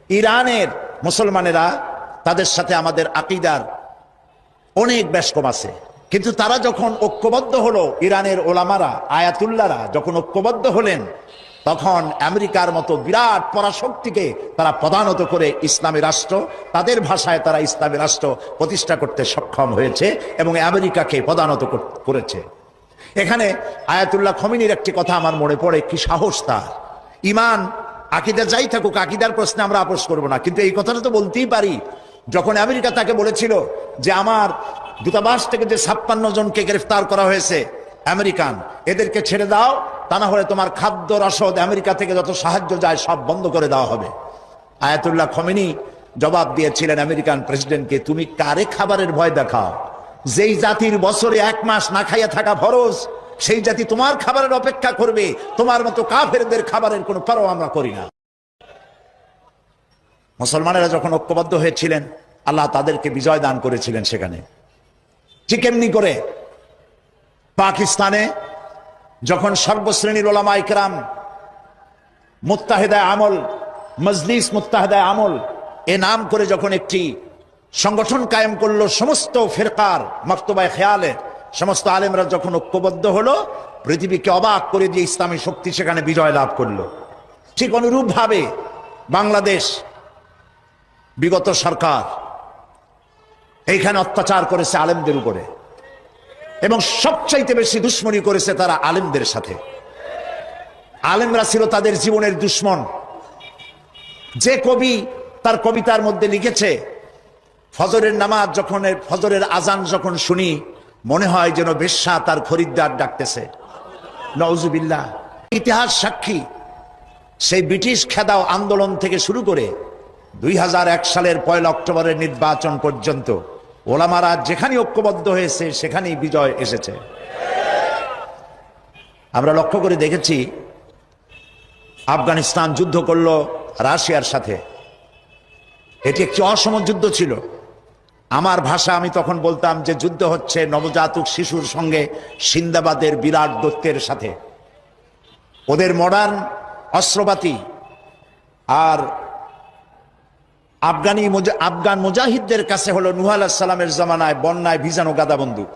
ইরানের মুসলমানেরা, তাদের সাথে আমাদের আকীদার অনেক ব্যস্কম আছে, কিন্তু তারা যখন ঐক্যবদ্ধ হলো, ইরানের ওলামারা, আয়াতুল্লাহরা যখন ঐক্যবদ্ধ হলেন, তখন আমেরিকার মতো বিরাট পরাশক্তিকে তারা পদানত করে ইসলামী রাষ্ট্র, তাদের ভাষায় তারা ইসলামী রাষ্ট্র প্রতিষ্ঠা করতে সক্ষম হয়েছে এবং আমেরিকাকে পদানত করেছে। এখানে আয়াতুল্লাহ খমিনীর একটি কথা আমার মনে পড়ে, কি সাহস তার! ইমান আকীদা যাই থাকুক, আকীদার প্রশ্নে আমরা আপোস করব না, কিন্তু এই কথাটা তো বলতেই পারি। যখন আমেরিকা তাকে বলেছিল যে আমার দূতাবাস থেকে যে 56 জনকে গ্রেফতার করা হয়েছে আমেরিকান, এদেরকে ছেড়ে দাও, তা না হলে তোমার খাদ্য রসদ আমেরিকা থেকে যত সাহায্য যায় সব বন্ধ করে দেওয়া হবে। আয়াতুল্লাহ খমেনি জবাব দিয়েছিলেন আমেরিকান প্রেসিডেন্টকে, তুমি কারে খাবারের ভয় দেখাও? যেই জাতির বছরে 1 মাস না খাইয়া থাকা ফরজ, সেই জাতি তোমার খাবারের অপেক্ষা করবে? তোমার মতো কাফেরদের খাবারের কোনো পরোয়া আমরা করি না। মুসলমানেরা যখন ঐক্যবদ্ধ হয়েছিলেন, আল্লাহ তাদেরকে বিজয় দান করেছিলেন সেখানে। ঠিক এমনি করে পাকিস্তানে যখন সর্বশ্রেণীর ওলামা ইকরাম মুত্তাহিদা আমল, মজলিস মুত্তাহিদা আমল এ নাম করে যখন একটি সংগঠন কায়েম করলো, সমস্ত ফিরকার মক্তবায়ে খেয়ালে সমস্ত আলেমরা যখন ঐক্যবদ্ধ হলো, পৃথিবীকে অবাক করে দিয়ে ইসলামী শক্তি সেখানে বিজয় লাভ করলো। ঠিক অনুরূপ ভাবে বাংলাদেশ বিগত সরকার এইখানে অত্যাচার করেছে আলেমদের উপরে, এবং সবচাইতে বেশি দুশ্মনী করেছে তারা আলেমদের সাথে। আলেমরা ছিল তাদের জীবনের দুশ্মন। যে কবি তার কবিতার মধ্যে লিখেছে, ফজরের নামাজ যখন, ফজরের আজান যখন শুনি, মনে হয় যেন বেশ্যা তার খরিদ্দার ডাকতেছে। নাউজুবিল্লাহ। ইতিহাস সাক্ষী, সেই ব্রিটিশ খেদাও আন্দোলন থেকে শুরু করে 2001 সালের 1 অক্টোবরের নির্বাচন পর্যন্ত ওলামারা যেখানে ঐক্যবদ্ধ হয়েছে সেখানেই বিজয় এসেছে। আমরা লক্ষ্য করে দেখেছি, আফগানিস্তান যুদ্ধ করলো রাশিয়ার সাথে। এটি একটি অসম যুদ্ধ ছিল। আমার ভাষা, আমি তখন বলতাম যে যুদ্ধ হচ্ছে নবজাতক শিশুর সঙ্গে সিন্দাবাদের বিরাট দৈত্যের সাথে। ওদের মডার্ন অস্ত্রপাতি আর আফগান মুজাহিদদের কাছে হলো নূহ আলাইহিস সালামের জামানায় বন্যায় ভিজানো গাদা বন্দুক।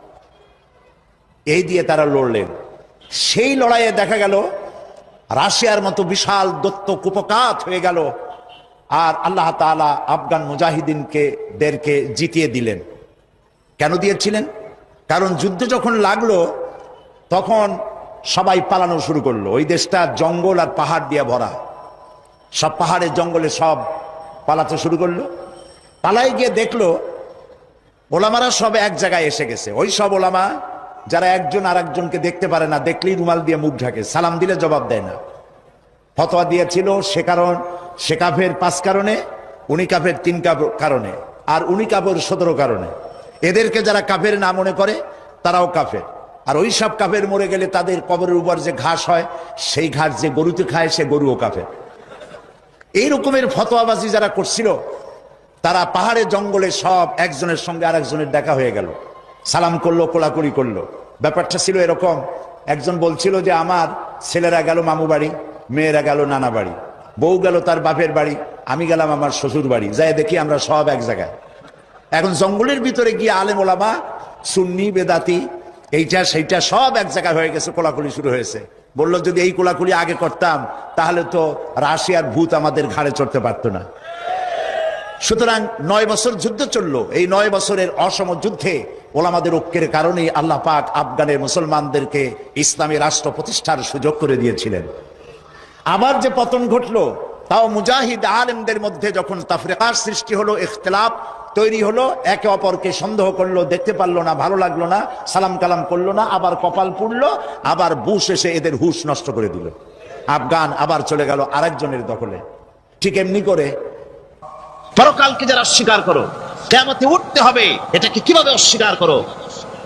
এই দিয়ে তারা লড়লেন। সেই লড়াইয়ে দেখা গেল রাশিয়ার মতো বিশাল দৈত্য কুপকাত হয়ে গেল, আর আল্লাহ তাআলা আফগান মুজাহিদিনদেরকে জিতিয়ে দিলেন। কেন দিয়েছিলেন? কারণ যুদ্ধ যখন লাগলো তখন সবাই পালানো শুরু করলো। ওই দেশটা জঙ্গল আর পাহাড় দিয়ে ভরা, সব পাহাড়ের জঙ্গলে সব পালাতে শুরু করলো। পালাই গিয়ে দেখলো ওলামারা সব এক জায়গায় এসে গেছে। ওই সব ওলামা যারা একজন আর একজনকে দেখতে পারে না, দেখলেই রুমাল দিয়ে মুখ ঢাকে, সালাম দিলে জবাব দেয় না। ফতোয়া দিয়েছিল সে কাফের 5 কারণে, উনি কাফের 3 কারণে, আর উনি কাফের 17 কারণে। এদেরকে যারা কাফের না মনে করে তারাও কাফের। আর ওই সব কাফের মরে গেলে তাদের কবরের উপর যে ঘাস হয়, সেই ঘাস যে গরুতে খায় সে গরুও কাফের। এই রকমের ফতোয়াবাজি যারা করছিল, তারা পাহাড়ে জঙ্গলে সব একজনের সঙ্গে আরেকজনের দেখা হয়ে গেল, সালাম করলো, কোলাকুলি করলো। ব্যাপারটা ছিল এরকম, একজন বলছিল যে আমার ছেলেরা গেল মামু বাড়ি, মেয়েরা গেল নানা বাড়ি, বউ গেল তার বাপের বাড়ি, আমি গেলাম আমার শ্বশুর বাড়ি, যাই দেখি আমরা সব এক জায়গায়। এখন জঙ্গলের ভিতরে গিয়ে আলেম ওলামা, সুন্নি বেদাতি, এইটা সেইটা সব এক জায়গায় হয়ে গেছে, কোলাকুলি শুরু হয়েছে। বলল যদি এই কোলাকুলি আগে করতাম তাহলে তো রাশিয়ার ভূত আমাদের ঘাড়ে চড়তে পারতো না। সুতরাং 9 বছর যুদ্ধ চললো। এই 9 বছরের অসম যুদ্ধে ওলামাদের ঐক্যের কারণেই আল্লাহ পাক আফগানের মুসলমানদেরকে ইসলামী রাষ্ট্র প্রতিষ্ঠার সুযোগ করে দিয়েছিলেন। আবার যে পতন ঘটলো, তাও মুজাহিদ আলেমদের মধ্যে যখন তাফরিকার সৃষ্টি হলো, ইখতিলাফ তৈরি হলো, একে অপরকে সন্দেহ করলো, দেখতে পারলো না, ভালো লাগলো না, সালাম কালাম করলো না, আবার কপাল পুড়লো, আবার বুশ এসে এদের হুশ নষ্ট করে দিল। আফগান আবার চলে গেল আরেকজনের দখলে। ঠিক এমনি করে পরকালকে যারা অস্বীকার করো, কিয়ামতে উঠতে হবে, এটাকে কিভাবে অস্বীকার করো?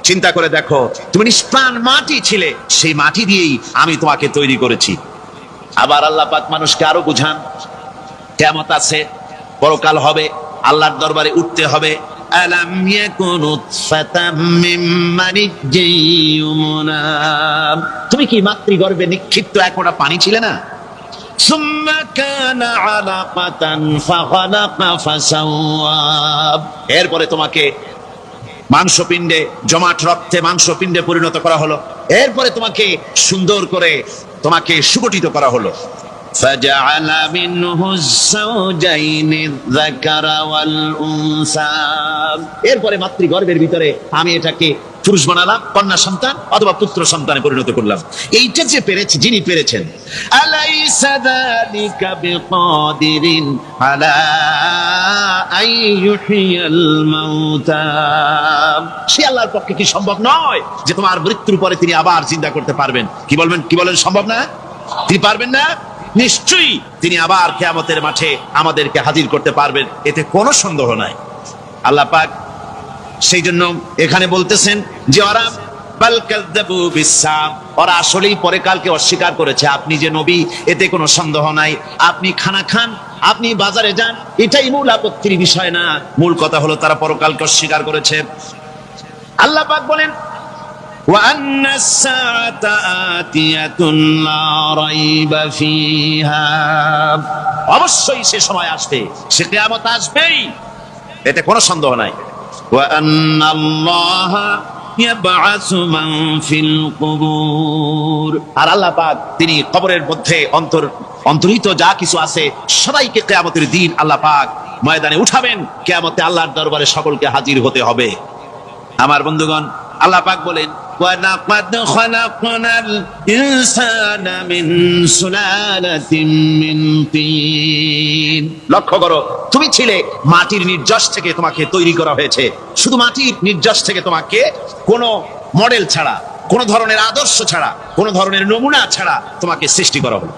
চিন্তা করে দেখো, তুমি নিষ্প্রাণ মাটি ছিলে, সেই মাটি দিয়েই আমি তোমাকে তৈরি করেছি। আবার আল্লাহ পাক মানুষকে আরো বুঝান, কিয়ামত আছে, পরকাল হবে, আল্লাহর দরবারে উঠতে হবে। আলাম ইয়াকুনু ফাতাম মিন মানিজ্জিয়ুমনা, তুমি কি মাতৃগর্ভে নিক্ষিপ্ত এক ফোঁটা পানি ছিলে না? সুম্মা কানা আলাকাতান ফাখালাকা ফাসাওয়া, এরপরে তোমাকে মাংসপিণ্ডে, জমাট রক্তে মাংসপিণ্ডে পরিণত করা হলো, এরপরে তোমাকে সুন্দর করে তোমাকে সুগঠিত করা হলো। ফাজআলা মিনহু যাওজাইনি যাকারা ওয়াল উনসা, এরপরে মাতৃগর্ভের ভিতরে আমি এটাকে পুরুষ বানালাম, কন্যা সন্তান অথবা পুত্র সন্তানে পরিণত করলাম। এইটা যে পেরেছে, যিনি পেরেছেন, আলাইসা যালিকা বিকাদিরিন আলা আইয়ুহিয়াল মাউতা, সে আল্লাহর পক্ষে কি সম্ভব নয় যে তোমার মৃত্যুর পরে তিনি আবার জিন্দা করতে পারবেন? কি বলবেন, কি বলেন, সম্ভব না? তিনি পারবেন না? নিশ্চয়ই তিনি আবার কিয়ামতের মাঠে আমাদেরকে হাজির করতে পারবেন, এতে কোনো সন্দেহ নাই। আল্লাহ পাক সেই জন্য এখানে বলতেছেন যে ওরা বাল কাযযাবু বিসসাম, ওরা আসলেই পরকালকে অস্বীকার করেছে। আপনি যে নবী, এতে কোনো সন্দেহ নাই। আপনি খানা খান, আপনি বাজারে যান, এটাই মূল আপত্তির বিষয় না। মূল কথা হলো তারা পরকালকে অস্বীকার করেছে। আল্লাহ পাক বলেন ওয়া আন্নাস সাআতা আতিয়াতুন লা রাইবা ফিহা, অবশ্যই সে সময় আসবে, সে কিয়ামত আসবেই, এতে কোনো সন্দেহ নাই। ওয়া আন্নাল্লাহা ইয়াবআসু মান ফিল কুবুর, আর আল্লাহ পাক তিনি কবরের মধ্যে অন্তর্হিত যা কিছু আছে সবাইকে কিয়ামতের দিন আল্লাহ পাক ময়দানে উঠাবেন। কিয়ামতে আল্লাহর দরবারে সকলকে হাজির হতে হবে। আমার বন্ধুগণ, আল্লাহ পাক বলেন ওয়ালাকাদ খালাকনাল ইনসানা মিন সুলালাতিন মিন তিন, লক্ষ্য করো, তুমি ছিলে মাটির নির্যাস থেকে তোমাকে তৈরি করা হয়েছে। শুধু মাটির নির্যাস থেকে তোমাকে কোনো মডেল ছাড়া, কোনো ধরনের আদর্শ ছাড়া, কোনো ধরনের নমুনা ছাড়া তোমাকে সৃষ্টি করা হলো।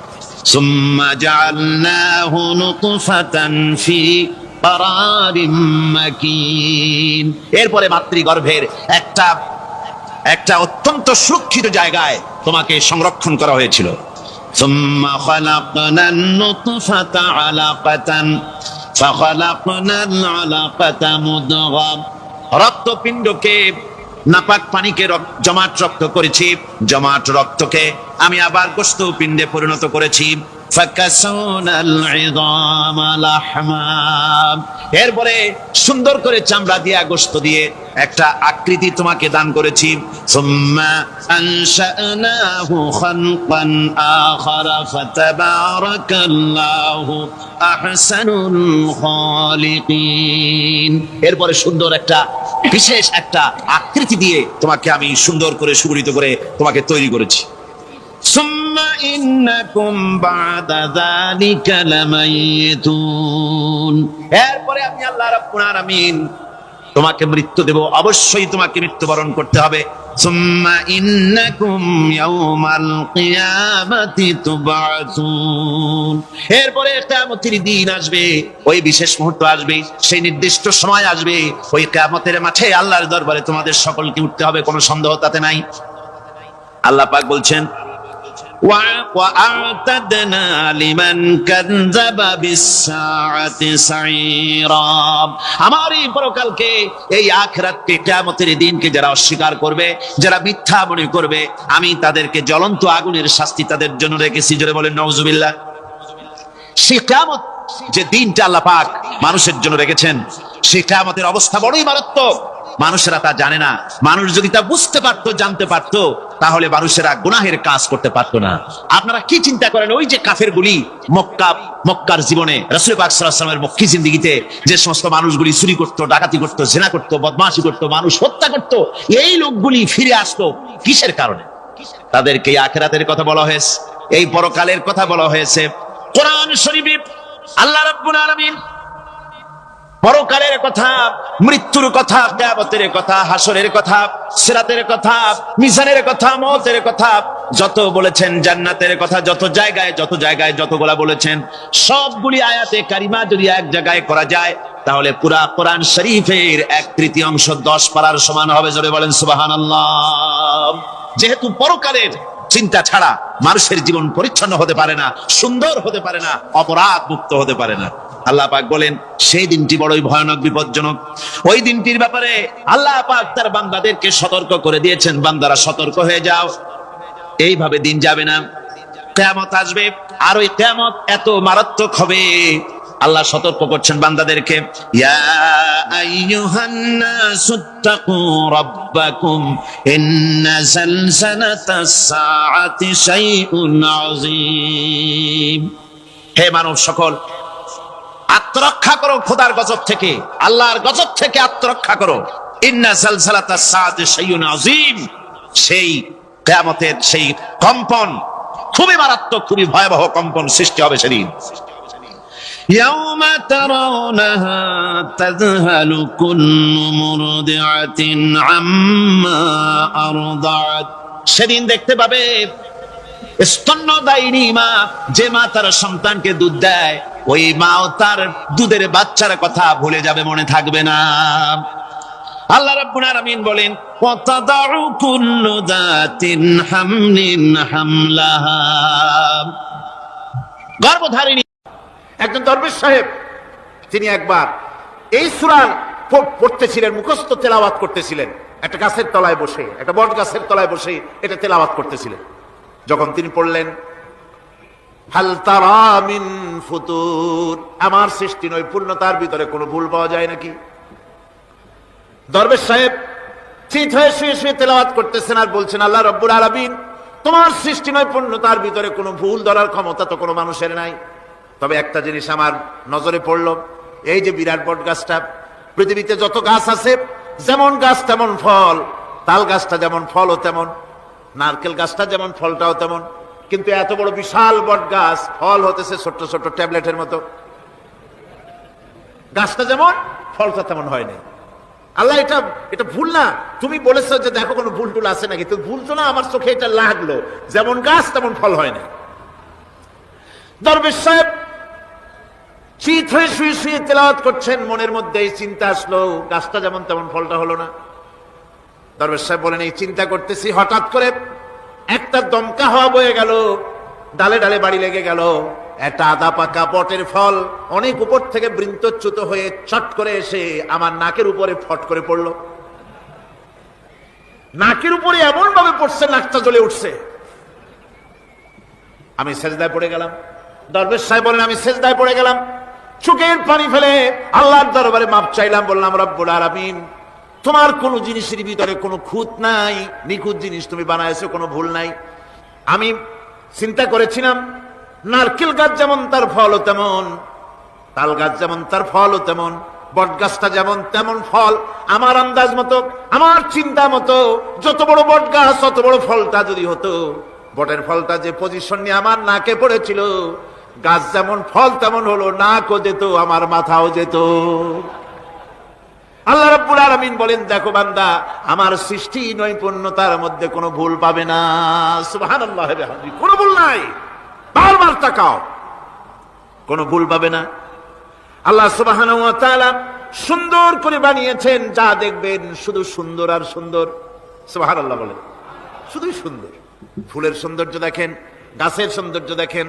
সুম্মা জাআলনাহু নুতফাতান ফি কারারিম মাকিন, এরপরে মাতৃগর্ভের একটা অত্যন্ত সুরক্ষিত জায়গায় তোমাকে সংরক্ষণ করা হয়েছিল। সুম্মা খালাকনান নুতফাতা আলাকাতান ফাখালাকনাল আলাকাতা মুদগা, রক্তপিণ্ডকে, নাপাক পানিকে জমাট রক্ত করেছি, জমাট রক্তকে আমি আবার গোশত পিণ্ডে পরিণত করেছি। ফাকাসাউনাল ইযামা লাহমা, এরপরে সুন্দর করে চামড়া দিয়ে, গোশত দিয়ে একটা আকৃতি তোমাকে দান করেছি। সুম্মা আনশানাহু খালকান আখারা ফাতাবারাকাল্লাহু আহসানুল খালিকিন, এরপরে সুন্দর একটা বিশেষ একটা আকৃতি দিয়ে তোমাকে আমি সুন্দর করে সুগঠিত করে তোমাকে তৈরি করেছি। সুম্মা ইন্নাকুম বা'দা যালিকা লামাইতুন, এরপরে আমি আল্লাহ রাব্বুল আলামিন তোমাকে মৃত্যু দেব, অবশ্যই তোমাকে মৃত্যুবরণ করতে হবে। সুম্মা ইন্নাকুম ইয়াউমাল কিয়ামাতি তুবআসুন, এরপরে কিয়ামতের দিন আসবে, ওই বিশেষ মুহূর্ত আসবে, সেই নির্দিষ্ট সময় আসবে, ওই কিয়ামতের মাঠে আল্লাহর দরবারে তোমাদের সকলকে উঠতে হবে, কোনো সন্দেহ তাতে নাই। আল্লাহ পাক বলছেন ওয়া'আতাদনা লিমান কাযযাবা বিস-সাআতি সাঈরা, আমার এই পরকালকে, এই আখিরাতকে, কিয়ামতের দিনকে যারা অস্বীকার করবে, যারা মিথ্যা মনে করবে, আমি তাদেরকে জ্বলন্ত আগুনের শাস্তি তাদের জন্য রেখেছি। জোরে বলেন নাউজুবিল্লাহ। সেই কিয়ামত যে দিনটা আল্লাহ পাক মানুষের জন্য রেখেছেন, সেই কিয়ামতের অবস্থা বড়ই মারাত্মক। মানুষেরা তা জানে না। মানুষ যদি তা বুঝতে পারতো, জানতে পারতো, তাহলে মানুষেরা গুনাহের কাজ করতে পারতো না। আপনারা কি চিন্তা করেন, ওই যে কাফেরগুলি মক্কার জীবনে, রাসূল পাক সাল্লাল্লাহু আলাইহি ওয়াসাল্লামের মক্কি জিন্দেগিতে যে সমস্ত মানুষগুলি চুরি করতো, ডাকাতি করতো, জিনা করতো, বদমাশি করতো, মানুষ হত্যা করতো, এই লোকগুলি ফিরে আসতো কিসের কারণে? তাদেরকে আখিরাতের কথা বলা হয়েছে, এই পরকালের কথা বলা হয়েছে। কোরআন শরীফে আল্লাহ রাব্বুল আলামিন পরকালের কথা, মৃত্যুর কথা, কিয়ামতের কথা, হাসরের কথা, সিরাতের কথা, মিজানের কথা, মওতের কথা যত বলেছেন, জান্নাতের কথা যত জায়গায় যতগুলা বলেছেন, সবগুলি আয়াতে কারিমা যদি এক জায়গায় করা যায়, তাহলে পুরা কোরআন শরীফের 1/3 10 পারার সমান হবে। জোরে বলেন সুবহানাল্লাহ। যেহেতু পরকালের চিন্তা ছাড়া মানুষের জীবন পরিচ্ছন্ন হতে পারে না, সুন্দর হতে পারে না, অপরাধ মুক্ত হতে পারে না। আল্লাহ পাক বলেন সেই দিনটি বড়ই ভয়ানক, বিপজ্জনক। ওই দিনটির ব্যাপারে আল্লাহ পাক তার বান্দাদেরকে সতর্ক করে দিয়েছেন, বান্দারা সতর্ক হয়ে যাও, এইভাবে দিন যাবে না। কিয়ামত আসবে, আর ওই কিয়ামত এত মারাত্মক হবে, আল্লাহ সতর্ক করছেন বান্দাদেরকে, ইয়া আইয়ুহান নাসুত্তাকু রাব্বাকুম ইন্না যালযালাতাস সাআতি শাইউন আযীম। হে মানব সকল, আত্মরক্ষা করো খোদার গজব থেকে, আল্লাহর গজব থেকে আত্মরক্ষা করো। ইন্না যালযালাতাস সাআতি শাইউন আযীম, সেই কিয়ামতের সেই কম্পন খুবই মারাত্মক, খুবই ভয়াবহ কম্পন সৃষ্টি হবে সেদিন। ইয়াউমা তারাউনাহা তাযহালু কুল্লু মুরদিআতিন আম্মা আরদাআত, সেদিন দেখতে পাবে স্তন্যদায়িনী মা, যে মা তার সন্তানকে দুধ দেয়, ওই মাও তার দুধের বাচ্চার কথা ভুলে যাবে, মনে থাকবে না। আল্লাহ রাব্বুল আলামিন বলেন, ওয়াতাদাউ কুল্লু যাতিন হামলিন হামলাহা, গর্ভধারিণী একজন দরবেশ সাহেব, তিনি একবার এই সূরা পড়তেছিলেন, মুখস্থ তেলাওয়াত করতেছিলেন, একটা গাছের তলায় বসে, একটা বট গাছের তলায় বসে এটা তেলাওয়াত করতেছিলেন। যখন তিনি পড়লেন, হাল তারা মিন ফুতুর, আমার সৃষ্টি নৈপুণ্যতার ভিতরে কোনো ভুল পাওয়া যায় নাকি? দরবেশ সাহেব চিত হয়ে শুয়ে শুয়ে তেলাওয়াত করতেছেন আর বলছেন, আল্লাহ রাব্বুল আলামিন, তোমার সৃষ্টি নৈপুণ্যতার ভিতরে কোনো ভুল ধরার ক্ষমতা তো কোনো মানুষের নাই। তবে একটা জিনিস আমার নজরে পড়ল, এই যে বিরাট বট গাছটা, পৃথিবীতে যত গাছ আছে, যেমন গাছ তেমন ফল, তাল গাছটা যেমন ফলও তেমন, নারকেল গাছটা যেমন ফলটাও তেমন, কিন্তু এত বড় বিশাল বট গাছ, ফল হতেছে ছোট্ট ছোট্ট ট্যাবলেটের মতো। গাছটা যেমন, ফলটা তেমন হয়নি। আল্লাহ এটা ভুল না, তুমি বলেছো যে দেখো কোনো ভুল টুল আছে নাকি, তো ভুল তো না, আমার চোখে এটা লাগলো, যেমন গাছ তেমন ফল হয় না। দরবেশ সাহেব চিত হয়ে শুয়ে শুয়ে তেলাওয়াত করছেন, মনের মধ্যে এই চিন্তা আসলো, গাছটা যেমন তেমন ফলটা হলো না। দরবেশ সাহেব বলেন, এই চিন্তা করতেছি, হঠাৎ করে একটা দমকা হাওয়া বয়ে গেল, ডালে ডালে বাড়ি লেগে গেল, একটা আদা পাকা বটের ফল অনেক উপর থেকে বৃন্তচ্যুত হয়ে চট করে এসে আমার নাকের উপরে ফট করে পড়লো। নাকের উপরে এমন ভাবে পড়ছে, নাকটা জ্বলে উঠছে। আমি সেজদায় পড়ে গেলাম। দরবেশ সাহেব বলেন, আমি সেজদায় পড়ে গেলাম, চোখের পানি ফেলে আল্লাহর দরবারে মাপ চাইলাম, বললাম, রব্বুল আলামিন, তোমার কোন জিনিসের ভিতরে কোনো খুঁত নাই, নিখুঁত জিনিস তুমি বানাইছো, কোনো ভুল নাই। আমি চিন্তা করেছিলাম, নারকেল গাছ যেমন তার ফলও তেমন, তাল গাছ যেমন তার ফলও তেমন, বট গাছটা যেমন তেমন ফল। আমার আন্দাজ মতো, আমার চিন্তা মতো, যত বড় বট গাছ তত বড় ফলটা যদি হতো, বটের ফলটা যে পজিশন নিয়ে আমার নাকে পড়েছিল, গাছ যেমন ফল তেমন হলো, নাকও যেত, আমার মাথাও যেত। আল্লাহ রাব্বুল আলামিন বলেন, দেখো বান্দা, আমার সৃষ্টি নৈপুণ্যতার মধ্যে কোনো ভুল পাবে না। সুবহানাল্লাহ, কোনো ভুল নাই, বারবার তাকাও, কোনো ভুল পাবে না। আল্লাহ সুবহানাহু ওয়া তাআলা সুন্দর করে বানিয়েছেন, যা দেখবেন শুধু সুন্দর আর সুন্দর। সুবহানাল্লাহ বলেন, শুধুই সুন্দর। ফুলের সৌন্দর্য দেখেন, গাছের সৌন্দর্য দেখেন,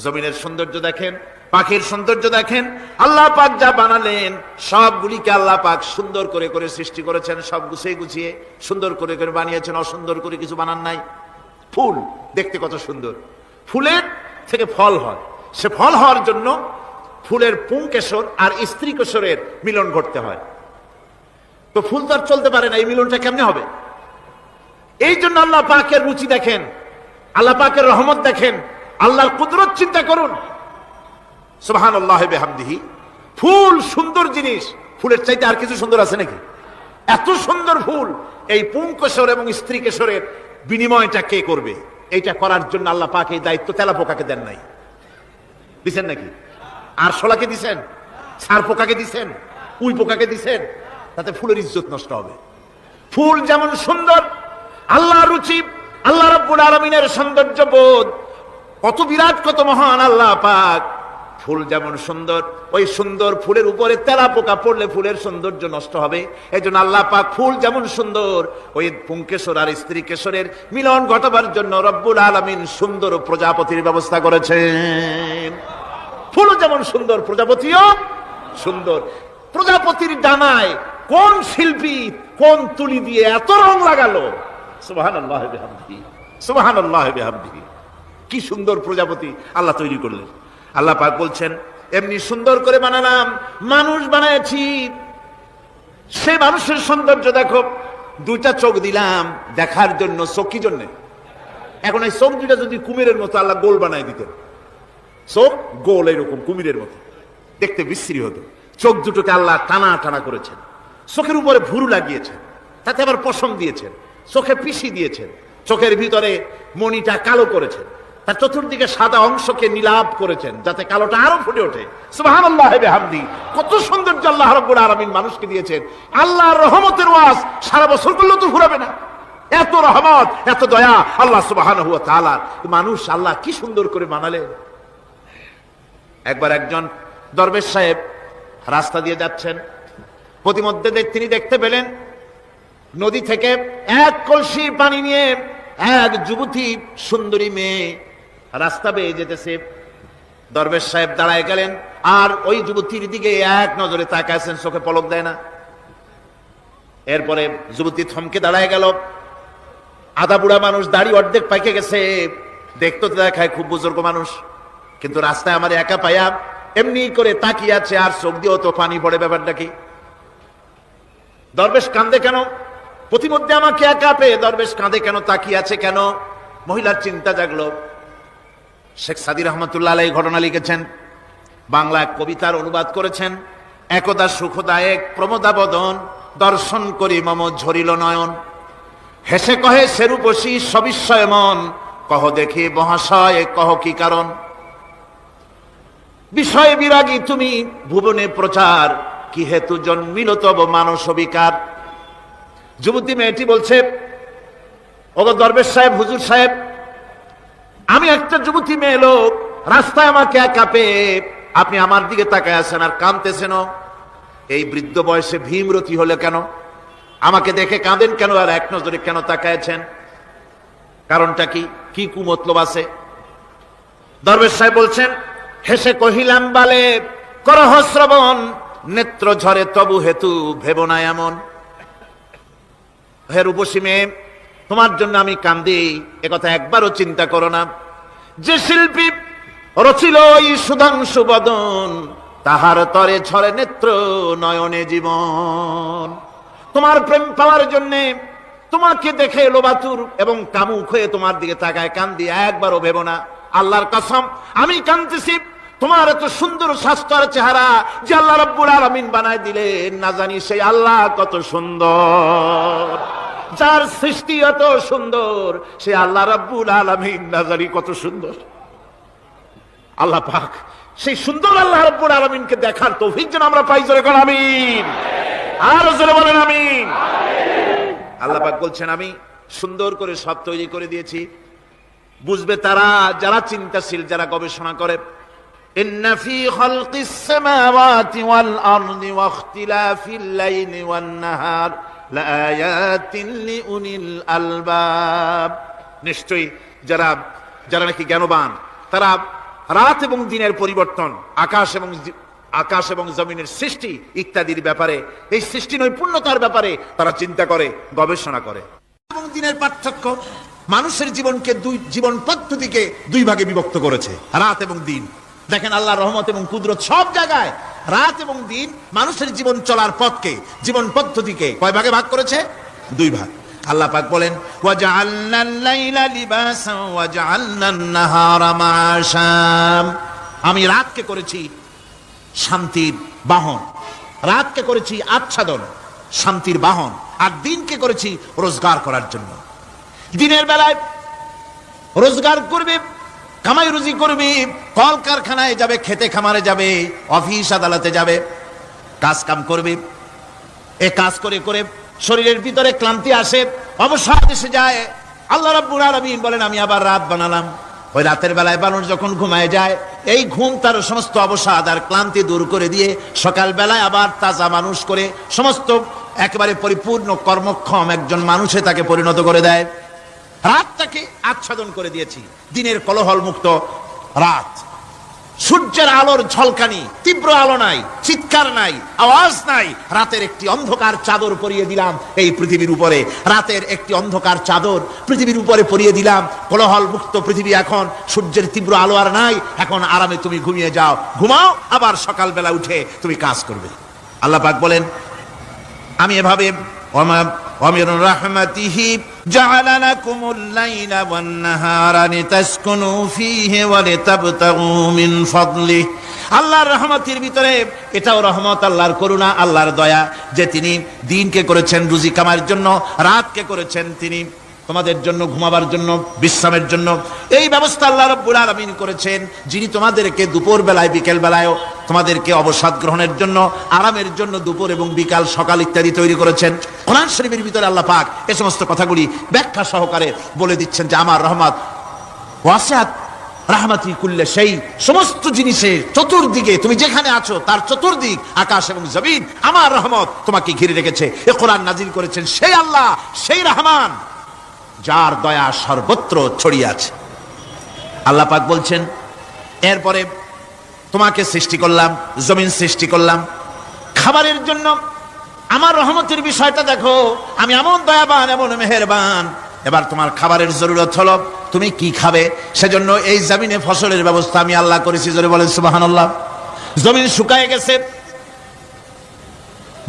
জমিনের সৌন্দর্য দেখেন, পাখির সৌন্দর্য দেখেন। আল্লাহ পাক যা বানালেন সবগুলিকে আল্লাহ পাক সুন্দর করে করে সৃষ্টি করেছেন, সব গুছিয়ে গুছিয়ে সুন্দর করে করে বানিয়েছেন, অসুন্দর করে কিছু বানান নাই। ফুল দেখতে কত সুন্দর, ফুলের থেকে ফল হয়, সে ফল হওয়ার জন্য ফুলের পুংকেশর আর স্ত্রী কেশরের মিলন ঘটতে হয়। তো ফুল তো আর চলতে পারে না, এই মিলনটা কেমনে হবে? এই জন্য আল্লাহ পাকের রুচি দেখেন, আল্লাহ পাকের রহমত দেখেন, আল্লাহর কুদরত চিন্তা করুন। সুবহানাল্লাহি বিহামদিহি। ফুল সুন্দর জিনিস, ফুলের চাইতে আর কিছু সুন্দর আছে নাকি? এত সুন্দর ফুল, এই পুংকেশর এবং স্ত্রী কেশরের বিনিময়টা কে করবে? এইটা করার জন্য আল্লাহ পাক এই দায়িত্ব তেলা পোকাকে দেন নাই, দিছেন নাকি? আর শোলাকে দিছেন, ছাড় পোকাকে দিছেন, উই পোকাকে দিছেন, তাতে ফুলের ইজ্জত নষ্ট হবে। ফুল যেমন সুন্দর, আল্লাহর রুচি, আল্লাহ রাব্বুল আলামিনের সৌন্দর্য বোধ কত বিরাট, কত মহান আল্লাহ পাক। ফুল যেমন সুন্দর, ওই সুন্দর ফুলের উপরে তেলা পোকা পড়লে ফুলের সৌন্দর্য নষ্ট হবে। এই জন্য আল্লাহ পাক ফুল যেমন সুন্দর, ওই পুংকেশর আর স্ত্রী কেশরের মিলন ঘটাবার জন্য রব্বুল আলামিন সুন্দর প্রজাপতির ব্যবস্থা করেছেন। ফুল যেমন সুন্দর, প্রজাপতিও সুন্দর। প্রজাপতির ডানায় কোন শিল্পী কোন তুলি দিয়ে এত রং লাগালো! সুবহানাল্লাহি বিহামদিহি, সুবহানাল্লাহি বিহামদিহি। কি সুন্দর প্রজাপতি আল্লাহ তৈরি করলেন। আল্লাহ পাক বলছেন এমনি সুন্দর করে বানালাম, মানুষ বানাইছি, সে মানুষের সৌন্দর্য দেখো, দুইটা চোখ দিলাম দেখার জন্য। চোখ কি জন্য? এখন এই চোখ দুইটা যদি কুমিরের মতো আল্লাহ গোল বানাই দিতেন, চোখ গোল এরকম কুমিরের মতো দেখতে বিশ্রী হতো। চোখ দুটোকে আল্লাহ টানা টানা করেছেন, চোখের উপরে ভুরু লাগিয়েছেন, তাতে আবার পশম দিয়েছেন, চোখে পিসি দিয়েছেন, চোখের ভিতরে মণিটা কালো করেছেন, তার চতুর্দিকে সাদা অংশকে নীলাভ করেছেন যাতে কালোটা আরো ফুটে ওঠে। সুবহানাল্লাহ ওয়া বিহামদি। কত সৌন্দর্য আল্লাহ রাব্বুল আলামিন মানুষকে দিয়েছেন। আল্লাহর রহমতের ওয়াজ সারা বছর করলেও তো ফুরাবে না, এত রহমত এত দয়া আল্লাহ সুবহানাহু ওয়া তাআলা। মানুষ আল্লাহ কি সুন্দর করে বানালেন। একবার একজন দরবেশ সাহেব রাস্তা দিয়ে যাচ্ছেন, প্রতিমধ্যে তিনি দেখতে পেলেন নদী থেকে এক কলসি পানি নিয়ে এক যুবতী সুন্দরী মেয়ে রাস্তা বেয়ে যেতেছে। দরবেশ সাহেব দাঁড়ায় গেলেন আর ওই যুবতীর দিকে এক নজরে তাকাইছেন, চোখে পলক দেয় না। এরপরে যুবতী থমকে দাঁড়ায় গেল। আধা বুড়া মানুষ, দাড়ি অর্ধেক পাইকে গেছে, দেখতে তো দেখায় খুব বুজুর্গ মানুষ, কিন্তু রাস্তায় আমার একা পাইয়া এমনি করে তাকিয়ে আছে আর চোখ দিয়েও তো পানি পড়ে। ব্যাপারটা কি? দরবেশ কাঁদে কেন? প্রতিমধ্যে আমাকে একা পেয়ে দরবেশ কাঁদে কেন, তাকিয়ে আছে কেন? মহিলার চিন্তা জাগলো। শেখ সাদি রহমতুল্লাহ আলাইহি ঘটনা লিখেছেন, বাংলা কবিতার অনুবাদ করেছেন। একদা সুখদায়ক প্রমোদাবদন, দর্শন করি মম ঝরিল নয়ন, হেসে কহে সেরূপসী সবিস্ময় মন, কহ দেখি মহাশয় কহ কি কারণ, বিষয় বিরাগী তুমি ভুবনে প্রচার, কি হেতু জন্মিল তব মানস বিকার। যুবতী মেয়েটি বলছে, ওগো দরবেশ সাহেব, হুজুর সাহেব, আমি একটা যুবতী মেয়ে লোক, রাস্তায় আমাকে একা পেয়ে আপনি আমার দিকে তাকায় আছেন আর কাঁদতেছেন। এই বৃদ্ধ বয়সে ভীমরতি হলে কেন? আমাকে দেখে কাঁদেন কেন আর এক নজরে কেন তাকায়ছেন? কারণটা কি? কি কুমতলব আছে? দরবেশ সাহেব বলছেন, হেসে কহিলাম বালে করহ শ্রবণ, নেত্র ঝরে তবু হেতু ভেব না এমন। হে রূপসী মেয়ে, তোমার জন্য আমি কান্দি, একথা একবারও চিন্তা করো না। যে শিল্পী রচিল এই সুধাংশু বদন, তাহার তরে ঝরে নেত্র নয়নে জীবন। তোমার প্রেম পাওয়ার জন্য তোমাকে দেখে লোবাতুর এবং কামুক হয়ে তোমার দিকে তাকায় কান্দি, একবারও ভেব না। আল্লাহর কসম আমি কাঁদতেছি তোমার এত সুন্দর স্বাস্থ্য আর চেহারা যে আল্লাহ রাব্বুল আলামিন বানায় দিলেন, না জানি সেই আল্লাহ কত সুন্দর, যার সৃষ্টি এত সুন্দর সে আল্লাহ রাব্বুল আলামিন না জানি কত সুন্দর। আল্লাহ পাক সেই সুন্দর আল্লাহ রাব্বুল আলামিনকে দেখার তৌফিক যেন আমরা পাই। জোরে বলেন আমিন, আর জোরে বলেন আমিন। আল্লাহ পাক বলছেন আমি সুন্দর করে সব তৈরি করে দিয়েছি। বুঝবে তারা যারা চিন্তাশীল, যারা গবেষণা করে। ইন্না ফি খালকিস সামাওয়াতি ওয়াল আরদি ওয়া ইখতিলাফিল লাইলি ওয়ান নাহার লাআয়াতিন লিউলিল আলবাব। নিশ্চয়ই যারা নাকি জ্ঞানবান, তারা রাত এবং দিনের পরিবর্তন, আকাশ এবং জমিনের সৃষ্টি ইত্যাদির ব্যাপারে, এই সৃষ্টি নৈপুণ্যতার ব্যাপারে তারা চিন্তা করে, গবেষণা করে। এবং দিনের পার্থক্য মানুষের জীবনকে জীবন পদ্ধতিকে দুই ভাগে বিভক্ত করেছে, রাত এবং দিন। দেখেন আল্লাহর রহমত এবং কুদরত সব জায়গায় রাত এবং দিন মানুষের জীবন চলার পথকে, জীবন পদ্ধতিকে কয় ভাগে ভাগ করেছে? দুই ভাগ। আল্লাহ পাক বলেন, ওয়াজআলনাল লাইলা লিবাসান ওয়াজআলনান নাহারা মাআশাম। আমি রাতকে করেছি শান্তির বাহন, রাতকে করেছি আচ্ছাদন, শান্তির বাহন, আর দিনকে করেছি রোজগার করার জন্য। দিনের বেলায় রোজগার করবে, কামাই রুজি করবে, কল কারখানায় যাবে, খেতে খামারে যাবে, অফিস আদালতে যাবে, কাজ কাম করবে। এ কাজ করে করে শরীরের ভিতরে ক্লান্তি আসে, অবসাদ এসে যায়। আল্লাহ রাব্বুল আলামিন বলেন আমি আবার রাত বানালাম। ওই রাতের বেলায় মানুষ যখন ঘুমায় যায়, এই ঘুম তার সমস্ত অবসাদ আর ক্লান্তি দূর করে দিয়ে সকাল বেলায় আবার তাজা মানুষ করে সমস্ত একেবারে পরিপূর্ণ কর্মক্ষম একজন মানুষে তাকে পরিণত করে দেয়। রাতটাকে আচ্ছাদন করে দিয়েছি, দিনের কোলাহল মুক্ত রাত, সূর্যের আলোর ঝলকানি, তীব্র আলো নাই, চিৎকার নাই, আওয়াজ নাই। রাতের একটি অন্ধকার চাদর পরিয়ে দিলাম এই পৃথিবীর উপরে, রাতের একটি অন্ধকার চাদর পৃথিবীর উপরে পরিয়ে দিলাম। কোলাহল মুক্ত পৃথিবী, এখন সূর্যের তীব্র আলো আর নাই। এখন আরামে তুমি ঘুমিয়ে যাও, ঘুমাও, আবার সকালবেলা উঠে তুমি কাজ করবে। আল্লাহ পাক বলেন, আমি এভাবে ومن رحمته جعل لكم الليل والنهار لتسكنوا فيه ولتبتغوا من فضله। আল্লাহর রহমতের ভিতরে এটাও রহমত, আল্লাহর করুণা, আল্লাহর দয়া যে তিনি দিনকে করেছেন রুজি কামার জন্য, রাতকে করেছেন তিনি তোমাদের জন্য ঘুমাবার জন্য, বিশ্রামের জন্য। এই ব্যবস্থা আল্লাহ রাব্বুল আলামিন করেছেন, যিনি তোমাদেরকে দুপুর বেলায় বিকেল বেলায়ও তোমাদেরকে অবসাদ গ্রহণের জন্য, আরামের জন্য দুপুর এবং বিকাল সকাল ইত্যাদি তৈরি করেছেন। কোরআন শরীফের ভিতরে আল্লাহ পাক এই সমস্ত কথাগুলি ব্যাখ্যা সহকারে বলে দিচ্ছেন যে আমার রহমত ওয়াসিআত রাহমাতি কুল্লে সেই, সমস্ত জিনিসের চতুর্দিকে তুমি যেখানে আছো তার চতুর্দিক আকাশ এবং জমিন আমার রহমত তোমাকে ঘিরে রেখেছে। এই কোরআন নাজিল করেছেন সেই আল্লাহ, সেই রহমান যার দয়া সর্বত্র ছড়িয়ে আছে। আল্লাহ পাক বলছেন, এরপরে তোমাকে সৃষ্টি করলাম, জমিন সৃষ্টি করলাম খাবারের জন্য। আমার রহমতের বিষয়টা দেখো, আমি এমন দয়াবান, এমন মেহেরবান। এবার তোমার খাবারের জরুরত হলো তুমি কি খাবে, সেজন্য এই জমিনে ফসলের ব্যবস্থা আমি আল্লাহ করেছি। জোরে বলেন সুবহানাল্লাহ। জমিন শুকায় গেছে,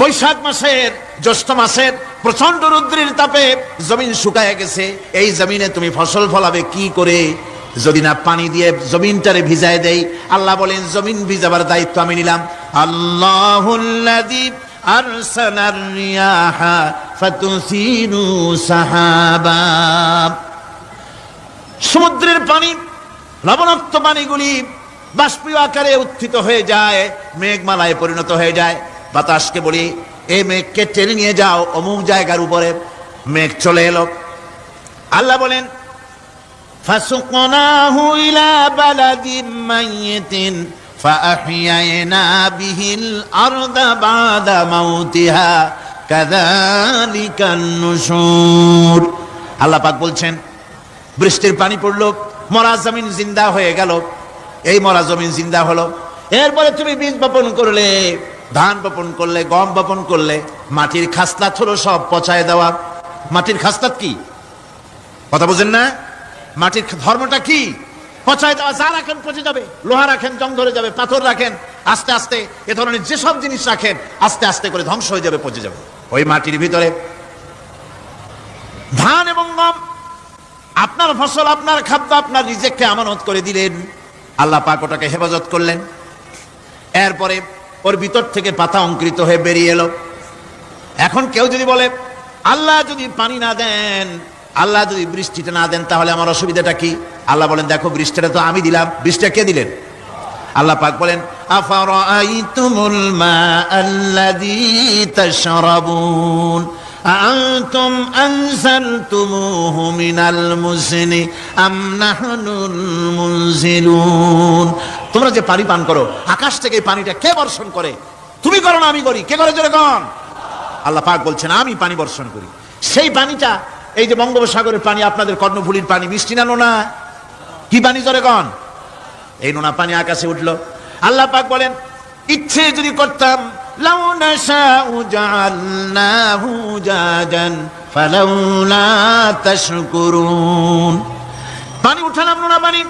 বৈশাখ মাসের জ্যৈষ্ঠ মাসের প্রচন্ড রৌদ্রের তাপে জমিন শুকায় গেছে। এই জমিনে তুমি ফসল ফলাবে কি করে যদি না পানি দিয়ে জমিনটারে ভিজায় দেই? আল্লাহ বলেন জমিন ভিজাবার দায়িত্ব আমি নিলাম। আল্লাহুল্লাযী আরসালার রিয়াহা ফাতুসিরু সাহাবা। সমুদ্রের পানি, লবণাক্ত পানিগুলি বাষ্পীয় আকারে উত্থিত হয়ে যায়, মেঘমালায় পরিণত হয়ে যায়। বাতাসকে বলি এই মেঘকে টেনে নিয়ে যাও অমুক জায়গার উপরে, মেঘ চলে এলো। আল্লাহ বলেন ফাসুকনাহু ইলা বালাদিন মাইয়িতিন ফাআহইয়ানা বিহিল আরদা বাদা মাউতিহা কাযালিকান নুশুর। আল্লাহ পাক বলছেন বৃষ্টির পানি পড়লো, মরা জমিন জিন্দা হয়ে গেল। এই মরা জমিন জিন্দা হলো, এরপরে তুমি বীজ বপন করলে, ধান বপন করলে, গম বপন করলে, মাটির খাসলাত হলো সব পচায় দেওয়া। মাটির খাসলাত কি কথা বুঝেন না? মাটির ধর্মটা কি? পচায় দেওয়া। যা রাখেন পচে যাবে, লোহা রাখেন জং ধরে যাবে, পাথর রাখেন আস্তে আস্তে, এ ধরনের যেসব জিনিস রাখেন আস্তে আস্তে করে ধ্বংস হয়ে যাবে, পচে যাবে। ওই মাটির ভিতরে ধান এবং গম আপনার ফসল, আপনার খাদ্য, আপনার রিজিককে আমানত করে দিলেন। আল্লাহ পাক ওটাকে হেফাজত করলেন। এরপরে ওর ভিতর থেকে পাতা অঙ্কুরিত হয়ে বেরিয়ে এলো। এখন কেউ যদি বলে আল্লাহ যদি পানি না দেন, আল্লাহ যদি বৃষ্টিটা না দেন, তাহলে আমার অসুবিধাটা কি? আল্লাহ বলেন দেখো বৃষ্টিটা তো আমি দিলাম। বৃষ্টিটা কে দিলেন? আল্লাহ পাক বলেন আফারাআইতুমুল মাআল্লাযী তাশরাবুন আনতুম আনজালতুমুহু মিনাল মুজনি আম নাহনুল মুনজিলুন। তোমরা যে পানি পান করো, আকাশ থেকে পানিটা কে বর্ষণ করে? তুমি করো না আমি করি? কে করে জোরে কোন? আল্লাহ পাক বলছেন আমি পানি বর্ষণ করি। সেই পানিটা এই যে বঙ্গোপসাগরের পানি, আপনাদের কর্ণফুলীর পানি, মিষ্টি না নোনা? কি পানি জোরে কোন? এই নোনা পানি আকাশে উঠলো। আল্লাহ পাক বলেন ইচ্ছে যদি করতাম লাউ নাশাউ জাআলনাহু জাজান ফালাউলা তাশকুরুন। পানি উঠালাম নোনা পানি,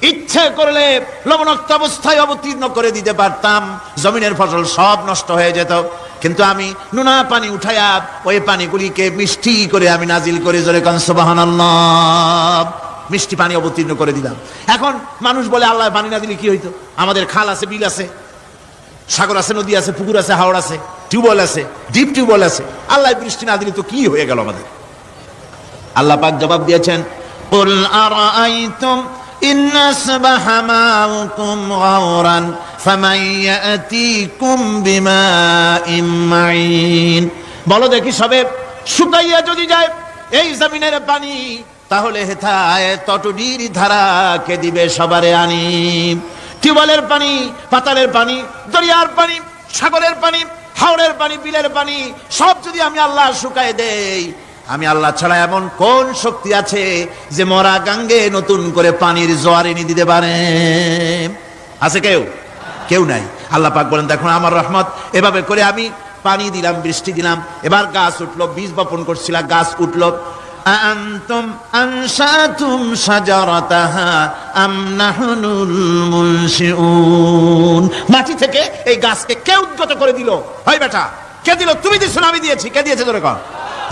ইচ্ছে করলে লবণাক্ত অবস্থায় অবতীর্ণ করে দিতে পারতাম, জমিনের ফসল সব নষ্ট হয়ে যেত। কিন্তু আমি নোনা পানি উঠাইয়া ওই পানিগুলিকে মিষ্টি করে আমি নাজিল করে জোরে কোন সুবহানাল্লাহ, মিষ্টি পানি অবতীর্ণ করে দিলাম। এখন মানুষ বলে আল্লাহ পানি না দিলে কি হইতো? আমাদের খাল আছে, বিল আছে, সাগর আছে, নদী আছে, পুকুর আছে, হাওড় আছে, টিউবওয়েল আছে, ডিপ টিউবওয়েল আছে। আল্লাহ বৃষ্টি না দিলে তো কি হয়ে গেল আমাদের? আল্লাহ পাক জবাব দিয়েছেন কুল আরাআইতুম ইন আসবাহা মাউকুম গাওরান ফামান ইয়াতিকুম বিমাইন মাইন। বলো দেখি সবে শুকাইয়া যদি যায় এই জমিনের পানি, তাহলে হেথায় তটুডির ধারা কে দিবে সবারে আনি। টিউবওয়েলের পানি, পাতালের পানি, দরিয়ার পানি, সাগরের পানি, হাওড়ের পানি, বিলের পানি সব যদি আমি আল্লাহ শুকায় দেই, আমি আল্লাহ ছাড়া এমন কোন শক্তি আছে যে মরা গাঙ্গে নতুন করে পানির জোয়ার এনে দিতে পারে? আছে কেউ? কেউ নাই। আল্লাহ পাক বলেন দেখুন আমার রহমত, এভাবে করে আমি পানি দিলাম, বৃষ্টি দিলাম, এবার গাছ উঠলো, বীজ বপন করছিলাম, গাছ উঠলো। আনতুম আনশাতুম শাজারাতাহা আম নাহনুল মুনশিউন, মাটি থেকে এই গাছকে কে উদ্গত করে দিল? হয় বেটা, কে দিল? তুমি দিছো না আমি দিয়েছি? কে দিয়েছে? জোরে কর,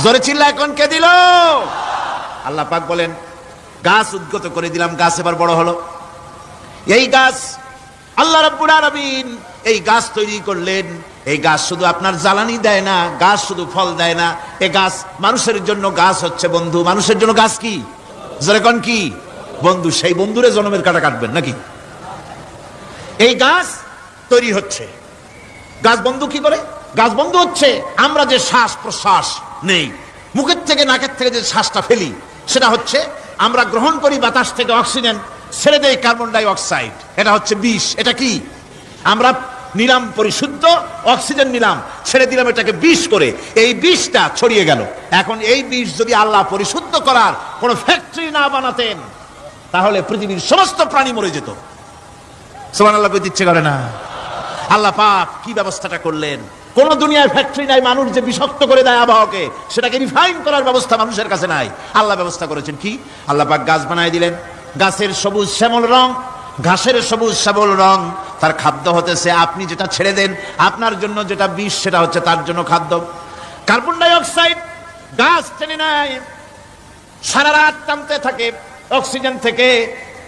জোরে চিল্লা এখন, কে দিল? আল্লাহ পাক বলেন গাছ উদ্গত করে দিলাম, গাছ এবার বড় হলো। এই গাছ আল্লাহ রাব্বুল আলামিন এই গাছ তৈরি করলেন। এই গাছ শুধু আপনার জ্বালানি দেয় না, গাছ শুধু ফল দেয় না, এই গাছ মানুষের জন্য গাছ হচ্ছে বন্ধু। মানুষের জন্য গাছ কি? জোরে কোন কি? বন্ধু। সেই বন্ধুরে জন্মের কাটা কাটবেন নাকি? এই গাছ তৈরি হচ্ছে, গাছ বন্ধু কি করে? গাছ বন্ধু হচ্ছে আমরা যে শ্বাস প্রশ্বাস নেই, মুখের থেকে নাকের থেকে যে শ্বাসটা ফেলি, সেটা হচ্ছে আমরা গ্রহণ করি বাতাস থেকে অক্সিজেন, ছেড়ে দেয় কার্বন ডাই অক্সাইড, এটা হচ্ছে বিষ। এটা কি? আমরা নিলাম পরিশুদ্ধ অক্সিজেন, নিলাম, ছেড়ে দিলাম এটাকে বিষ করে, এই বিষটা ছড়িয়ে গেল। এখন এই বিষ যদি আল্লাহ পরিশুদ্ধ করার কোন ফ্যাক্টরি না বানাতেন, তাহলে পৃথিবীর সমস্ত প্রাণী মরে যেত। সুবহানাল্লাহ, বলতে ইচ্ছে করে না? আল্লাহ পাক কি ব্যবস্থাটা করলেন! কোন দুনিয়ার ফ্যাক্টরি নাই মানুষ যে বিষাক্ত করে দেয় আবহাওয়াকে, সেটাকে রিফাইন করার ব্যবস্থা মানুষের কাছে নাই। আল্লাহ ব্যবস্থা করেছেন কি? আল্লাহ পাক গাছ বানায় দিলেন, গাছের সবুজ শ্যামল রং, ঘাসের সবুজ শ্যামল রং, তার খাদ্য হতেছে আপনি যেটা ছেড়ে দেন, আপনার জন্য যেটা বিষ সেটা হচ্ছে তার জন্য খাদ্য। কার্বন ডাই অক্সাইড গাছ টেনে নেয়, সারা রাত টানতে থাকে, অক্সিজেন থেকে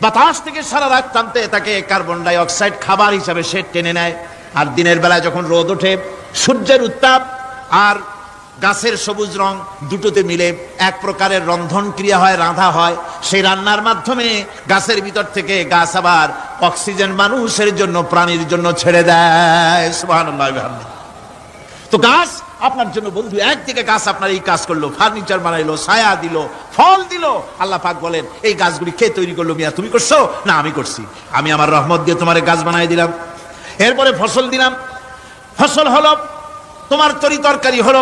বাতাস থেকে সারা রাত টানতে থাকে, কার্বন ডাই অক্সাইড খাবার হিসাবে সে টেনে নেয়। আর দিনের বেলায় যখন রোদ ওঠে, সূর্যের উত্তাপ আর গাছের সবুজ রং দুটোতে মিলে এক প্রকারের রন্ধন ক্রিয়া হয়, রাঁধা হয়। সেই রান্নার মাধ্যমে গাছের ভিতর থেকে গাছ আবার অক্সিজেন মানুষের জন্য, প্রাণীর জন্য ছেড়ে দেয়। সুবহানাল্লাহ। তো গাছ আপনার জন্য বন্ধু। একদিকে গাছ আপনার এই কাজ করলো, ফার্নিচার বানাইলো, ছায়া দিল, ফল দিল। আল্লাহ পাক বলেন এই গাছগুলি কে তৈরি করলো? মিয়া তুমি করছো না আমি করছি? আমি আমার রহমত দিয়ে তোমার গাছ বানাই দিলাম, এরপরে ফসল দিলাম, ফসল হলো, তোমার তরি তরকারি হলো,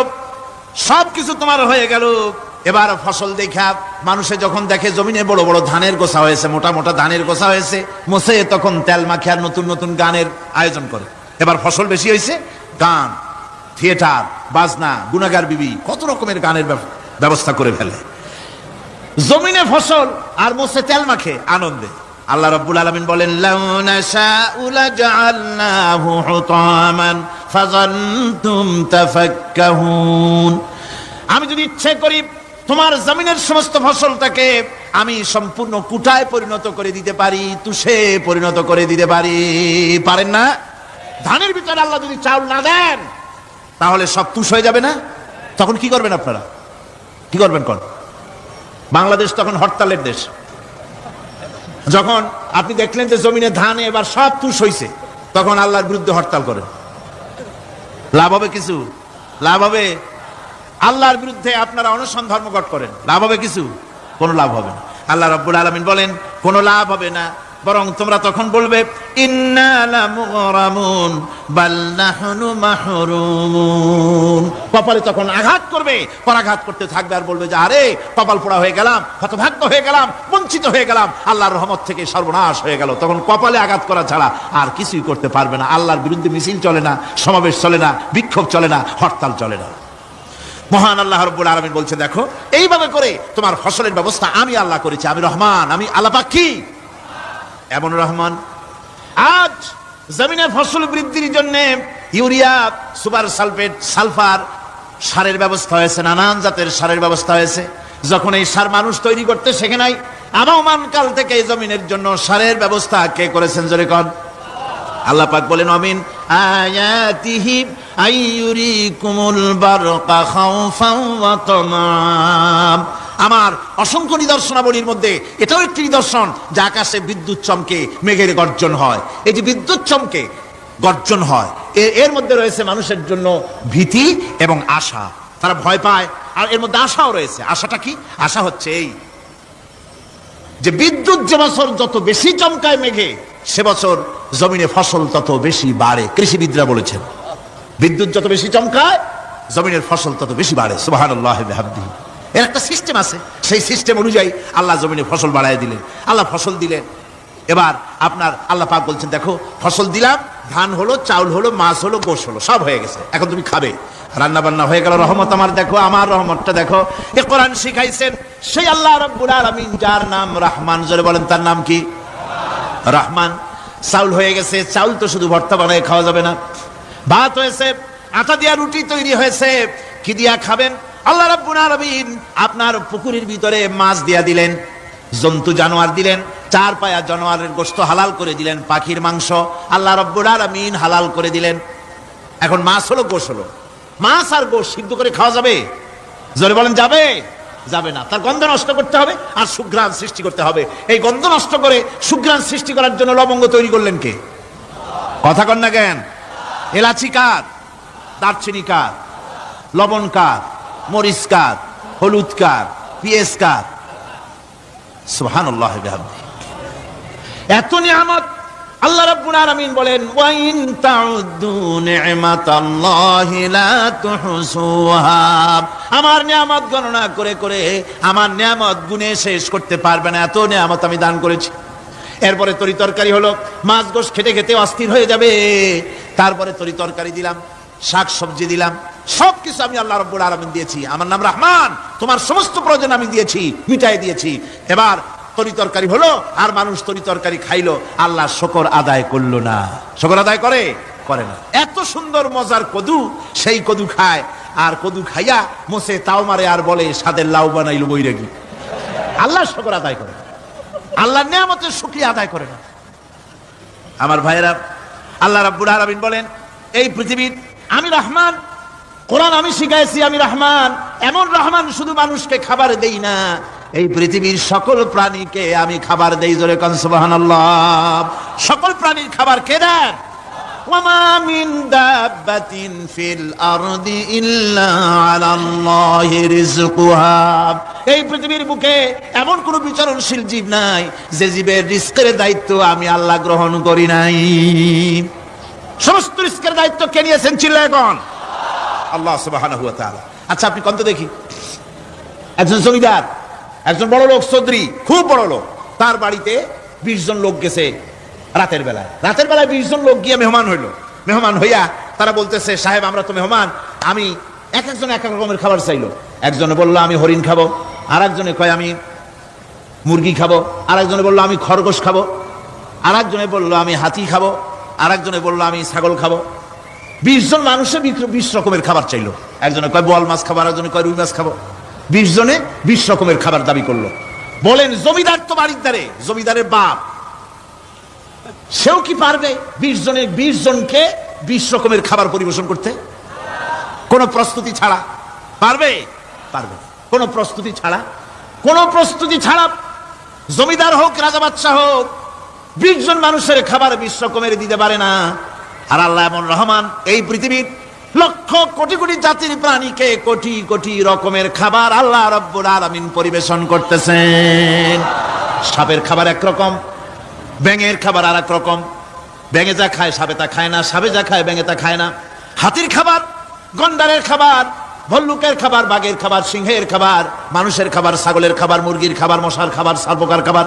সবকিছু তোমার হয়ে গেল। এবার ফসল দেখা মানুষে যখন দেখে জমিনে বড় বড় ধানের গোছা হয়েছে, মোটা মোটা ধানের গোছা হয়েছে, মোছে তখন তেল মাখিয়ে আর নতুন নতুন গানের আয়োজন করে। এবার ফসল বেশি হয়েছে, গান, থিয়েটার, বাজনা, গুনাগার বিবি, কত রকমের গানের ব্যবস্থা করে ফেলে। জমিনে ফসল আর মোছে তেল মাখে আনন্দে। আল্লাহ রাব্বুল আলামিন বলেন লাউ নাশাউ লাজআলনাহু হুতামান ফাযান্তুম তাফাক্কাহুন, আমি যদি ইচ্ছে করি তোমার জমিনের সমস্ত ফসলটাকে আমি সম্পূর্ণ কুটায় পরিণত করে দিতে পারি, তুষে পরিণত করে দিতে পারি। পারেন না? ধানের ভিতরে আল্লাহ যদি চাউল না দেন তাহলে সব তুষ হয়ে যাবে না? তখন কি করবেন আপনারা? কি করবেন? কোন বাংলাদেশ তখন হরতালের দেশ। যখন আপনি দেখলেন যে জমিনে ধানে এবার সব তুষ হইছে, তখন আল্লাহর বিরুদ্ধে হরতাল করেন। লাভ হবে কিছু? লাভ হবে? আল্লাহর বিরুদ্ধে আপনারা অনশন ধর্মঘট করেন, লাভ হবে কিছু? কোনো লাভ হবে না। আল্লাহ রাব্বুল আলামিন বলেন কোনো লাভ হবে না, বরং তোমরা তখন বলবে ইন্না লামুগরামুন বাল নাহনু মাহরুমুন। কপালে তখন আঘাত করবে, পরাঘাত করতে থাকবে আর বলবে যে আরে কপাল পোড়া হয়ে গেলাম, হতভাগ্য হয়ে গেলাম, বঞ্চিত হয়ে গেলাম, আল্লাহর রহমত থেকে সর্বনাশ হয়ে গেল। তখন কপালে আঘাত করা ছাড়া আর কিছুই করতে পারবে না। আল্লাহর বিরুদ্ধে মিছিল চলে না, সমাবেশ চলে না, বিক্ষোভ চলে না, হরতাল চলে না। মহান আল্লাহ রাব্বুল আলামিন বলছে দেখো এইভাবে করে তোমার ফসলের ব্যবস্থা আমি আল্লাহ করেছি। আমি রহমান, আমি আল্লাহ পাক কি এমন রহমান। আজ জমিনে ফসল বৃদ্ধির জন্য ইউরিয়া, সুপার সালফেট, সালফার সারের ব্যবস্থা হয়েছে, নানান জাতের সারের ব্যবস্থা হয়েছে। যখন এই সার মানুষ তৈরি করতে শেখে নাই, আবহমান কাল থেকে এই জমিনের জন্য সারের ব্যবস্থা কে করেছেন? জোরে কোন। আল্লাহ পাক বলেন আমিন আয়াতিহি আইয়ুরিকুমুল বারকা খাউফাও ওয়া তামাম। আমার অসংখ্য নিদর্শনাবলীর মধ্যে এটাও একটি নিদর্শন যে আকাশে বিদ্যুৎ চমকে মেঘের গর্জন হয়। এই যে বিদ্যুৎ চমকে গর্জন হয়, এর মধ্যে রয়েছে মানুষের জন্য ভীতি এবং আশা। তারা ভয় পায়, আর এর মধ্যে আশাও রয়েছে। আশাটা কি? আশা হচ্ছে এই যে বিদ্যুৎ যে বছর যত বেশি চমকায় মেঘে, সে বছর জমিনে ফসল তত বেশি বাড়ে। কৃষিবিদরা বলেছেন বিদ্যুৎ যত বেশি চমকায় জমিনের ফসল তত বেশি বাড়ে। সুবহানাল্লাহি ওয়া বিহামদিহি। এর একটা সিস্টেম আছে, সেই সিস্টেম অনুযায়ী আল্লাহ জমিনে ফসল বাড়ায় দিলেন। আল্লাহ ফসল দিলেন, এবার আপনার আল্লাহ পাক বলছেন দেখো ফসল দিলাম, ধান হলো, চাউল হলো, মাছ হলো, গোশ হলো, সব হয়ে গেছে, এখন তুমি খাবে, রান্না বান্না হয়ে গেল। রহমত আমার দেখো, আমার রহমতটা দেখো। এ কোরআন শিখাইছেন সেই আল্লাহ রাব্বুল আলামিন যার নাম রহমান। জোরে বলেন তার নাম কি? রহমান। চাউল হয়ে গেছে, চাউল তো শুধু ভর্তা বানায় খাওয়া যাবে না, ভাত হয়েছে, আটা দিয়া রুটি তৈরি হয়েছে, কি দিয়া খাবেন? আল্লাহ রাব্বুল আলামিন আপনার পুকুরের ভিতরে মাছ দিয়া দিলেন, জন্তু জানোয়ার দিলেন, চার পায়া জানোয়ারের গোশত হালাল করে দিলেন, পাখির মাংস আল্লাহ রাব্বুল আলামিন হালাল করে দিলেন। এখন মাছ হলো, গোশ হলো, মাছ আর গোশ সিদ্ধ করে খাওয়া যাবে? জোরে বলেন যাবে? যাবে না। তার গন্ধ নষ্ট করতে হবে আর সুঘ্রাণ সৃষ্টি করতে হবে। এই গন্ধ নষ্ট করে সুঘ্রাণ সৃষ্টি করার জন্য লবঙ্গ তৈরি করলেন কে? কথা কন না কেন? এলাচি কার? দারচিনি কার? লবণ কার? মরিচ কার? হলুদ কার? পেঁয়াজ কার? সুবহানাল্লাহ বিহামদিহি। এত নিয়ামত আল্লাহ রাব্বুল আলামিন বলেন ওয়া ইন তাউদ্দু নি'মাতাল্লাহি লা তুহসুহা। আমার নিয়ামত গণনা করে করে আমার নিয়ামত গুণে শেষ করতে পারবে না, এত নিয়ামত আমি দান করেছি। এরপরে তরি তরকারি হলো, মাছ গোশ খেতে খেতে অস্থির হয়ে যাবে, তারপরে তরি তরকারি দিলাম, শাক সবজি দিলাম, সবকিছু আমি আল্লাহ রাব্বুল আলামিন দিয়েছি। আমার নাম রহমান, তোমার সমস্ত প্রয়োজন আমি দিয়েছি, মিটাই দিয়েছি। এবার তরি তরকারি হলো আর মানুষ তরি তরকারি খাইলো, আল্লাহ শুকর আদায় করলো না। শুকর আদায় করে? করে না। এত সুন্দর মজার কদু, সেই কদু খায়, আর কদু খাইয়া মোসে তাও মারে আর বলে স্বাদের লাউ বানাইলো বৈরাগী। আল্লাহ শুকর আদায় করে, আল্লাহ নিয়ামতের শুকরিয়া আদায় করে না। আমার ভাইয়েরা, আল্লাহ রাব্বুল আলামিন বলেন এই পৃথিবীর আমি রহমান, কোরআন আমি শিখাইছি আমি রহমান। এমন রহমান শুধু মানুষকে খাবার দেই না, এই পৃথিবীর সকল প্রাণীকে আমি খাবার দেই। জোরে কোন সুবহানাল্লাহ। সকল প্রাণীর খাবার কে দেন? ওয়ামা মিন দাব্বাতিন ফিল আরদি ইল্লা আলাল্লাহি রিজকুহা। এই পৃথিবীর বুকে এমন কোন বিচরণশীল জীব নাই যে জীবের রিজকের দায়িত্ব আমি আল্লাহ গ্রহণ করি নাই। সমস্ত রিজকের দায়িত্ব কে নিয়েছেন? চিল্লায় কোন? আল্লাহ সুবহানাহু ওয়া তাআলা। আচ্ছা আপনি কোন তো দেখি, একজন জমিদার, একজন বড় লোক, চৌধুরী, খুব বড় লোক, তার বাড়িতে 20 জন লোক গেছে রাতের বেলায়। রাতের বেলায় 20 জন লোক গিয়ে মেহমান হইল। মেহমান হইয়া তারা বলতেছে সাহেব আমরা তো মেহমান, আমি এক একজন এক এক রকমের খাবার চাইলো। একজনে বললো আমি হরিণ খাবো, আর একজনে কয় আমি মুরগি খাবো, আর একজনে বললো আমি খরগোশ খাবো, আর একজনে বললো আমি হাতি খাবো, আর একজনে বললো আমি ছাগল খাবো। 20 জন মানুষে 20 রকমের খাবার চাইলো। একজনে কয় বোয়াল মাছ খাবো, আর একজনে কয় রুই মাছ খাবো। 20 জনে 20 রকমের খাবার দাবি করলো। বলেন জমিদার তো বাড়ির দ্বারে, জমিদারের বাপ, সেও কি পারবে 20 জনকে 20 রকমের খাবার পরিবেশন করতে? কোন প্রস্তুতি ছাড়া পারবে? পারবে না। কোন প্রস্তুতি ছাড়া, কোন প্রস্তুতি ছাড়া জমিদার হোক রাজা বাদশাহ হোক 20 জন মানুষের খাবার 20 রকমের দিতে পারে না। আর আল্লাহ এমন রহমান, এই পৃথিবীর লক্ষ কোটি কোটি জাতির প্রাণীকে কোটি কোটি রকমের খাবার আল্লাহ রাব্বুল আলামিন পরিবেশন করতেছেন। সাপের খাবার একরকম, ব্যাঙের খাবার আর এক রকম। ব্যাঙে যা খায় সাপে তা খায় না, সাপে যা খায় ব্যাঙে তা খায় না। হাতির খাবার, গন্ডারের খাবার, ভল্লুকের খাবার, বাঘের খাবার, সিংহের খাবার, মানুষের খাবার, ছাগলের খাবার, মুরগির খাবার, মশার খাবার, সারপোকার খাবার,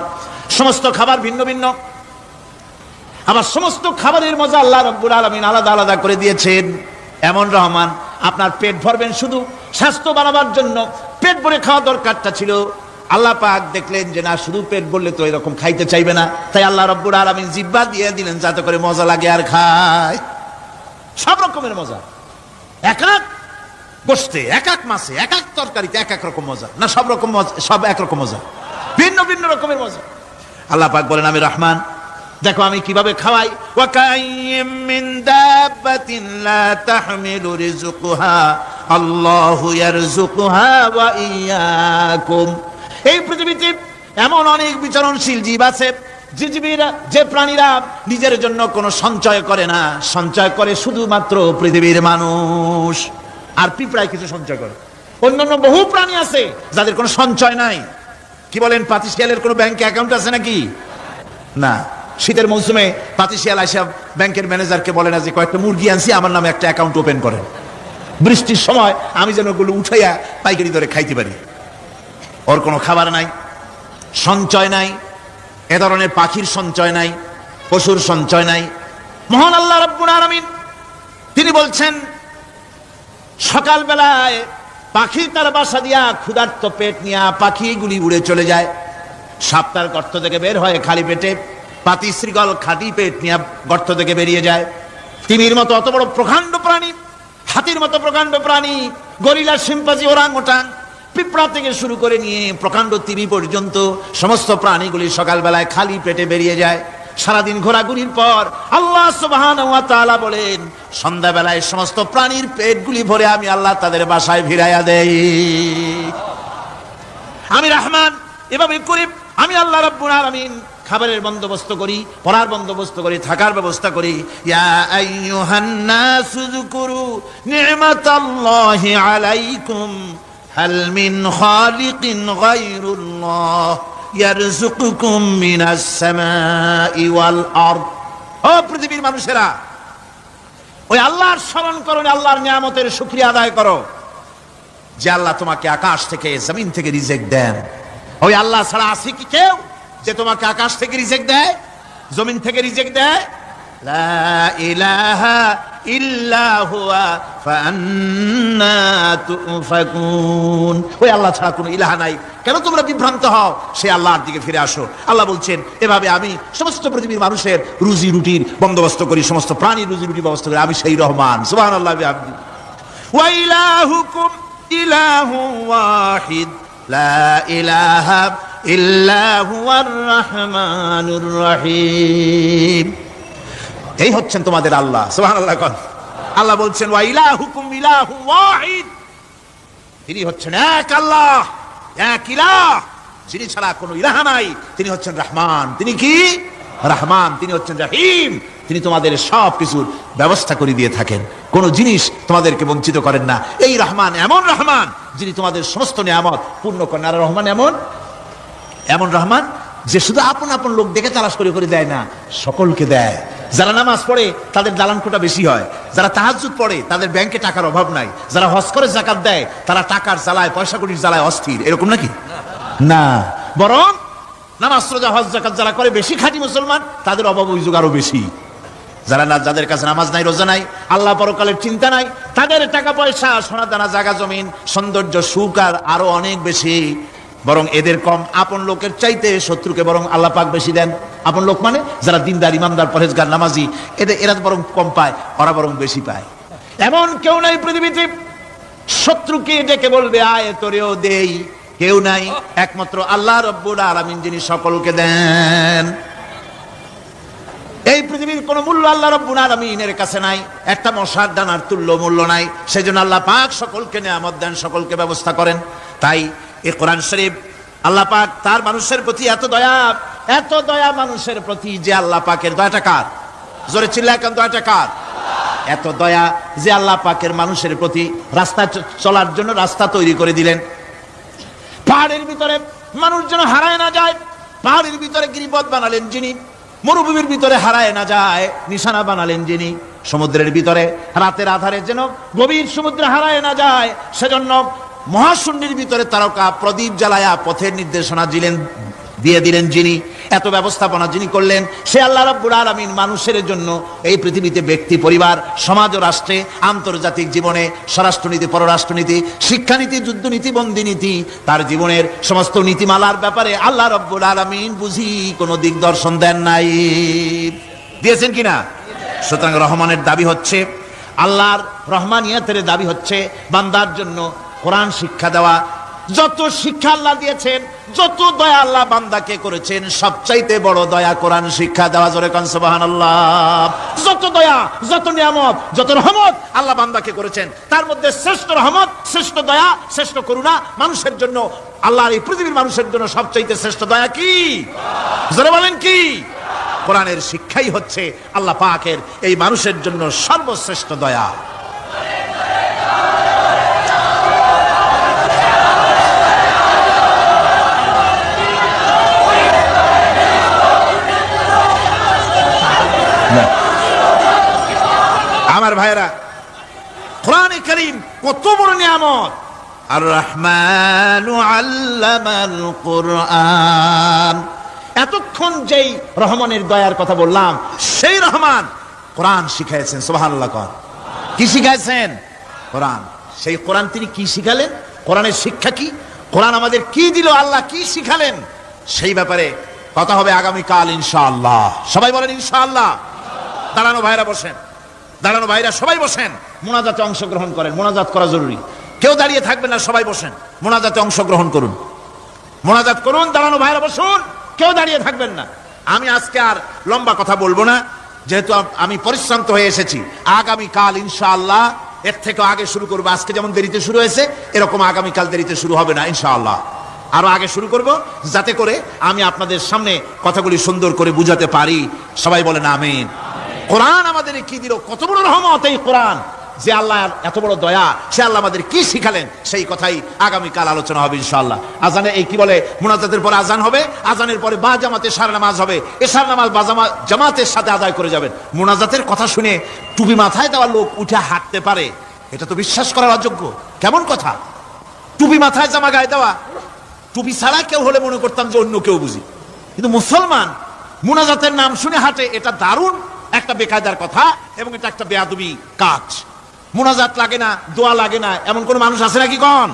সমস্ত খাবার ভিন্ন ভিন্ন। আবার সমস্ত খাবারের মজা আল্লাহ রাব্বুল আলামিন আলাদা আলাদা করে দিয়েছেন। এমন রহমান, আপনার পেট ভরবেন শুধু স্বাস্থ্য বানাবার জন্য, পেট ভরে খাওয়া দরকারটা ছিল। আল্লাহ পাক দেখলেন যে না, শুধু পেট ভরলে তো এরকম খাইতে চাইবে না, তাই আল্লাহ রাব্বুল আলামিন জিহ্বা দিয়ে দিলেন যাতে করে মজা লাগে আর খায়। সব রকমের মজা, এক এক গোশতে, এক এক মাছে, এক এক তরকারিতে এক এক রকম মজা। না সব রকম মজা, সব একরকম মজা, ভিন্ন ভিন্ন রকমের মজা। আল্লাহ পাক বলেন আমি রহমান, দেখো আমি কিভাবে খাওয়াই। ওয়া কাইয়্যিম মিন দাব্বাতিন লা তাহমিলু রিজকুহা আল্লাহু ইয়ারযুকুহা ওয়া ইয়্যাকুম। এই পৃথিবীতে এমন অনেক বিচরণশীল জীব আছে যে জীবীরা, যে প্রাণীরা নিজের জন্য কোনো সঞ্চয় করে না, সঞ্চয় করে শুধুমাত্র পৃথিবীর মানুষ। আর পিঁপড়ায় কিছু সঞ্চয় করে। অন্যান্য বহু প্রাণী আছে যাদের কোনো সঞ্চয় নাই। কি বলেন, পাতিশিয়ালের কোনো ব্যাংকে অ্যাকাউন্ট আছে নাকি? না। শীতের মৌসুমে পাতিশিয়াল আইসা ব্যাংকের ম্যানেজারকে বলে না যে কয়েকটা মুরগি আনছি, আমার নামে একটা অ্যাকাউন্ট ওপেন করেন, বৃষ্টির সময় আমি যেন ওগুলো উঠাইয়া পাইকারি দরে খাইতে পারি। ওর কোনো খাবার নাই, সঞ্চয় নাই। এ ধরনের পাখির সঞ্চয় নাই, পশুর সঞ্চয় নাই। মহান আল্লাহ রাব্বুল আলামিন তিনি বলছেন, সকালবেলায় পাখি তার বাসা দিয়া ক্ষুধার্ত পেট নিয়ে পাখিগুলি উড়ে চলে যায়। সাপটার গর্ত থেকে বের হয় খালি পেটে, পাতি শ্রীগল খাঁটি পেট নিয়ে গর্ত থেকে বেরিয়ে যায়। তিমির মতো অত বড় প্রকাণ্ড প্রাণী, হাতির মতো প্রকাণ্ড প্রাণী, গরিলা, শিম্পাঞ্জি, ওরাংওটাং, পিঁপড়া থেকে শুরু করে নিয়ে প্রকাণ্ড তিমি পর্যন্ত সমস্ত প্রাণীগুলি সকালবেলায় খালি পেটে বেরিয়ে যায়। সারাদিন ঘোরাঘুরির পর আল্লাহ সুবহানাহু ওয়া তাআলা বলেন, সন্ধ্যাবেলায় সমস্ত প্রাণীর পেটগুলি ভরে আমি আল্লাহ তাদের বাসায় ফিরাইয়া দেই। আমি রহমান, এভাবে করি আমি আল্লাহ রাব্বুল আলামিন খাবারের বন্দোবস্ত করি, পড়ার বন্দোবস্ত করি, থাকার ব্যবস্থা করি। ইয়া আইয়ুহান নাসু যুকুরু নি'মাতাল্লাহি আলাইকুম হাল মিন খালিকিন গায়রুল্লাহ ইয়ারযুকুকুম মিনাস সামাই ওয়াল আরদ। ও পৃথিবীর মানুষেরা, ওই আল্লাহর স্মরণ করো, আল্লাহর নিয়ামতের শুকরিয়া আদায় করো যে আল্লাহ তোমাকে আকাশ থেকে জমিন থেকে রিজিক দেন। ওই আল্লাহ ছাড়া আছে কি কেউ যে তোমাকে আকাশ থেকে রিজিক দেয়, জমিন থেকে রিজিক দেয়? লা ইলাহা ইল্লা হুয়া ফাআন্না তুফাকুন। ওই আল্লাহ ছাড়া কোনো ইলাহা নাই, কেন তোমরা বিভ্রান্ত হও? সেই আল্লাহর দিকে ফিরে আসো। আল্লাহ বলছেন, এভাবে আমি সমস্ত পৃথিবীর মানুষের রুজি রুটির বন্দোবস্ত করি, সমস্ত প্রাণীর রুজি রুটির ব্যবস্থা করি, আমি সেই রহমান। সুবহানাল্লাহ বিহামদিহি। ওয়া ইলাহুকুম ইলাহু ওয়াহিদ লা ইলাহা ইল্লা হুয়ার রহমানুর রহিম। এই হচ্ছেন তোমাদের আল্লাহ। সুবহানাল্লাহ। আল্লাহ বলছেন, ওয়া ইলাহুকুম ইলাহু ওয়াহিদ, তিনি হচ্ছেন এক আল্লাহ, এক ইলাহ, যিনি ছাড়া কোনো ইলাহ নাই। তিনি হচ্ছেন রহমান। তিনি কি? রহমান। তিনি হচ্ছেন রহিম। তিনি তোমাদের সব কিছুর ব্যবস্থা করে দিয়ে থাকেন, কোন জিনিস তোমাদেরকে বঞ্চিত করেন না। এই রহমান এমন রহমান যিনি তোমাদের সমস্ত নিয়ামত পূর্ণ করেন। আর রহমান এমন রহমান যে শুধু আপন আপন লোক দেখে তালাশ করে করে দেয় না, সকলকে দেয়। যারা নামাজ পড়ে তাদের দালানকোটা বেশি হয়, যারা তাহাজ্জুদ পড়ে তাদের ব্যাংকে টাকার অভাব নাই, যারা হজ করে যাকাত দেয় তারা টাকার জ্বালায়, পয়সা কড়ির জ্বালায় অস্থির। এরকম নাকি? না, বরং নামাজ রোজা হজ যাকাত যারা করে বেশি খাঁটি মুসলমান, তাদের অভাব অভিযোগ আরো বেশি। যাদের কাছে নামাজ নাই, রোজা নাই, আল্লাহ পরকালের চিন্তা নাই, তাদের টাকা পয়সা, সোনা দানা, জায়গা জমিন, সৌন্দর্য, সুখ আর আরো অনেক বেশি। বরং এদের কম। আপন লোকের চাইতে শত্রুকে বরং আল্লাহ পাক বেশি দেন। আপন লোক মানে যারা দিনদার, ইমানদার, পরহেজগার, নামাজি, এরা বরং কম পায়, ওরা বরং বেশি পায়। এমন কেউ নাই পৃথিবীতে শত্রুকে ডেকে বলবে আয় তোরেও দেই, কেউ নাই, একমাত্র আল্লাহ রাব্বুল আলামিন যিনি সকলকে দেন। এই পৃথিবীর কোন মূল্য আল্লাহ রাব্বুল আলামিনের কাছে নাই, একটা মশার দানার তুল্য মূল্য নাই। সেজন্য আল্লাহ পাক সকলকে নিয়ামত দেন, সকলকে ব্যবস্থা করেন। তাই এই কোরআন শরীফ আল্লাহ পাক তার মানুষের প্রতি এত দয়া মানুষের প্রতি, যে আল্লাহ পাকের দয়াটা কার? জোরে চিল্লায় কেন, দয়াটা কার? এত দয়া যে আল্লাহ পাকের মানুষের প্রতি রাস্তা চলার জন্য রাস্তা তৈরি করে দিলেন। পাহাড়ের ভিতরে মানুষ যেন হারায় না যায়, পাহাড়ের ভিতরে গিরিপথ বানালেন যিনি, মরুভূমির ভিতরে হারায় না যায় নিশানা বানালেন যিনি, সমুদ্রের ভিতরে রাতের আধারে যেন গভীর সমুদ্রে হারায় না যায়, সেজন্য মহাশূন্যের ভিতরে তারকা প্রদীপ জ্বালায়া পথের নির্দেশনা দিয়ে দিলেন যিনি, এত ব্যবস্থাপনা যিনি করলেন, সে আল্লাহ রাব্বুল আলামিন মানুষের জন্য এই পৃথিবীতে ব্যক্তি, পরিবার, সমাজ ও রাষ্ট্রে, আন্তর্জাতিক জীবনে, স্বরাষ্ট্রনীতি, পররাষ্ট্রনীতি, শিক্ষানীতি, যুদ্ধনীতি, বন্দিনীতি, তার জীবনের সমস্ত নীতিমালার ব্যাপারে আল্লাহ রাব্বুল আলামিন বুঝি কোনো দিগদর্শন দেন নাই। দিয়েছেন কিনা? সুতরাং রহমানের দাবি হচ্ছে, আল্লাহর রহমানিয়াতের দাবি হচ্ছে বান্দার জন্য কোরআন শিক্ষা দেওয়া। যত শিক্ষা আল্লাহ দিয়েছেন, যত দয়া আল্লাহ বান্দাকে করেছেন, সবচাইতে বড় দয়া কোরআন শিক্ষা দেওয়া। জোরে কান সুবহানাল্লাহ। যত দয়া, যত নিয়ামত, যত রহমত আল্লাহ বান্দাকে করেছেন, তার মধ্যে শ্রেষ্ঠ রহমত, শ্রেষ্ঠ দয়া, শ্রেষ্ঠ করুণা মানুষের জন্য, আল্লাহর এই পৃথিবীর মানুষের জন্য সবচাইতে শ্রেষ্ঠ দয়া কি? জোরে বলেন কি? কোরআনের শিক্ষাই হচ্ছে আল্লাহ পাকের এই মানুষের জন্য সর্বশ্রেষ্ঠ দয়া। আমার ভাইরা, কোরআনে কারীম কত বড় নিয়ামত। আর রহমানু আল্লামাল কোরআন, এতক্ষণ যেই রহমানের দয়ার কথা বললাম, সেই রহমান কোরআন শিখাইছেন। সুবহানাল্লাহ। কি শিখাইছেন? কোরআন। সেই কোরআন তিনি কি শিখালেন? কোরআনের শিক্ষা কি? কোরআন আমাদের কি দিল? আল্লাহ কি শিখালেন? সেই ব্যাপারে কথা হবে আগামীকাল ইনশাআল্লাহ। সবাই বলেন ইনশাআল্লাহ। দাঁড়ানো ভাইরা বসেন, দাঁড়ানো ভাইরা সবাই বসেন, মোনাজাতে অংশগ্রহণ করেন। মোনাজাত করা জরুরি, কেউ দাঁড়িয়ে থাকবেন না, সবাই বসেন, মোনাজাতে অংশগ্রহণ করুন, মোনাজাত করুন। দাঁড়ানো ভাইরা বসুন, কেউ দাঁড়িয়ে থাকবেন না। আমি আজকে আর লম্বা কথা বলবো না, যেহেতু আমি পরিশ্রান্ত হয়ে এসেছি। আগামীকাল ইনশাআল্লাহ এর থেকে আগে শুরু করবো। আজকে যেমন দেরিতে শুরু হয়েছে, এরকম আগামীকাল দেরিতে শুরু হবে না ইনশাআল্লাহ। আরো আগে শুরু করব, যাতে করে আমি আপনাদের সামনে কথাগুলি সুন্দর করে বুঝাতে পারি। সবাই বলেন আমিন। কোরআন আমাদের কি দিল, কত বড় রহমত এই কোরআন, যে আল্লাহ এত বড় দয়া, সে আল্লাহ আমাদের কি শিখালেন, সেই কথাই আগামীকাল আলোচনা হবে ইনশাআল্লাহ। আজানে এই কি বলে, মুনাজাতের পরে আজান হবে, আজানের পরে বা জামাতে সারা নামাজ হবে, এশার নামাজ বা জামাতের সাথে আদায় করে যাবেন। মুনাজাতের কথা শুনে টুপি মাথায় দেওয়া লোক উঠে হাঁটতে পারে, এটা তো বিশ্বাস করার অযোগ্য। কেমন কথা? টুপি মাথায় জামা গায়ে দেওয়া, টুপি ছাড়া কেউ হলে মনে করতাম যে অন্য কেউ বুঝি, কিন্তু মুসলমান মুনাজাতের নাম শুনে হাঁটে, এটা দারুণ একটা বেকায়দার কথা এবং এটা একটা বেয়াদবি কাজ। মুনাজাত লাগে না, দোয়া লাগে না, এমন কোন মানুষ আছে নাকি? কোন?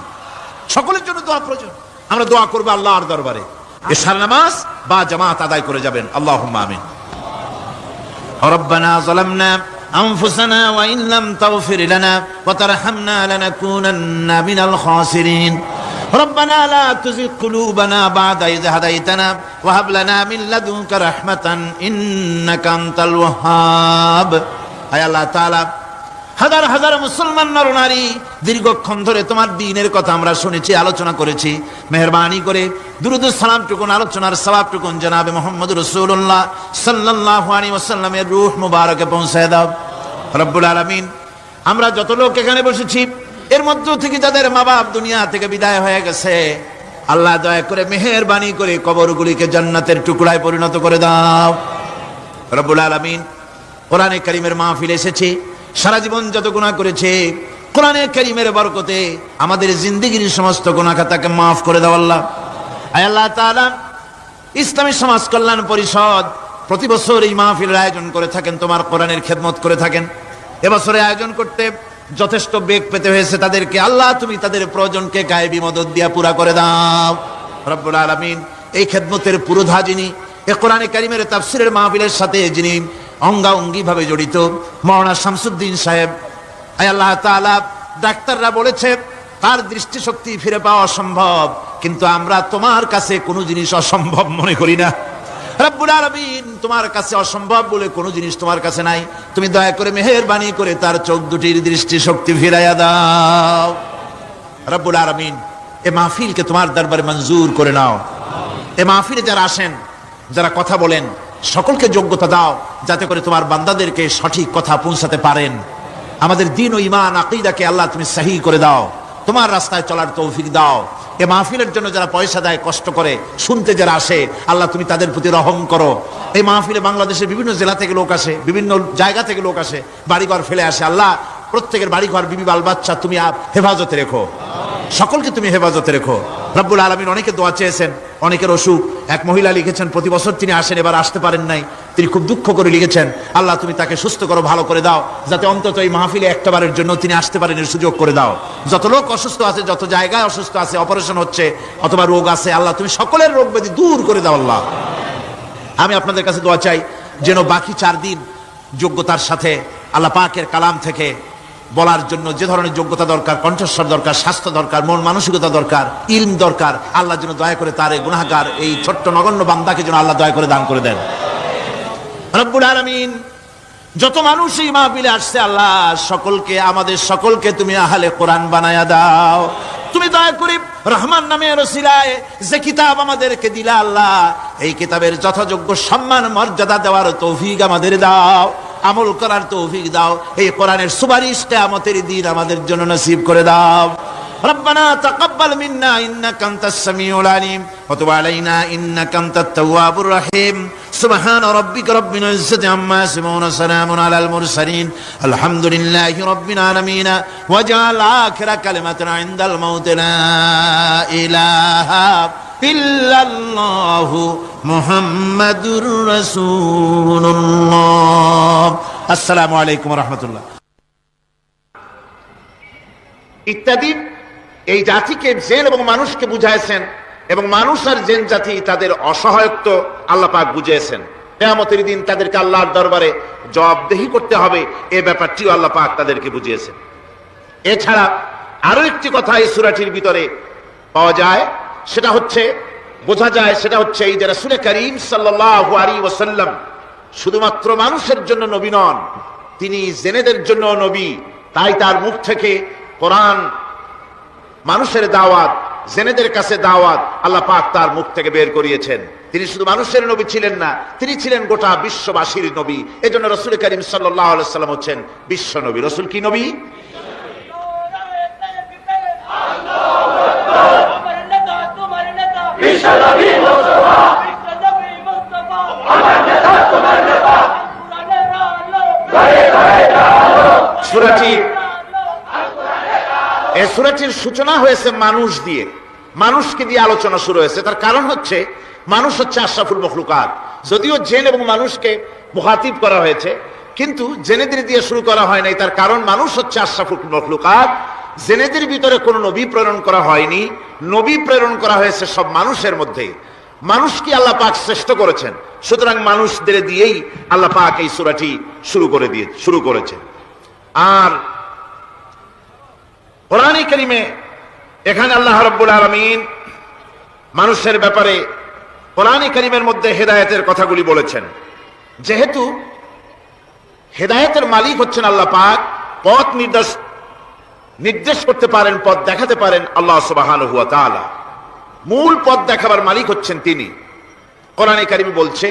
সকলের জন্য দোয়া প্রয়োজন। আমরা দোয়া করবো আল্লাহর দরবারে, এশার নামাজ বা জামাত আদায় করে যাবেন। আল্লাহুম্মা আমিন। রব্বানা যালামনা আনফুসানা ওয়া ইন লাম তাগফির লানা ওয়া তারহামনা লানাকুনান্না মিনাল খাসিরিন। ربنا لا تزغ قلوبنا بعد إذ هديتنا وهب لنا من لدنك رحمة إنك أنت الوهاب। আয় আল্লাহ তাআলা, হাজার হাজার মুসলমান নরনারী দীর্ঘক্ষণ ধরে তোমার দ্বীনের কথা আমরা শুনেছি, আলোচনা করেছি। মেহেরবানি করে দুরূদ ও সালাম টুকুন, আলোচনার সওয়াব টুকুন জনাবে মুহাম্মদ রাসূলুল্লাহ সাল্লাল্লাহু আলাইহি ওয়াসাল্লামের রূহ মুবারকে পৌঁছায় দাও রব্বুল আলামিন। আমরা যত লোক এখানে বসেছি, এর মধ্য থেকে যাদের মা বাপ দুনিয়া থেকে বিদায় হয়ে গেছে, আল্লাহ দয়া করে মেহেরবানি করে কবরগুলিকে জান্নাতের টুকরায় পরিণত করে দাও রব্বুল আলামিন। কোরআনে কারীমের মাহফিল এসেছে, সারা জীবন যত গুনাহ করেছে, কোরআনে কারীমের বরকতে আমাদের জিন্দেগীর সমস্ত গুনাহ খাতাকে মাফ করে দাও আল্লাহ। আয় আল্লাহ তাআলা, ইসলামী সমাজ কল্যাণ পরিষদ প্রতি বছর এই মাহফিলের আয়োজন করে থাকেন, তোমার কোরআনের খেদমত করে থাকেন। এবছরে আয়োজন করতে যথেষ্ট বেগ পেতে হয়েছে তাদেরকে, আল্লাহ তুমি তাদের প্রয়োজনকে গায়েবী মদদ দিয়া পুরা করে দাও রব্বুল আলামিন। এই খেদমতের পুরোধা যিনি, এই কোরআনে কারীমের তাফসীরের মাহফিলের সাথে যিনি অঙ্গাঙ্গী ভাবে জড়িত, মাওলানা শামসুদ্দিন সাহেব, আয় আল্লাহ তাআলা, ডাক্তাররা বলেছে তার দৃষ্টিশক্তি ফিরে পাওয়া অসম্ভব, কিন্তু আমরা তোমার কাছে কোনো জিনিস অসম্ভব মনে করি না রব্বুল আলামিন। তোমার কাছে অসম্ভব বলে কোনো জিনিস তোমার কাছে নাই। তুমি দয়া করে মেহেরবানি করে তার চোখ দুটির দৃষ্টিশক্তি ফিরাইয়া দাও রব্বুল আলামিন। এ মাহফিলকে তোমার দরবারে মঞ্জুর করে নাও। এ মাহফিলে যারা আসেন, যারা কথা বলেন, সকলকে যোগ্যতা দাও যাতে করে তোমার বান্দাদেরকে সঠিক কথা পৌঁছাতে পারেন। আমাদের দ্বীন ও ঈমান আকীদাকে আল্লাহ তুমি সহিহ করে দাও, তোমার রাস্তায় চলার তৌফিক দাও। এ মাহফিলের জন্য যারা পয়সা দেয়, কষ্ট করে শুনতে যারা আসে, আল্লাহ তুমি তাদের প্রতি রহম করো। এই মাহফিলে বাংলাদেশের বিভিন্ন জেলা থেকে লোক আসে, বিভিন্ন জায়গা থেকে লোক আসে, বাড়িঘর ফেলে আসে। আল্লাহ প্রত্যেকের বাড়িঘর, বিবি বাল বাচ্চা তুমি হেফাজতে রেখো, সকলকে তুমি হেফাজতে রেখো রব্বুল আলামিন। অনেকে দোয়া চেয়েছেন, অনেকের অসুখ। এক মহিলা লিখেছেন প্রতি বছর তিনি আসেন, এবার আসতে পারেন নাই, তিনি খুব দুঃখ করে লিখেছেন, আল্লাহ তুমি তাকে সুস্থ করো, ভালো করে দাও, যাতে অন্তত এই মাহফিলে একটাবারের জন্য তিনি আসতে পারেন, এর সুযোগ করে দাও। যত লোক অসুস্থ আছে, যত জায়গায় অসুস্থ আছে, অপারেশন হচ্ছে অথবা রোগ আছে, আল্লাহ তুমি সকলের রোগ ব্যাধি দূর করে দাও আল্লাহ। আমি আপনাদের কাছে দোয়া চাই যেন বাকি 4 দিন যোগ্যতার সাথে আল্লাহ পাকের কালাম থেকে বলার জন্য যে ধরনের যোগ্যতা দরকার, কণ্ঠস্বর দরকার, স্বাস্থ্য দরকার, মন মানসিকতা দরকার, ইলম দরকার, আল্লাহ যেন দয়া করে তার এই গুনাহগার, এই ছোট্ট নগণ্য বান্দাকে যেন আল্লাহ দয়া করে দান করে দেন রব্বুল আলামিন। যত মানুষ এই মাহফিলে আসছে, আল্লাহ সকলকে, আমাদের সকলকে তুমি আহলে কোরআন বানায়া দাও। তুমি দয়া করে রহমান নামের ওসিলায় যে কিতাব আমাদেরকে দিলা আল্লাহ, এই কিতাবের যথাযোগ্য সম্মান মর্যাদা দেওয়ার তৌফিক আমাদের দাও, আমল করার তৌফিক দাও। এই কোরআনের সুপারিশ কিয়ামতের দিন আমাদের জন্য নসিব করে দাও ربنا تقبل منا إنك أنت السميع العليم وتب علينا إنك أنت التواب الرحيم سبحان ربك رب العزة عما يصفون وسلام على المرسلين الحمد لله رب العالمين واجعل آخر كلمة عند الموت لا إله إلا الله محمد رسول الله السلام عليكم ورحمة الله ইত্যাদি এই জাতিকে জিন এবং মানুষকে বুঝাইছেন এবং মানুষ আর জিন জাতি তাদের অসহায়ত্ব আল্লাহ পাক বুঝিয়েছেন কিয়ামতের দিন তাদেরকে আল্লাহর দরবারে জবাবদেহি করতে হবে এই ব্যাপারটিও আল্লাহ পাক তাদেরকে বুঝিয়েছেন। এছাড়া আরো একটি কথা এই সূরাটির ভিতরে পাওয়া যায়, সেটা হচ্ছে বোঝা যায়, সেটা হচ্ছে এই যে রাসূল করিম সাল্লাল্লাহু আলাইহি ওয়াসাল্লাম শুধুমাত্র মানুষের জন্য নবী নন, তিনি জিনেদের জন্য নবী। তাই তার মুখ থেকে কোরআন, মানুষের দাওয়াত, জিনেদের কাছে দাওয়াত আল্লাহ পাক তার মুখ থেকে বের করিয়েছেন। তিনি শুধু মানুষের নবী ছিলেন না, তিনি ছিলেন গোটা বিশ্ববাসীর নবী। এজন্য রাসূল করিম সাল্লাল্লাহু আলাইহি ওয়াসাল্লাম হচ্ছেন বিশ্ব নবী। রাসূল কি নবী? এই সূরাটির সূচনা হয়েছে মানুষ দিয়ে, মানুষকে দিয়ে আলোচনা শুরু হয়েছে। তার কারণ হচ্ছে মানুষ হচ্ছে আশরাফুল মখলুকাত। যদিও জিন এবং মানুষকে মুখাতিব করা হয়েছে, কিন্তু জিনেদের দিয়ে শুরু করা হয় নাই। তার কারণ মানুষ হচ্ছে আশরাফুল মখলুকাত। জিনেদের ভিতরে কোনো নবী প্রেরণ করা হয়নি, নবী প্রেরণ করা হয়েছে সব মানুষের মধ্যে। মানুষকে আল্লাহ পাক শ্রেষ্ঠ করেছেন, সুতরাং মানুষদের দিয়েই আল্লাহ পাক এই সূরাটি শুরু করেছেন। আর কোরআনে কারিমে এখানে আল্লাহ রাব্বুল আলামিন মানুষের ব্যাপারে কোরআনে কারিমের মধ্যে হেদায়েতের কথাগুলি বলেছেন। যেহেতু হেদায়েতের মালিক হচ্ছেন আল্লাহ পাক, পথ নির্দেশ করতে পারেন, পথ দেখাতে পারেন আল্লাহ সুবহানাহু ওয়া তাআলা। মূল পথ দেখাবার মালিক হচ্ছেন তিনি। কোরআনে কারিমে বলছে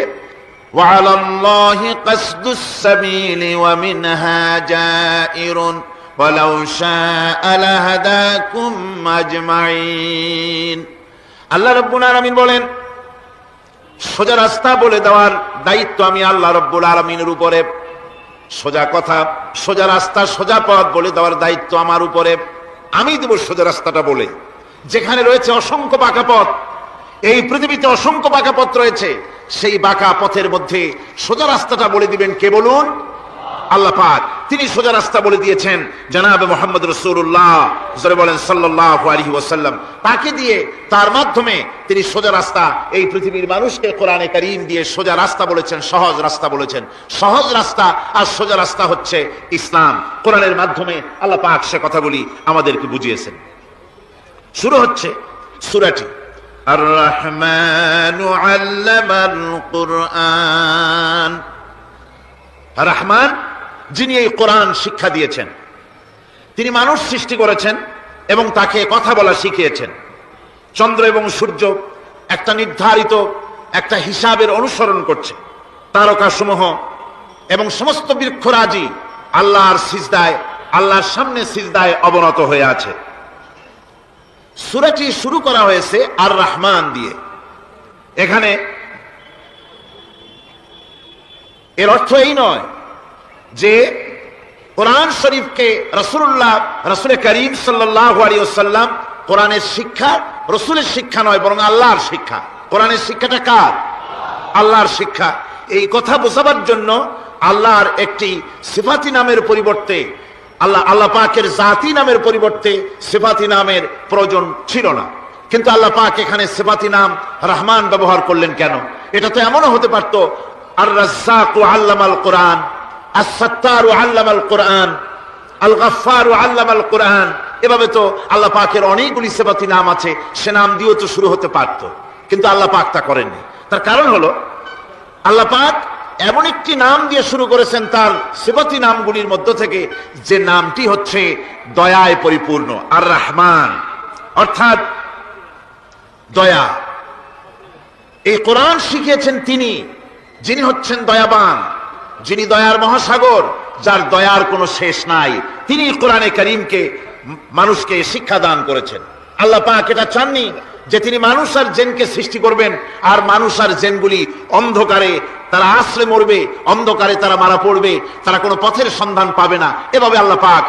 ওয়া আলাল্লাহি কাসদুস সাবিলি ওয়া মিনহা জাইরুন ওয়ালাউ শাআ লাহাদাকুম আজমাইন। আল্লাহ রাব্বুল আলামিন বলেন, সোজা রাস্তা বলে দেওয়ার দায়িত্ব আমি আল্লাহ রাব্বুল আলামিনের উপরে। সোজা কথা, সোজা রাস্তা, সোজা পথ বলে দেওয়ার দায়িত্ব আমার উপরে। আমি দেব সোজা রাস্তাটা বলে। যেখানে রয়েছে অসংখ্য বাঁকা পথ, এই পৃথিবীতে অসংখ্য বাঁকা পথ রয়েছে, সেই বাঁকা পথের মধ্যে সোজা রাস্তাটা বলে দিবেন কে বলুন? আল্লাহ পাক। তিনি সোজা রাস্তা বলে দিয়েছেন জনাবে মুহাম্মদ রাসূলুল্লাহ যারা বলেন সাল্লাল্লাহু আলাইহি ওয়াসাল্লাম। তাকে দিয়ে, তার মাধ্যমে তিনি সোজা রাস্তা এই পৃথিবীর মানুষকে কোরআনে কারীম দিয়ে সোজা রাস্তা বলেছেন, সহজ রাস্তা বলেছেন। সহজ রাস্তা আর সোজা রাস্তা হচ্ছে ইসলাম। কোরআনের মাধ্যমে আল্লাহ পাক সে কথাগুলি আমাদেরকে বুঝিয়েছেন। শুরু হচ্ছে সূরাটি আর রহমানু আল্লামাল কুরআন। রহমান, যিনি এই কোরআন শিক্ষা দিয়েছেন। তিনি মানুষ সৃষ্টি করেছেন এবং তাকে কথা বলা শিখিয়েছেন। চন্দ্র এবং সূর্য একটা নির্ধারিত একটা হিসাবের অনুসরণ করছে। তারকাসমূহ এবং সমস্ত বৃক্ষরাজি আল্লাহর সিজদায়, আল্লাহর সামনে সিজদায় অবনত হয়ে আছে। সূরাটি শুরু করা হয়েছে আর রহমান দিয়ে। এখানে এর অর্থ এই নয় যে কোরআন শরীফকে রাসূল করিম সাল্লাল্লাহু আলাইহি ওয়াসাল্লাম কোরআনের শিক্ষা রাসূলের শিক্ষা নয়, বরং আল্লাহর শিক্ষা। কোরআনের শিক্ষাটা কার? আল্লাহর শিক্ষা। এই কথা বোঝাবার জন্য আল্লাহর একটি সিফাতি নামের পরিবর্তে, আল্লাহ পাকের জাতি নামের পরিবর্তে সিফাতি নামের প্রয়োজন ছিল না। কিন্তু আল্লাহ পাক এখানে সিফাতি নাম রহমান ব্যবহার করলেন কেন? এটা তো এমনও হতে পারত আর রাজ্জাকু আল্লামাল কোরআন, আস-সাত্তারু আল্লামাল কোরআন, আল গাফফারু আল্লামাল কোরআন। এভাবে তো আল্লাহ পাকের অনেকগুলি সিফাতি নাম আছে, সে নাম দিয়েও তো শুরু হতে পারত, কিন্তু আল্লাহ পাক তা করেননি। তার কারণ হলো আল্লাহ পাক এমন একটি নাম দিয়ে শুরু করেছেন তার সিফাতি নামগুলির মধ্য থেকে, যে নামটি হচ্ছে দয়ায় পরিপূর্ণ, আর রহমান, অর্থাৎ দয়া। এই কোরআন শিখিয়েছেন তিনি, যিনি হচ্ছেন দয়াবান, যিনি দয়ার মহাসাগর, যার দয়ার কোনো শেষ নাই। তিনি কোরআনে কারীমকে মানুষকে শিক্ষা দান করেছেন। আল্লাহ পাক এটা চাননি যে তিনি মানুষ আর জিনকে সৃষ্টি করবেন আর মানুষ আর জিনগুলি অন্ধকারে তারা আশ্রে মরবে, অন্ধকারে তারা মারা পড়বে, তারা কোনো পথের সন্ধান পাবে না। এভাবে আল্লাহ পাক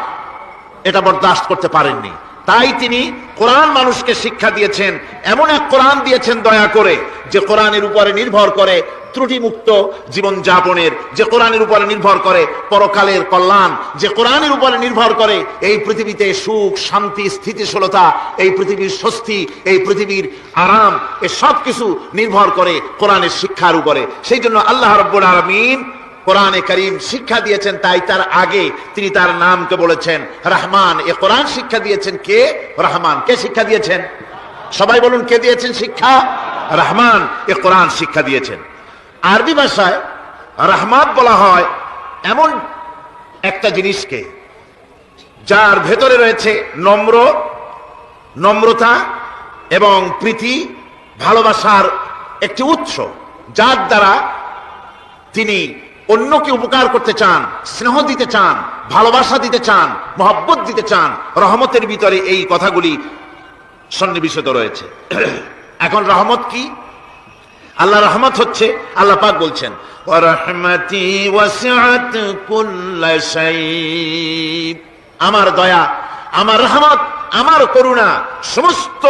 এটা বরদাস্ত করতে পারেননি। তাই তিনি কোরআন মানুষকে শিক্ষা দিয়েছেন, এমন এক কোরআন দিয়েছেন দয়া করে, যে কোরআনের উপরে নির্ভর করে ত্রুটিমুক্ত জীবন যাপনের, যে কোরআনের উপরে নির্ভর করে পরকালের কল্যাণ, যে কোরআনের উপরে নির্ভর করে এই পৃথিবীতে সুখ শান্তি স্থিতিশীলতা, এই পৃথিবীর স্বস্তি, এই পৃথিবীর আরাম, এ সব কিছু নির্ভর করে কোরআনের শিক্ষার উপরে। সেই জন্য আল্লাহ রাব্বুল আলামিন কোরআনে কারীম শিক্ষা দিয়েছেন, তাই তার আগে তিনি তার নামকে বলেছেন রহমান। এ কোরআন শিক্ষা দিয়েছেন কে? রহমান। কে শিক্ষা দিয়েছেন? সবাই বলুন, কে দিয়েছেন শিক্ষা? রহমান এ কোরআন শিক্ষা দিয়েছেন। আরবি ভাষায় রহমাত বলা হয় এমন একটা জিনিসকে যার ভেতরে রয়েছে নম্রতা এবং প্রীতি, ভালোবাসার একটি উৎস, যার দ্বারা তিনি অন্যকে উপকার করতে চান, স্নেহ দিতে চান, ভালোবাসা দিতে চান, মহব্বত দিতে চান। রহমতের ভিতরে এই কথাগুলি সন্নিবেশিত রয়েছে। এখন রহমত কি? আল্লাহ রহমত হচ্ছে, আল্লাহ পাক বলছেন ওয়া রাহমাতি ওয়াসিআত কুল্লা শাই, আমার দয়া, আমার রহমত, আমার করুণা সমস্ত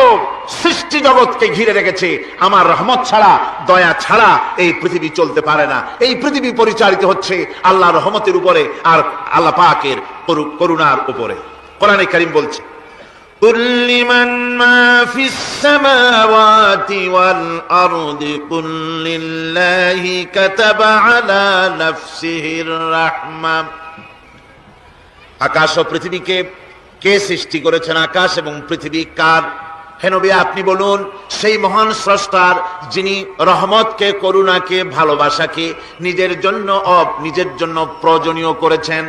সৃষ্টি জগৎকে ঘিরে রেখেছে। আমার রহমত ছাড়া, দয়া ছাড়া এই পৃথিবী চলতে পারে না। এই পৃথিবী পরিচালিত হচ্ছে আল্লাহ রহমতের উপরে আর আল্লাহ পাকের করুণার উপরে। কোরআনে কারীম বলছে قل لمن ما في السماوات والأرض قل لله كتب على نفسه الرحمة। আকাশ ও পৃথিবীকে কে সৃষ্টি করেছেন? আকাশ এবং পৃথিবী কার? হে নবী আপনি বলুন, সেই মহান স্রষ্টার, যিনি রহমতকে, করুণাকে, ভালোবাসাকে নিজের জন্য প্রয়োজনীয় করেছেন।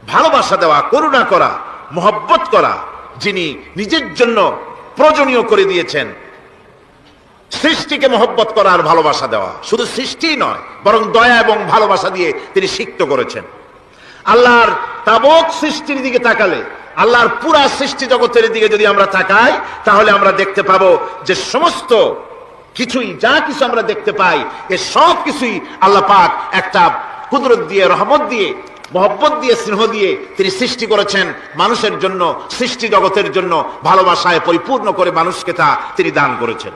ভালোবাসা দেওয়া, করুণা করা, মহব্বত করা যিনি নিজের জন্য প্রয়োজনীয় করে দিয়েছেন। সৃষ্টিকে মহব্বত করা আর ভালোবাসা দেওয়া, শুধু সৃষ্টি নয় বরং দয়া এবং ভালোবাসা দিয়ে তিনি সিক্ত করেছেন। আল্লাহর তাবক সৃষ্টির দিকে তাকালে, আল্লাহর পুরা সৃষ্টি জগতের দিকে যদি আমরা তাকাই, তাহলে আমরা দেখতে পাবো যে সমস্ত কিছুই, যা কিছু আমরা দেখতে পাই, এ সব কিছুই আল্লাহ পাক একটা কুদরত দিয়ে, রহমত দিয়ে, মহব্বত দিয়ে, স্নেহ দিয়ে তিনি সৃষ্টি করেছেন মানুষের জন্য, সৃষ্টি জগতের জন্য। ভালোবাসায় পরিপূর্ণ করে মানুষকে তা তিনি দান করেছেন।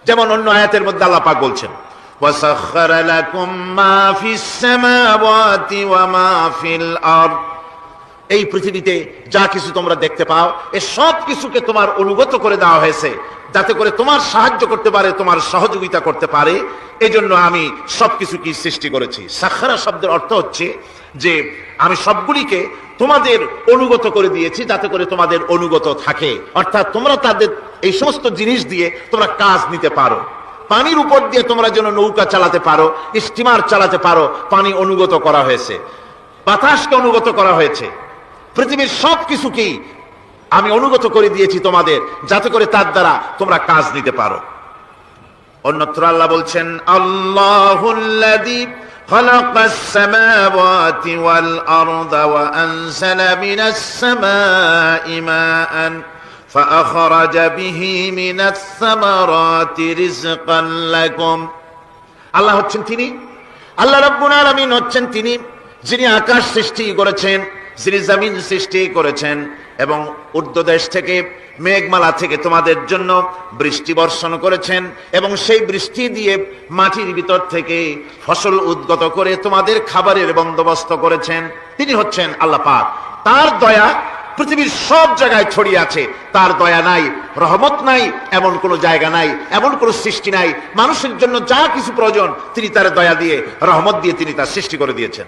যেমন অন্য আয়াতের মধ্যে আল্লাহ পাক বলছেন وَسَخَّرَ لَكُم مَّا فِي السَّمَاوَاتِ وَمَا فِي الْأَرْضِ। এই পৃথিবীতে যা কিছু তোমরা দেখতে পাও, এ সব কিছুকে তোমার অনুগত করে দেওয়া হয়েছে, যাতে করে তোমার সাহায্য করতে পারে, তোমার সহযোগিতা করতে পারে। এই জন্য আমি সবকিছু কি সৃষ্টি করেছি। সাখারা শব্দের অর্থ হচ্ছে যে আমি সবগুলিকে তোমাদের অনুগত করে দিয়েছি, যাতে করে তোমাদের অনুগত থাকে, অর্থাৎ তোমরা তাদের এই সমস্ত জিনিস দিয়ে তোমরা কাজ নিতে পারো। পানির উপর দিয়ে তোমরা যেন নৌকা চালাতে পারো, স্টিমার চালাতে পারো, পানি অনুগত করা হয়েছে, বাতাসকে অনুগত করা হয়েছে। পৃথিবীর সব কিছুকেই আমি অনুগত করে দিয়েছি তোমাদের, যাতে করে তার দ্বারা তোমরা কাজ নিতে পারো। অন্যত্র আল্লাহ বলছেন আল্লাহুল্লাযী খালাকাস সামাওয়াতি ওয়াল আরদা ওয়া আনজালা মিনাস সামাই মাআন فأخرج به من الثمرات رزقا لكم। আল্লাহ হচ্ছেন তিনি, আল্লাহ রাব্বুল আলামিন হচ্ছেন তিনি, যিনি আকাশ সৃষ্টি করেছেন, যিনি জমিন সৃষ্টি করেছেন এবং ঊর্ধ্বদেশ থেকে, মেঘমালা থেকে তোমাদের জন্য বৃষ্টি বর্ষণ করেছেন এবং সেই বৃষ্টি দিয়ে মাটির ভিতর থেকে ফসল উদ্গত করে তোমাদের খাবারের বন্দোবস্ত করেছেন। তিনি হচ্ছেন আল্লাহ পাক। তার দয়া পৃথিবীর সব জায়গায় ছড়িয়ে আছে। তার দয়া নাই, রহমত নাই, এমন কোন জায়গা নাই, এমন কোন সৃষ্টি নাই। মানুষের জন্য যা কিছু প্রয়োজন তিনি তার দয়া দিয়ে, রহমত দিয়ে তিনি তার সৃষ্টি করে দিয়েছেন।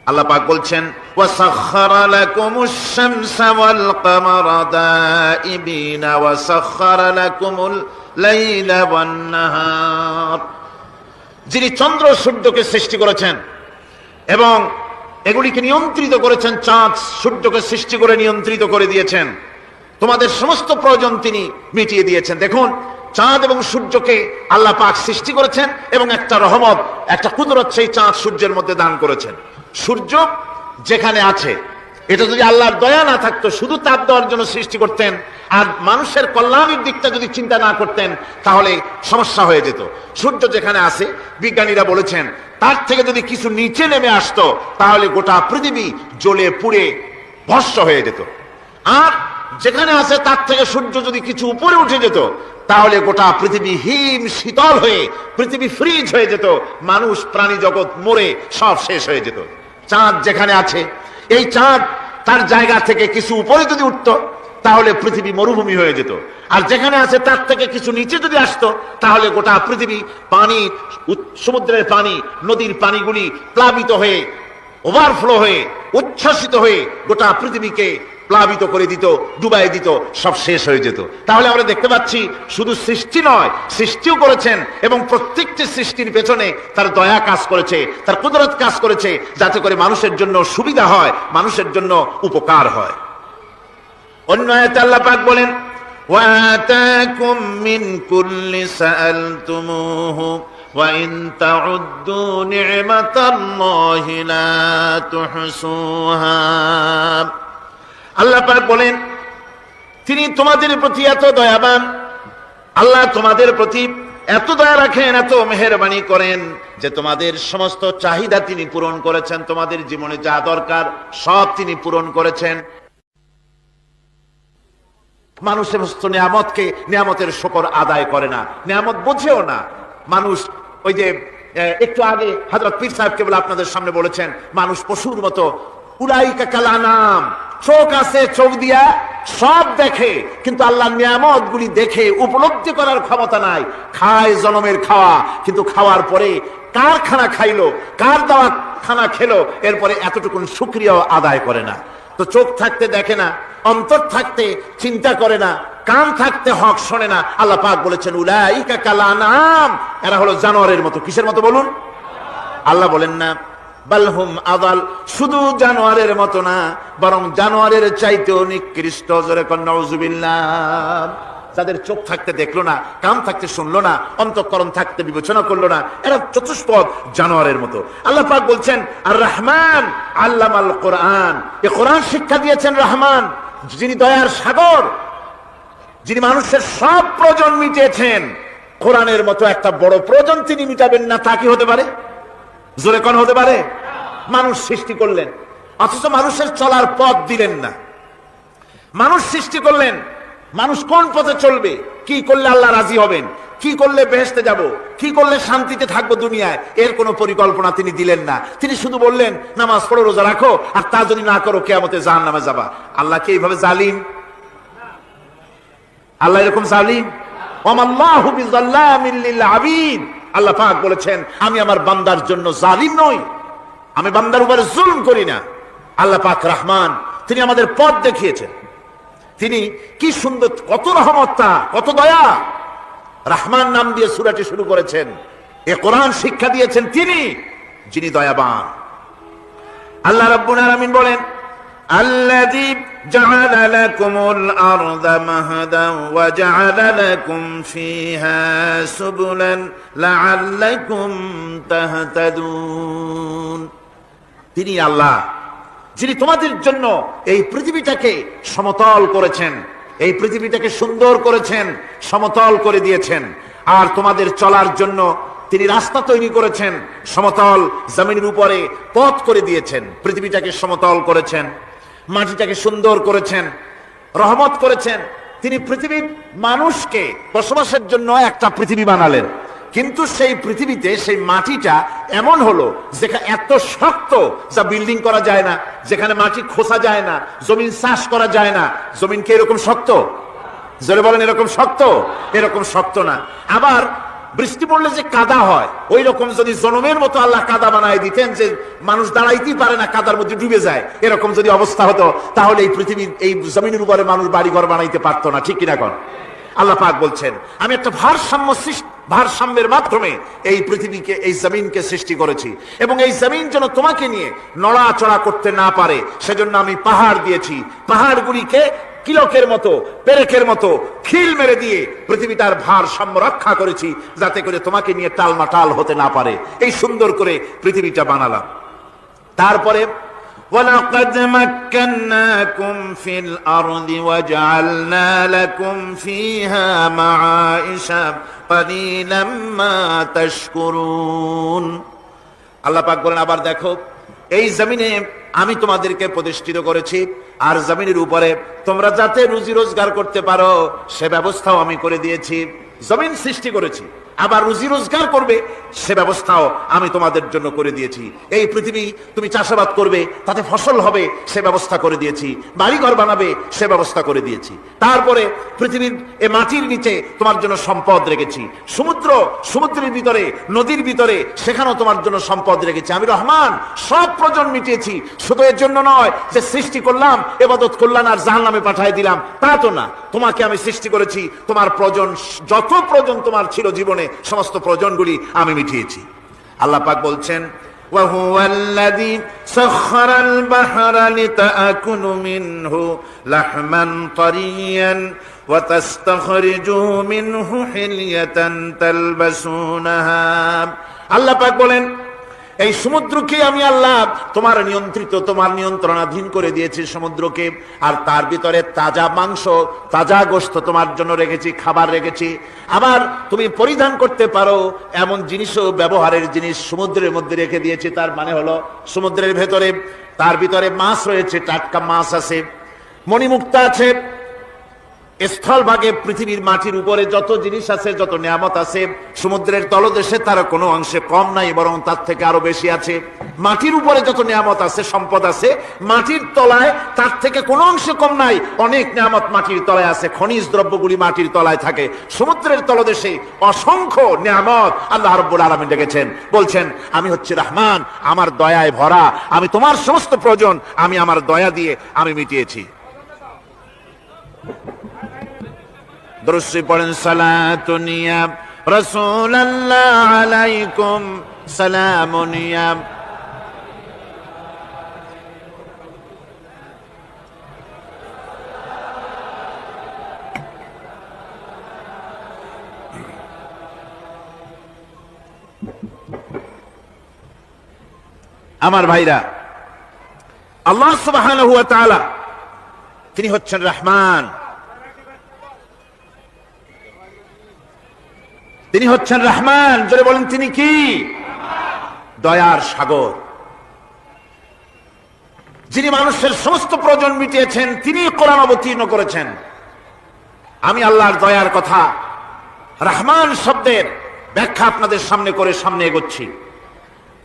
আল্লাহ পাক বলছেন ওয়াসাখখারা লাকুমুশ শামসা ওয়াল কামারা দাইবিনা ওয়াসাখখারা লাকুমুল লাইলা ওয়ান নাহার। যিনি চন্দ্র সূর্যকে সৃষ্টি করেছেন এবং এগুলিকে নিয়ন্ত্রিত করেছেন, চাঁদ সূর্যকে সৃষ্টি করে নিয়ন্ত্রিত করে দিয়েছেন, তোমাদের সমস্ত প্রয়োজন তিনি মিটিয়ে দিয়েছেন। দেখুন, চাঁদ এবং সূর্যকে আল্লাহ পাক সৃষ্টি করেছেন এবং একটা রহমত, একটা কুদরত সেই চাঁদ সূর্যের মধ্যে দান করেছেন। সূর্য যেখানে আছে এটা যদি আল্লাহর দয়া না থাকতো, শুধু তাপ দেওয়ার জন্য সৃষ্টি করতেন আর মানুষের কল্যাণের দিকটা যদি চিন্তা না করতেন, তাহলে সমস্যা হয়ে যেত। সূর্য যেখানে আছে, বিজ্ঞানীরা বলেছেন তার থেকে যদি কিছু নিচে নেমে আসতো, তাহলে গোটা পৃথিবী জ্বলে পুড়ে ভস্ম হয়ে যেত। আর যেখানে আছে তার থেকে সূর্য যদি কিছু উপরে উঠে যেত, তাহলে গোটা পৃথিবী হিম শীতল হয়ে পৃথিবী ফ্রিজ হয়ে যেত, মানুষ প্রাণী জগৎ মরে সব শেষ হয়ে যেত। চাঁদ যেখানে আছে, এই চাঁদ তার জায়গা থেকে কিছু উপরে যদি উঠতো, তাহলে পৃথিবী মরুভূমি হয়ে যেত। আর যেখানে আছে তার থেকে কিছু নিচে যদি আসতো, তাহলে গোটা পৃথিবী পানি, সমুদ্রের পানি, নদীর পানিগুলি প্লাবিত হয়ে, ওভারফ্লো হয়ে, উচ্ছ্বসিত হয়ে গোটা পৃথিবীকে প্লাবিত করে দিত, ডুবাই দিত, সব শেষ হয়ে যেত। তাহলে আমরা দেখতে পাচ্ছি শুধু সৃষ্টি নয়, সৃষ্টিও করেছেন এবং প্রত্যেকটি সৃষ্টির পেছনে তার দয়া কাজ করেছে, তার কুদরত কাজ করেছে, যাতে করে মানুষের জন্য সুবিধা হয়, মানুষের জন্য উপকার হয়। অন্য আয়াতে আল্লাহ পাক বলেন, ওয়াতাকুম মিন কুল্লি সাআলতুমুহু ওয়া ইন তাউদ্দু নি'মাতাল্লাহি লা তুহসুহা। আল্লাহ পাক বলেন, তিনি তোমাদের প্রতি এত দয়াবান, আল্লাহ তোমাদের প্রতি এত দয়া রাখেন, এত মেহেরবানি করেন যে তোমাদের সমস্ত চাহিদা তিনি পূরণ করেছেন। তোমাদের জীবনে যা দরকার সব তিনি পূরণ করেছেন। মানুষ সমস্ত নিয়ামতকে, নিয়ামতের শুকর আদায় করে না, নিয়ামত বোঝেও না। মানুষ ওই যে একটু আগে হযরত পীর সাহেব কেবল আপনাদের সামনে বলেছেন, মানুষ পশুর মতো, উলাইকা কাল আনাম, চোখ আছে, চোখ দিয়া সব দেখে, কিন্তু আল্লাহর নিয়ামত গুলি দেখে উপলব্ধি করার ক্ষমতা নাই। খায় জনমের খাওয়া, কিন্তু খাওয়ার পরে কার খানা খাইলো, কার দেওয়া খানা খেলো, এরপরে এতটুকুন শুকরিয়াও আদায় করে না। তো চোখ থাকতে দেখে না, অন্তর থাকতে চিন্তা করে না, কান থাকতে হক শোনে না। আল্লাহ পাক বলেছেন, উলাইকা কাল আনাম, এরা হলো জানোয়ারের মতো। কিসের মতো বলুন? আল্লাহ বলেন না বালহুম আদাল, শুধু জানোয়ারের মতো না, বরং জানোয়ারের চাইতেও নিকৃষ্ট। জোরে কন নাউযুবিল্লাহ। যাদের চোখ থাকতে দেখলো না, কান থাকতে শুনলো না, অন্তঃকরণ থাকতে বিবেচনা করলো না, এরা চতুষ্পদ জানোয়ারের মতো। আল্লাহ পাক বলছেন, আর রহমান আল্লামাল কোরআন, এই কোরআন শিক্ষা দিয়েছেন রহমান, যিনি দয়ার সাগর, যিনি মানুষের সব প্রয়োজন মিটিয়েছেন। কোরআনের মতো একটা বড় প্রয়োজন তিনি মিটাবেন না, তা কি হতে পারে? জোরে কোন হতে পারে? মানুষ সৃষ্টি করলেন, অথচ মানুষের চলার পথ দিলেন না। মানুষ সৃষ্টি করলেন, মানুষ কোন পথে চলবে, কি করলে আল্লাহ রাজি হবেন, কি করলে বেহেশতে যাব, কি করলে শান্তিতে থাকবো দুনিয়ায়, এর কোনো পরিকল্পনা তিনি দিলেন না। তিনি শুধু বললেন, নামাজ পড়ো, রোজা রাখো, আর তা যদি না করো কিয়ামতে জাহান্নামে যাবা। আল্লাহ কি এইভাবে জালিম? আল্লাহ এরকম জালিম? ওয়ামাল্লাহু বিযাল্লামিল লিল আবিদ। আল্লাহ পাক বলেছেন, আমি আমার বান্দার জন্য জালিম নই, আমি বান্দার উপরে জুলম করি না। আল্লাহ পাক রহমান, তিনি আমাদের পথ দেখিয়েছেন। তিনি কি সুন্দর, কত রহমতটা, কত দয়া। রহমান নাম দিয়ে সূরাটি শুরু করেছেন। এ কোরআন শিক্ষা দিয়েছেন তিনি, যিনি দয়াবান। আল্লাহ রাব্বুল আলামিন বলেন, আল্লাযী জাআলা লাকুমুল আরদা মাহাদান ওয়া জাআলা লাকুম ফীহা সুবুলান লাআল্লাকুম তাহতাদুন। তিনি আল্লাহ, যিনি তোমাদের জন্য এই পৃথিবীটাকে সমতল করেছেন, এই পৃথিবীটাকে সুন্দর করেছেন, সমতল করে দিয়েছেন। আর তোমাদের চলার জন্য তিনি রাস্তা তৈরি করেছেন, সমতল জমিনের উপরে পথ করে দিয়েছেন, পৃথিবীটাকে সমতল করেছেন, মাটিটাকে সুন্দর করেছেন, রহমত করেছেন। তিনি পৃথিবীর মানুষকে বসবাসের জন্য একটা পৃথিবী বানালেন, কিন্তু সেই পৃথিবীতে সেই মাটিটা এমন হলো যেখানে এত শক্ত, যা বিল্ডিং করা যায় না, যেখানে মাটি খোসা যায় না, জমিন চাষ করা যায় না। জমিন কি এরকম শক্ত? জোরে বলেন, এরকম শক্ত? এরকম শক্ত না। আবার বৃষ্টি পড়লে যে কাদা হয়, ওই রকম যদি জনমের মতো আল্লাহ কাদা বানায় দিতেন যে মানুষ দাঁড়াইতেই পারে না, কাদার মধ্যে ডুবে যায়, এরকম যদি অবস্থা হতো, তাহলে এই পৃথিবীর এই জমিনের উপরে মানুষ বাড়িঘর বানাইতে পারতো না। ঠিক কিনা কন? আল্লাহ পাক বলছেন, আমি একটা ভারসাম্যের মাধ্যমে এই পৃথিবীকে, এই জমিনকে সৃষ্টি করেছি, এবং এই জমিন যেন তোমাকে নিয়ে নড়াচড়া করতে না পারে, সেজন্য আমি পাহাড় দিয়েছি। পাহাড়গুলিকে কিলকের মতো, পেরেকের মতো খিল মেরে দিয়ে পৃথিবীটার ভারসাম্য রক্ষা করেছি, যাতে করে তোমাকে নিয়ে টালমাটাল হতে না পারে। এই সুন্দর করে পৃথিবীটা বানালাম। তারপরে وَلَقَدْ مَكَّنَّاكُمْ فِي الْأَرْضِ وَجَعَلْنَا لَكُمْ فِيهَا مَعَائِشَ قَلِيلًا مَا تَشْكُرُونَ। আল্লাহ পাক বলেন, আবার দেখো, এই জমিনে আমি তোমাদেরকে প্রতিষ্ঠিত করেছি, আর জমিনের উপরে তোমরা যাতে রুজি রোজগার করতে পারো সে ব্যবস্থাও আমি করে দিয়েছি। জমিন সৃষ্টি করেছি, আবার রুজি রোজগার করবে সে ব্যবস্থাও আমি তোমাদের জন্য করে দিয়েছি। এই পৃথিবী তুমি চাষাবাদ করবে, তাতে ফসল হবে সে ব্যবস্থা করে দিয়েছি। বাড়িঘর বানাবে সে ব্যবস্থা করে দিয়েছি। তারপরে পৃথিবীর এ মাটির নিচে তোমার জন্য সম্পদ রেখেছি। সমুদ্রের ভিতরে, নদীর ভিতরে, সেখানেও তোমার জন্য সম্পদ রেখেছি। আমি রহমান সব প্রয়োজন মিটিয়েছি। শুধু এর জন্য নয় যে সৃষ্টি করলাম, ইবাদত করলাম আর জাহান্নামে পাঠিয়ে দিলাম, তা তো না। তোমাকে আমি সৃষ্টি করেছি, তোমার প্রয়োজন, যত প্রয়োজন তোমার ছিল জীবনে, সমস্ত প্রয়োজনগুলি আমি মিটিয়েছি। আল্লাহ পাক বলছেন, وَهُوَ الَّذِي سَخَّرَ الْبَحْرَ لِتَأْكُلُوا مِنْهُ لَحْمًا طَرِيًّا وَتَسْتَخْرِجُوا مِنْهُ حِلْيَةً تَلْبَسُونَهَا। আল্লাহ পাক বলেন, এই সমুদ্রকে আমি আল্লাহ তোমার নিয়ন্ত্রিত, তোমার নিয়ন্ত্রণাধীন করে দিয়েছি সমুদ্রকে, আর তার ভিতরে তাজা মাংস, তাজা গোশত তোমার জন্য রেখেছি, খাবার রেখেছি। আবার তুমি পরিধান করতে পারো এমন জিনিসও, ব্যবহারের জিনিস সমুদ্রের মধ্যে রেখে দিয়েছি। তার মানে হলো সমুদ্রের ভেতরে, তার ভিতরে মাছ রয়েছে, টাটকা মাছ আছে, মণিমুক্তা আছে। স্থলভাগে পৃথিবীর মাটির উপরে যত জিনিস আছে, যত নিয়ামত আছে, সমুদ্রের তলদেশে তার কোনো অংশে কম নাই, বরং তার থেকে আরো বেশি আছে। মাটির উপরে যত নিয়ামত আছে, সম্পদ আছে, মাটির তলায় তার থেকে কোনো অংশে কম নাই। অনেক নিয়ামত মাটির তলায় আছে, খনিজ দ্রব্যগুলি মাটির তলায় থাকে। সমুদ্রের তলদেশে অসংখ্য নিয়ামত আল্লাহ রাব্বুল আলামিন রেখেছেন। বলছেন, আমি হচ্ছে রহমান, আমার দয়ায় ভরা, আমি তোমার সমস্ত প্রয়োজন আমি আমার দয়া দিয়ে আমি মিটিয়েছি। দরুদ পড়েন, সালাতুন ইয়া রাসূলুল্লাহ আলাইকুম সালামুন ইয়া। আমার ভাইরা, আল্লাহ সুবহানাহু ওয়া তাআলা তিনি হচ্ছেন রহমান, তিনি হচ্ছেন রহমান। জোরে বলেন, তিনি কি? দয়ার সাগর, যিনি মানুষের সমস্ত প্রয়োজন মিটিয়েছেন, তিনি কোরআন অবতীর্ণ করেছেন। আমি আল্লাহর দয়ার কথা, রহমান শব্দের ব্যাখ্যা আপনাদের সামনে করে সামনে এগোচ্ছি।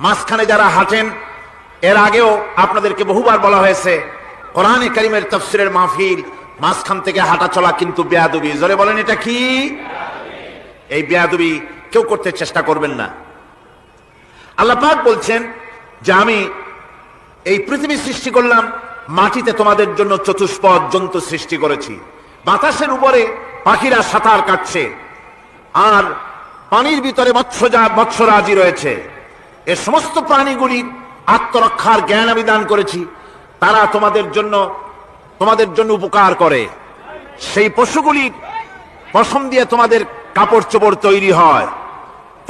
মাঝখানে যারা হাঁটেন, এর আগেও আপনাদেরকে বহুবার বলা হয়েছে, কোরআনে কারীমের তাফসীরের মাহফিল, মাঝখান থেকে হাঁটা চলা কিন্তু বেয়াদবি। জোরে বলেন, এটা কি? এই বেয়াদবি কেউ করতে চেষ্টা করবেন না। আল্লাহ পাক বলছেন যে আমি এই পৃথিবী সৃষ্টি করলাম, মাটিতে তোমাদের জন্য চতুষ্পদ জন্তু সৃষ্টি করেছি, বাতাসের উপরে পাখিরা সাঁতার কাটছে, আর পানির ভিতরে মৎস্যরাজি রয়েছে। এ সমস্ত প্রাণীগুলির আত্মরক্ষার জ্ঞান আমি দান করেছি, তারা তোমাদের জন্য উপকার করে। সেই পশুগুলির পশম দিয়ে তোমাদের কাপড় চোপড় তৈরি হয়,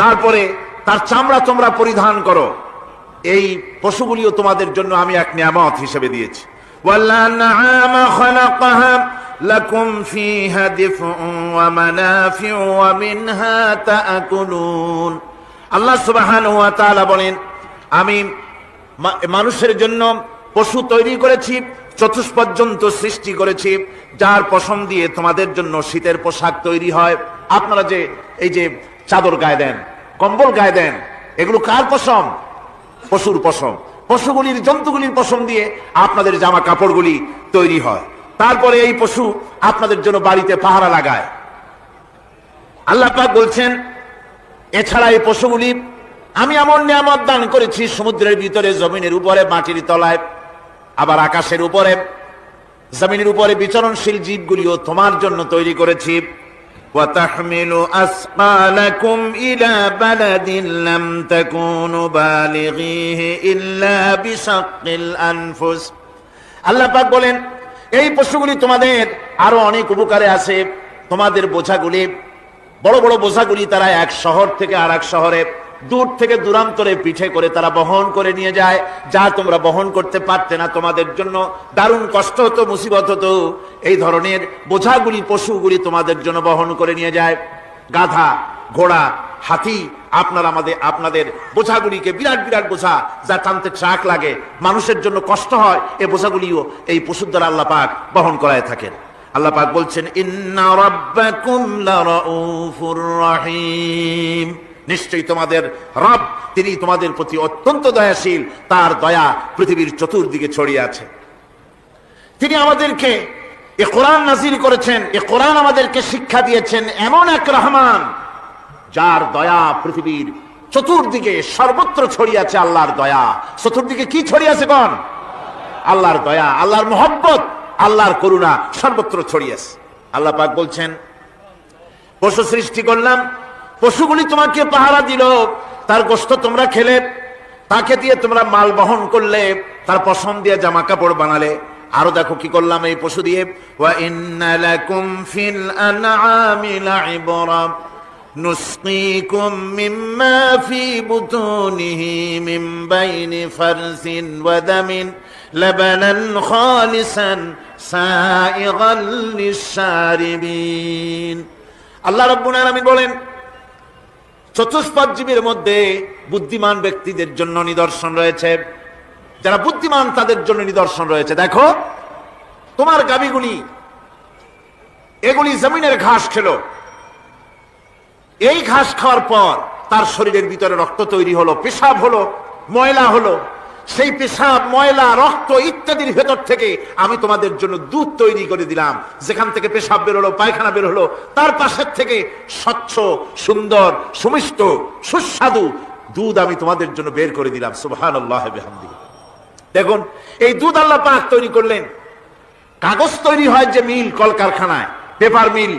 তারপরে তার চামড়া তোমরা পরিধান করো। এই পশুগুলিও তোমাদের জন্য আমি এক নিয়ামত হিসেবে দিয়েছি। ওয়াল-আনআমা খালাকাহা লাকুম ফীহা দিফউন ওয়া মানাফিউ ওয়া মিনহা তা'কুলুন। আল্লাহ সুবহানাহু ওয়া তাআলা বলেন, আমি মানুষের জন্য পশু তৈরি করেছি, চতুষ্পদ জন্তু সৃষ্টি করেছি, যার পশম দিয়ে তোমাদের জন্য শীতের পোশাক তৈরি হয়। আপনারা যে এই যে চাদর গায়ে দেন, কম্বল গায়ে দেন, এগুলো কার পশম? পশুর পশম। পশুগুলির, জন্তুগুলির পশম দিয়ে আপনাদের জামা কাপড়গুলি তৈরি হয়। তারপরে এই পশু আপনাদের জন্য বাড়িতে পাহারা লাগায়। আল্লাহ পাক বলছেন, এছাড়া এই পশুগুলি আমি এমন নিয়ামত দান করেছি, সমুদ্রের ভিতরে, জমিনের উপরে, মাটির তলায়, আবার আকাশের উপরে, জমিনের উপরে বিচরণশীল জীবগুলিও তোমার জন্য তৈরি করেছি। وَتَحْمِلُ أَثْقَالَكُمْ إِلَى بَلَدٍ لَمْ تَكُونُوا بَالِغِيهِ إِلَّا بِشَقِّ الْأَنفُسِ। আল্লাহ পাক বলেন, এই পশুগুলি তোমাদের আরো অনেক উপকারে আছে। তোমাদের বোঝাগুলি, বড় বড় বোঝাগুলি তারা এক শহর থেকে আর এক শহরে দূর থেকে দূরান্তরে পিঠে করে তারা বহন করে নিয়ে যায়। যা তোমরা বহন করতে পারতে না, তোমাদের জন্য দারুণ কষ্ট হতো, মুসিবত হতো, এই ধরনের বোঝাগুলি, পশুগুলি তোমাদের জন্য বহন করে নিয়ে যায়। গাধা, ঘোড়া, হাতি, আপনাদের বোঝাগুলিকে, বিরাট বিরাট বোঝা যা টানতে ট্রাক লাগে, মানুষের জন্য কষ্ট হয়, এই বোঝাগুলিও এই পশুর দ্বারা আল্লাহ পাক বহন করায় থাকেন। আল্লাহ পাক বলছেন, ইন্না রাব্বাকুম লারাউফুর রহিম, নিশ্চয়ই তোমাদের রব, তিনি তোমাদের প্রতি অত্যন্ত দয়াশীল, তার দয়া পৃথিবীর চতুর্দিকে ছড়িয়ে আছে। তিনি আমাদেরকে এ কোরআন নাযিল করেছেন, এ কোরআন আমাদেরকে শিক্ষা দিয়েছেন এমন এক রহমান যার দয়া পৃথিবীর চতুর্দিকে সর্বত্র ছড়িয়ে আছে। আল্লাহর দয়া চতুর্দিকে কি ছড়িয়ে আছে কোন? আল্লাহর দয়া, আল্লাহর মহব্বত, আল্লাহর করুণা সর্বত্র ছড়িয়ে আছে। আল্লাহ পাক বলছেন, পশু সৃষ্টি করলাম, পশুগুলি তোমাকে পাহারা দিল, তার গোশত তোমরা খেলে, তাকে দিয়ে তোমরা মাল বহন করলে, তার পশম দিয়ে জামা কাপড় বানালে। আরো দেখো কি করলাম এই পশু দিয়ে, ওয়া ইন্না লাকুম ফিল আনআমি লাইবরা নুসকিকুম মিম্মা ফি বুতুনিহি মিন বাইনি ফারসিন ওয়া দামিন লাবানান খালিসান সাইগাল লিশারিবিন। আল্লাহ রাব্বুল আলামিন বলেন, চতুষ্পদ জীবের মধ্যে বুদ্ধিমান ব্যক্তিদের জন্য নিদর্শন রয়েছে, যারা বুদ্ধিমান তাদের জন্য নিদর্শন রয়েছে। দেখো, তোমার গাভীগুলি এগুলি জমিনের ঘাস খেলো, এই ঘাস খাওয়ার পর তার শরীরের ভিতরে রক্ত তৈরি হলো, পেশাব হলো, ময়লা হলো, সেই পেশাব, ময়লা, রক্ত ইত্যাদির ভেতর থেকে আমি তোমাদের জন্য দুধ তৈরি করে দিলাম। যেখান থেকে পেশাব বের হলো, পায়খানা বের হলো, তার পাশের থেকে স্বচ্ছ, সুন্দর, সুমিষ্ট, সুস্বাদু দুধ আমি তোমাদের জন্য বের করে দিলাম। সুবহানাল্লাহ বিহামদিহি। দেখুন, এই দুধ আল্লাহ পাক তৈরি করলেন। কাগজ তৈরি হয় যে মিল, কলকারখানায়, পেপার মিল,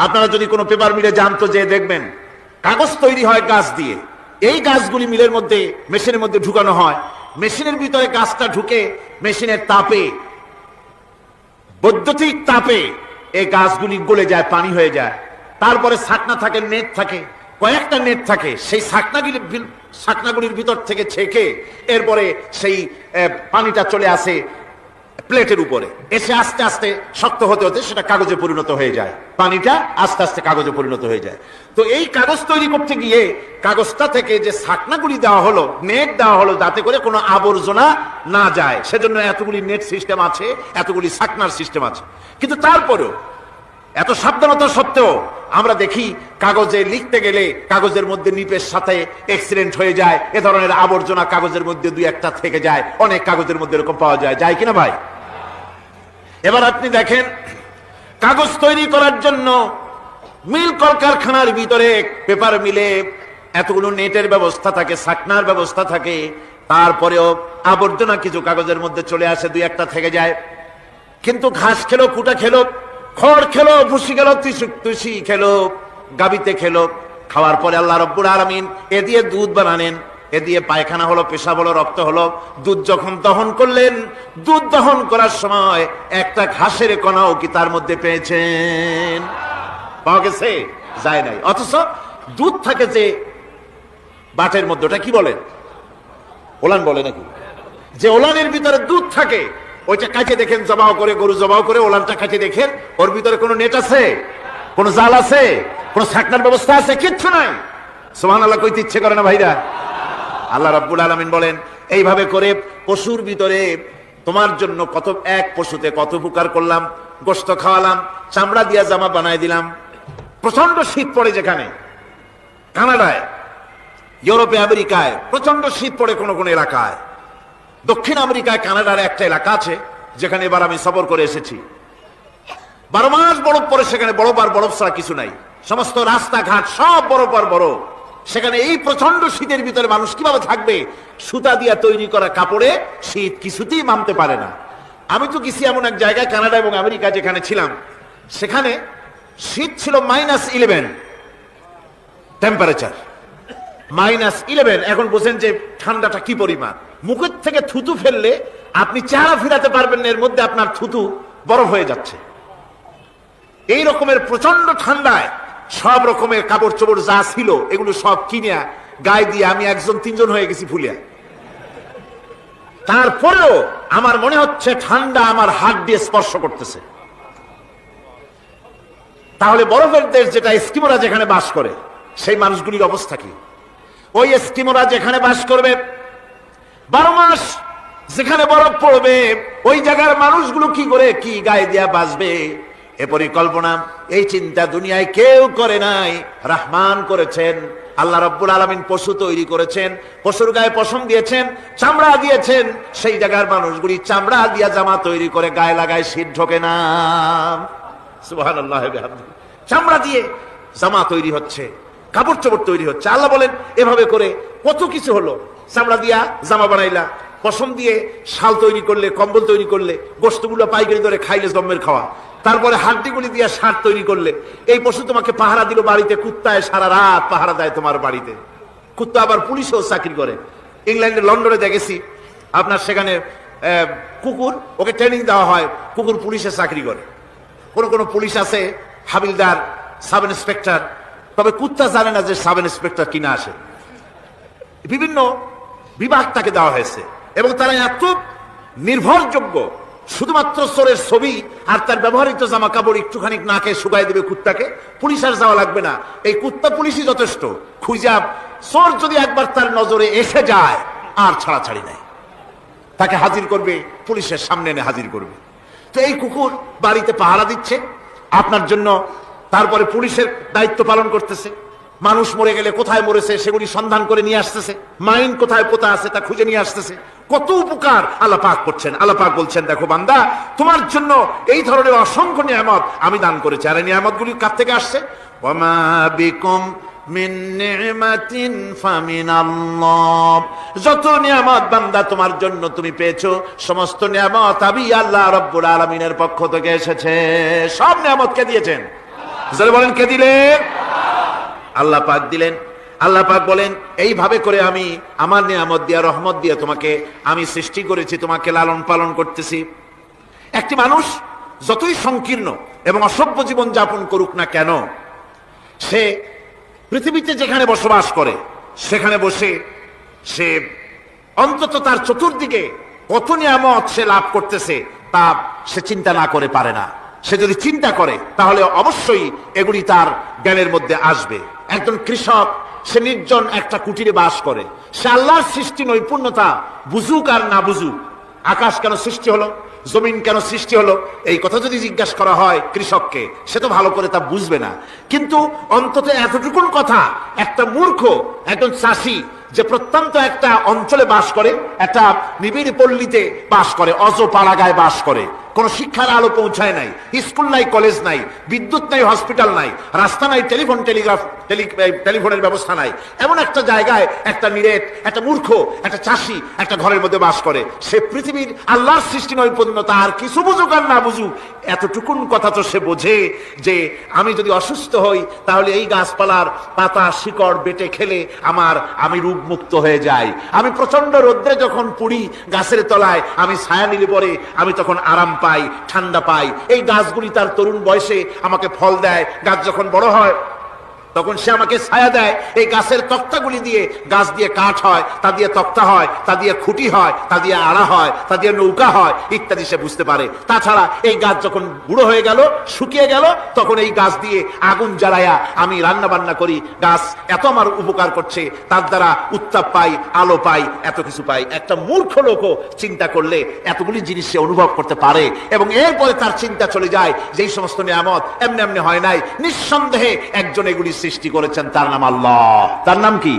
আপনারা যদি কোনো পেপার মিলে যান তো যে দেখবেন কাগজ তৈরি হয় গাছ দিয়ে। এই গাছগুলি মিলের মধ্যে, মেশিনের মধ্যে ঢুকানো হয়, মেশিনের ভিতরে গাছটা ঢুকে মেশিনের তাপে, বৈদ্যুতিক তাপে এই গাছগুলি গলে যায়, পানি হয়ে যায়। তারপরে ছাকনা থাকে, নেট থাকে, কয়েকটা নেট থাকে, সেই ছাকনাগুলির ভিতর থেকে ছেঁকে এরপরে সেই পানিটা চলে আসে প্লেটের উপরে, এসে আস্তে আস্তে শক্ত হতে হতে সেটা কাগজে পরিণত হয়ে যায়, পানিটা আস্তে আস্তে কাগজে পরিণত হয়ে যায়। তো এই কাগজ তৈরি করতে গিয়ে কাগজটা থেকে যে ছাকনাগুলি দেওয়া হলো, নেট দেওয়া হলো, যাতে করে কোনো আবর্জনা না যায়, সেজন্য এতগুলি নেট সিস্টেম আছে, এতগুলি ছাকনার সিস্টেম আছে। কিন্তু তারপরেও এত সাবধানতা সত্ত্বেও আমরা দেখি কাগজে লিখতে গেলে কাগজের মধ্যে নিপের সাথে অ্যাক্সিডেন্ট হয়ে যায়, এ ধরনের আবর্জনা কাগজের মধ্যে দুই একটা থেকে যায়, অনেক কাগজের মধ্যে এরকম পাওয়া যায় কিনা ভাই? এবার আপনি দেখেন, কাগজ তৈরি করার জন্য মিল কলকারখানার ভিতরে, পেপার মিলে এতগুলো নেটের ব্যবস্থা থাকে, ছাকনার ব্যবস্থা থাকে, তারপরেও আবর্জনা কিছু কাগজের মধ্যে চলে আসে, দুই একটা থেকে যায়। কিন্তু ঘাস খেলো, কুটা খেলো, খড় খেলো, ভুসি খেলো, তুষি খেলো, গাবিতে খেলো, খাওয়ার পরে আল্লাহ রাব্বুল আলামিন এ দিয়ে দুধ বানালেন, এ দিয়ে পায়খানা হলো, পেশাব হলো, রক্ত হলো। দুধ যখন দহন করলেন, দুধ দহন করার সময় একটা ঘাসের কণাও কি তার মধ্যে পেয়েছেন? পাওয়া গেছে? যায় নাই। অথচ দুধ থাকে যে বাটের মধ্যে, ওটা কি বলেন? ওলান বলে নাকি? যে ওলানের ভিতরে দুধ থাকে, ওইটা কাটে দেখেন, জবাও করে, গরু জবাও করে ওলানটা কাটে দেখেন, ওর ভিতরে কোনো নেট আছে, কোনো জাল আছে, কোনো ছাকনার ব্যবস্থা আছে? কিচ্ছু নাই। সুবহানাল্লাহ কইতে ইচ্ছে করে না ভাইরা? আল্লাহ রাব্বুল আলামিন বলেন, এইভাবে করে পশুর ভিতরে তোমার জন্য কত, এক পশুতে কত উপকার করলাম, গোশত খাওয়ালাম, চামড়া দিয়া জামা বানায় দিলাম। প্রচন্ড শীত পড়ে যেখানে, কানাডায়, ইউরোপে, আমেরিকায় প্রচন্ড শীত পড়ে কোন কোন এলাকায়। দক্ষিণ আমেরিকায় কানাডার একটা এলাকা আছে যেখানে এবার আমি সফর করে এসেছি। 12 মাস বরফ পড়ে সেখানে, বরফ আর বরফ ছাড়া কিছু নাই, সমস্ত রাস্তাঘাট সব বরফ আর বরফ। সেখানে এই প্রচন্ড শীতের ভিতরে মানুষ কিভাবে থাকবে? সুতা দিয়া তৈরি করা কাপড়ে শীত কিছুতেই মানতে পারে না। আমি তো গেছি এমন এক জায়গায়, কানাডা এবং আমেরিকা যেখানে ছিলাম, সেখানে শীত ছিল -11 টেম্পারেচার, -11। এখন বোঝেন যে ঠান্ডাটা কি পরিমাণ। মুখের থেকে থুতু ফেললে আপনি চেহারা ফিরাতে পারবেন না, এর মধ্যে আপনার থুতু বরফ হয়ে যাচ্ছে। এই রকমের প্রচন্ড ঠান্ডায় সব রকমের কাপড় চোপড় যা ছিল এগুলো সব কিনে গায়ে দিয়ে আমি একজন তিনজন হয়ে গেছি ফুলিয়া। তারপরেও আমার মনে হচ্ছে ঠান্ডা আমার হাত দিয়ে স্পর্শ করতেছে। তাহলে বরফের দেশ যেটা এস্কিমোরা যেখানে বাস করে সেই মানুষগুলির অবস্থা কি? ওই এস্কিমোরা যেখানে বাস করবে 12 মাস যেখানে বরফ পড়বে ওই জায়গার মানুষগুলো কি করে কি গায়ে দিয়া বাঁচবে? এ পরিকল্পনা এই চিন্তা দুনিয়ায় কেউ করে নাই, রহমান করেছেন। আল্লাহ রাব্বুল আলামিন পশু তৈরি করেছেন, পশুর গায়ে পশম দিয়েছেন, চামড়া দিয়েছেন, সেই জায়গার মানুষগুলি চামড়া দিয়া জামা তৈরি করে গায়ে লাগায়, শীত ঢোকে না। সুবহানাল্লাহ, চামড়া দিয়ে জামা তৈরি হচ্ছে, কাপড় চোপড় তৈরি হচ্ছে। আল্লাহ বলেন এভাবে করে কত কিছু হলো। চামড়া দিয়া জামা বানাইলা, পশম দিয়ে শাল তৈরি করলে, কম্বল তৈরি করলে, গোশতগুলো পাইকারি ধরে খাইলে জম্মের খাওয়া, তারপরে হাড্ডিগুলি দিয়ে শার্ট তৈরি করলে। এই পশু তোমাকে পাহারা দিল বাড়িতে, কুত্তায় সারা রাত পাহারা দেয় তোমার বাড়িতে। কুত্তা আবার পুলিশেও চাকরি করে। ইংল্যান্ডে লন্ডনে দেখেছি আপনার সেখানে কুকুর, ওকে ট্রেনিং দেওয়া হয়, কুকুর পুলিশে চাকরি করে। কোন কোন পুলিশ আছে হাবিলদার, সাব ইন্সপেক্টর, তবে কুত্তা জানে না যে সাব ইন্সপেক্টর কিনা আসে। বিভিন্ন বিভাগ তাকে দেওয়া হয়েছে এবং তারা এত নির্ভরযোগ্য, শুধুমাত্র চোরের ছবি আর তার ব্যবহৃত জামা কাপড় একটুখানি নাকে শুকাই দেবে কুত্তাকে, পুলিশ আর যাওয়া লাগবে না। এই কুত্তা পুলিশই যথেষ্ট। খুঁজা চোর যদি একবার তার নজরে এসে যায় আর ছাড়াছাড়ি নাই, তাকে হাজির করবে, পুলিশের সামনে এনে হাজির করবে। তো এই কুকুর বাড়িতে পাহারা দিচ্ছে আপনার জন্য, তারপরে পুলিশের দায়িত্ব পালন করতেছে। মানুষ মরে গেলে কোথায় মরেছে সেগুলি সন্ধান করে নিয়ে আসতেছে, মাইন কোথায় পোতা আছে তা খুঁজে নিয়ে আসতেছে। কত উপকার আল্লাহ পাক করছেন। আল্লাহ পাক বলছেন, দেখো বান্দা, তোমার জন্য এই ধরনের অসংখ্য নিয়ামত আমি দান করেছি। আর এই নিয়ামতগুলি কার থেকে আসছে? ওয়ামা বিকুম মিন নি'মাতিন ফামিনাল্লাহ। যত নিয়ামত বান্দা তোমার জন্য তুমি পেয়েছো, সমস্ত নিয়ামত আমি আল্লাহ রাব্বুল আলামিনের পক্ষ থেকে এসেছে। সব নিয়ামত কে দিয়েছেন? যারা বলেন কে দিলেন? আল্লাহ পাক দিলেন। আল্লাহ পাক বলেন, এইভাবে করে আমি আমার নিয়ামত দিয়া, রহমত দিয়া তোমাকে আমি সৃষ্টি করেছি, তোমাকে লালন পালন করতেছি। একটি মানুষ যতই সংকীর্ণ এবং অসভ্য জীবন যাপন করুক না কেন, সে পৃথিবীতে যেখানে বসবাস করে সেখানে বসে সে অন্তত তার চতুর্দিকে কত নিয়ামত সে লাভ করতেছে তা সে চিন্তা না করে পারে না। সে যদি চিন্তা করে তাহলে অবশ্যই এগুলি তার জ্ঞানের মধ্যে আসবে। একজন কৃষক, সে নির্জন একটা কুটিরে বাস করে, সে আল্লাহর সৃষ্টি নৈপুণ্যতা বুঝুক আর না বুঝুক, আকাশ কেন সৃষ্টি হলো, জমিন কেন সৃষ্টি হলো, এই কথা যদি জিজ্ঞাসা করা হয় কৃষককে, সে তো ভালো করে তা বুঝবে না। কিন্তু অন্তত এতটুকুন কথা একটা মূর্খ, একজন চাষি যে প্রত্যন্ত একটা অঞ্চলে বাস করে, একটা নিবিড় পল্লীতে বাস করে, অজপাড়াগায় বাস করে, কোন শিক্ষার আলো পৌঁছায় নাই, স্কুল নাই, কলেজ নাই, বিদ্যুৎ নাই, হসপিটাল নাই, রাস্তা নাই, টেলিফোনের ব্যবস্থা নাই, এমন একটা জায়গায় একটা নিরেট, একটা মূর্খ, একটা চাষি একটা ঘরের মধ্যে বাস করে। সে পৃথিবীর আল্লাহর সৃষ্টি নৈপুণ্যতা আর কিছু বুঝুক আর না বুঝুক, এতটুকুন কথা তো সে বোঝে যে আমি যদি অসুস্থ হই তাহলে এই গাছপালার পাতা শিকড় বেটে খেলে আমি রোগমুক্ত হয়ে যাই। আমি প্রচন্ড রোদ্রে যখন পুড়ি গাছের তলায়, আমি ছায়া নিলে পরে আমি তখন আরাম পাই, ঠান্ডা পাই। এই গাছগুলি তার তরুণ বয়সে আমাকে ফল দেয়, গাছ যখন বড় হয় তখন সে আমাকে ছায়া দেয়। এই গাছের তক্তাগুলি দিয়ে, গাছ দিয়ে কাঠ হয়, তা দিয়ে তক্তা হয়, তা দিয়ে খুঁটি হয়, তা দিয়ে আড়া হয়, তা দিয়ে নৌকা হয় ইত্যাদি সে বুঝতে পারে। তাছাড়া এই গাছ যখন বুড়ো হয়ে গেল, শুকিয়ে গেল, তখন এই গাছ দিয়ে আগুন জ্বালায়া আমি রান্না বান্না করি, গাছ এত আমার উপকার করছে, তার দ্বারা উত্তাপ পাই, আলো পাই, এত কিছু পাই। একটা মূর্খ লোকও চিন্তা করলে এতগুলি জিনিস সে অনুভব করতে পারে এবং এরপরে তার চিন্তা চলে যায় যে এই সমস্ত নিয়ামত এমনি এমনি হয় নাই, নিঃসন্দেহে একজন এগুলি সৃষ্টি করেছেন, তার নাম আল্লাহ। তার নাম কি?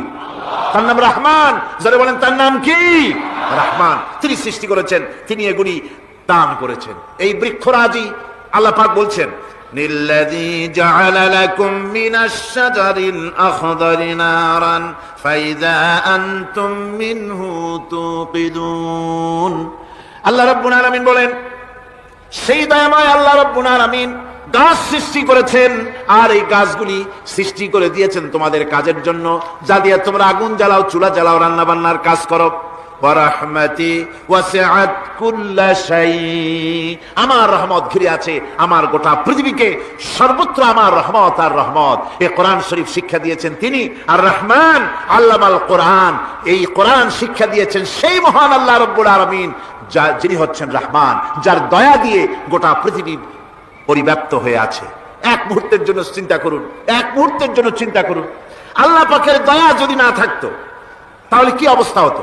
তার নাম রহমান। যারা বলেন তার নাম কি? রহমান। তিনি সৃষ্টি করেছেন, তিনি এগুলি দান করেছেন। এই বৃক্ষরাজি আল্লাহ পাক বলছেন, নিল্লাযী জাআলা লাকুম মিনাশ শাজারিল আখদারি নারান ফাইযা আনতুম মিনহু তুকিদুন। আল্লাহ রাব্বুল আলামিন বলেন, সেই দয়াময় আল্লাহ রাব্বুল আলামিন গাছ সৃষ্টি করেছেন আর এই গাছগুলি সৃষ্টি করে দিয়েছেন তোমাদের কাজের জন্য, যা দিয়ে তোমরা আগুন জ্বালাও, চুলা জ্বালাও, রান্না বান্নার কাজ করো। ওয়া রাহমাতি ওয়াসিআত কুল্লা শাই। আমার রহমত ঘিরে আছে আমার গোটা পৃথিবীকে, সর্বত্র আমার রহমত আর রহমত। এই কোরআন শরীফ শিক্ষা দিয়েছেন তিনি আর রহমান আল্লামাল কোরআন। এই কোরআন শিক্ষা দিয়েছেন সেই মহান আল্লাহ রাব্বুল আলামিন, যিনি হচ্ছেন রহমান, যার দয়া দিয়ে গোটা পৃথিবী পরিব্যাপ্ত হয়ে আছে। এক মুহূর্তের জন্য চিন্তা করুন, এক মুহূর্তের জন্য চিন্তা করুন, আল্লাহ পাকের দয়া যদি না থাকতো তাহলে কি অবস্থা হতো?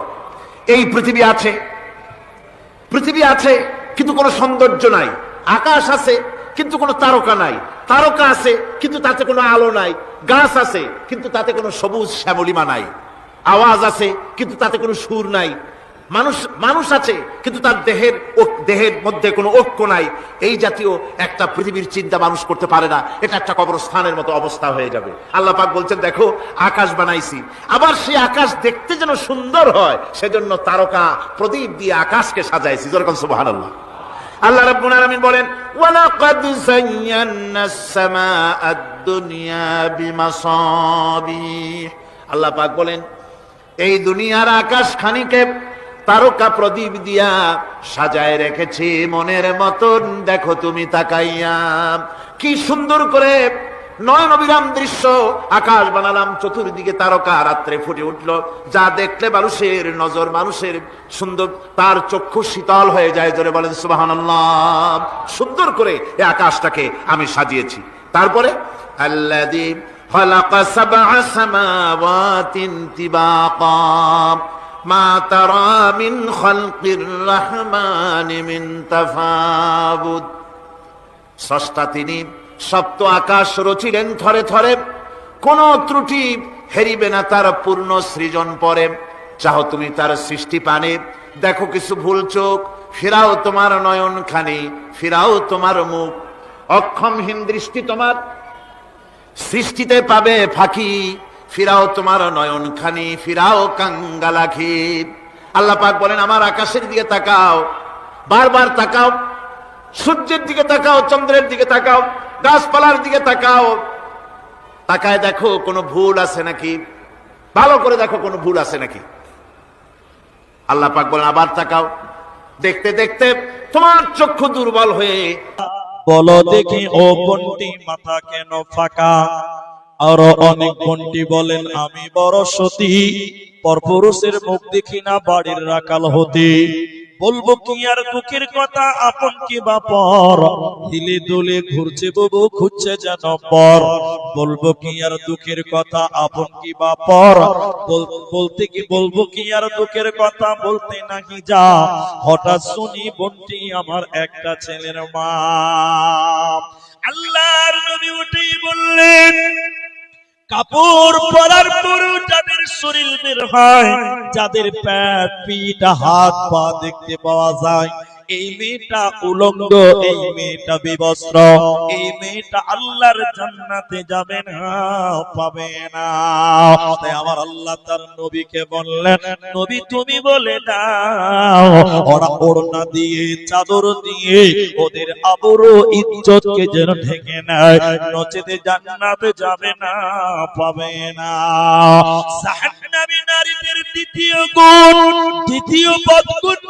এই পৃথিবী আছে, পৃথিবী আছে কিন্তু কোনো সৌন্দর্য নাই। আকাশ আছে কিন্তু কোনো তারকা নাই, তারকা আছে কিন্তু তাতে কোনো আলো নাই। গাছ আছে কিন্তু তাতে কোনো সবুজ শ্যামলিমা নাই। আওয়াজ আছে কিন্তু তাতে কোনো সুর নাই। মানুষ আছে কিন্তু তার দেহের মধ্যে কোনো ঐক্য নাই। এই জাতীয় একটা পৃথিবীর চিন্তা মানুষ করতে পারে না। এটা একটা কবরস্থানের মতো অবস্থা হয়ে যাবে। আল্লাহ পাক বলছেন, দেখো আকাশ বানাইছি, আবার সেই আকাশ দেখতে যেন সুন্দর হয় সেজন্য তারকা প্রদীপ দিয়ে আকাশকে সাজাইছি। যেরকম সুবহানাল্লাহ। আল্লাহ রাব্বুল আলামিন বলেন, ওয়ালাকাদ যায়্যানাস সামাআদ দুনিয়া বিমাসাবিহ। আল্লাহ পাক বলেন, এই দুনিয়ার আকাশ খানিকে তারকা প্রদীপ দিয়া সাজায় রেখেছি মনের মতন। দেখো তুমি তাকাইয়া কি সুন্দর করে নয়ন অবিরাম দৃশ্য আকাশ বানালাম, চতুর্দিকে তারকা রাত্রে ফুটে উঠলো, যা দেখলে মানুষের নজর, মানুষের সুন্দর, তার চক্ষু শীতল হয়ে যায়। জোরে বলেন সুবহানাল্লাহ। সুন্দর করে এই আকাশটাকে আমি সাজিয়েছি। তারপরে আল্লাযী খালাকা সাবআ সামাওয়াতিন তিবাকা মা তারা মিন খালকির রহমানি মিন তাফাবুত। স্রষ্টা তিনি সপ্ত আকাশ রচিলেন থরে থরে, কোন ত্রুটি হেরিবে না তার পূর্ণ সৃজন পরে। চাহো তুমি তার সৃষ্টি পানে, দেখো কিছু ভুল চোখ, ফিরাও তোমার নয়ন খানি, ফিরাও তোমার মুখ। অক্ষমহীন দৃষ্টি তোমার সৃষ্টিতে পাবে ফাঁকি, ফিরাও তোমার নয়ন খানি, ফিরাও কাঙ্গালাখি। আল্লাহ পাক বলেন, আমার আকাশের দিকে তাকাও, বারবার তাকাও, সূর্যের দিকে তাকাও, চন্দ্রের দিকে তাকাও, গাছপালার দিকে তাকাও, তাকায় দেখো কোনো ভুল আছে নাকি, ভালো করে দেখো কোনো ভুল আছে নাকি। আল্লাহ পাক বলেন, আবার তাকাও। দেখতে দেখতে তোমার চক্ষু দুর্বল হয়ে বলো দেখি ও বন্টি মাথা কেন ফাঁকা? আরো অনেক বন্টি বলেন, আমি বড় সতী, পরপুরুষের মুখ দেখি না বাড়ির রাখাল হতে। বলবো কি আর দুঃখের কথা, আপন কি বা পর, দিলে দোলে ঘুরছে বুবু, খুঁজছে যেন পর। বলবো কি আর দুঃখের কথা, আপন কি বা পর, বলবো কি আর দুঃখের কথা, বলতে নাকি যা। হঠাৎ শুনি বন্টি আমার একটা ছেলের মা। আল্লাহর নবী উঠেই বললেন, কাপড় পরার পরও যাদের শরীর বের হয়, যাদের পেট পিঠ হাত পা দেখতে পাওয়া যায়, এই মেয়েটা উলঙ্গ, এই মেয়েটা বিবস্ত্র, এই মেয়েটা আল্লাহর জান্নাতে যাবে না, পাবে না। তাই আমার আল্লাহ তার নবীকে বললেন, নবী তুমি বলে দাও, ওরা ওড়না দিয়ে চাদর দিয়ে ওদের আবরু ইজ্জতকে যেন ঢেকে নেয়, নচেতে জান্নাতে যাবে না, পাবে না। জাহান্নামী নারীদের দ্বিতীয় গুণ, দ্বিতীয় বদগুণ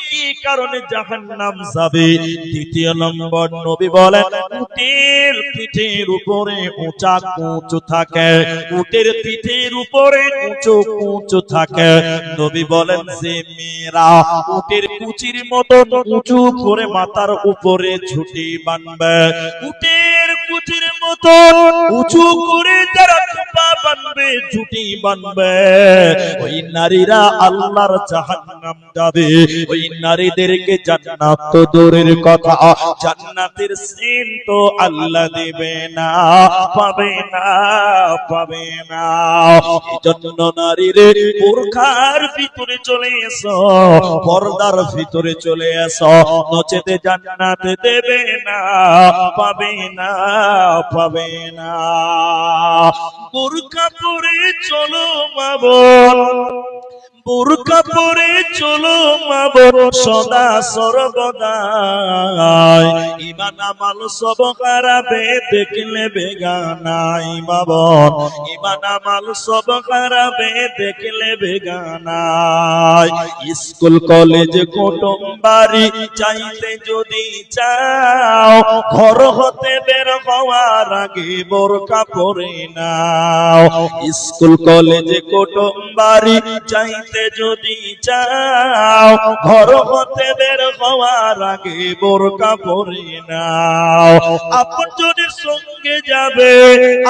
কি কারণে জাহান্নাম যাবে? দ্বিতীয় নম্বর নবী বলেন, উটের পিঠের উপরে উঁচা কুঁচু থাকে, উটের পিঠের উপরে উঁচু থাকে। নবী বলেন, যে মেয়েরা উটের কুচির মতো উঁচু করে মাথার উপরে ঝুঁটি বানবে, উটের কুচির মতো উঁচু করে যারা খোপা বানবে, ঝুঁটি বানবে, ওই নারীরা আল্লাহর জাহান্নাম যাবে। ওই নারীদেরকে জান্নাত তো দূরের কথা, জান্নাতের সিন তো আল্লাহ দেবে না, পাবে না, পাবে না। এজন্য নারীরে বোরখার ভিতরে চলে এসো, পর্দার ভিতরে চলে এসো, নচেতে জান্নাত দেবে না, পাবে না, পাবে না। বোরখা পরে চলো মা বোন, বোরখা পরে চলো মা বোন, সদা সর্বদা ইমান ইমান আমাল সব খারাপে দেখলে বেগানাই বাবন, ইমান আমাল সব খারাপে দেখলে বেগানাই। স্কুল কলেজ কুটুম বাড়ি চাইতে যদি চাও, ঘর হতে বের হওয়ার আগে বোরকা পরে নাও। স্কুল কলেজ কুটুম বাড়ি চাইতে যদি চাও, ঘর হতে বের হওয়ার আগে বোরকা পরে নাও। আপনজনের সঙ্গে যাবে,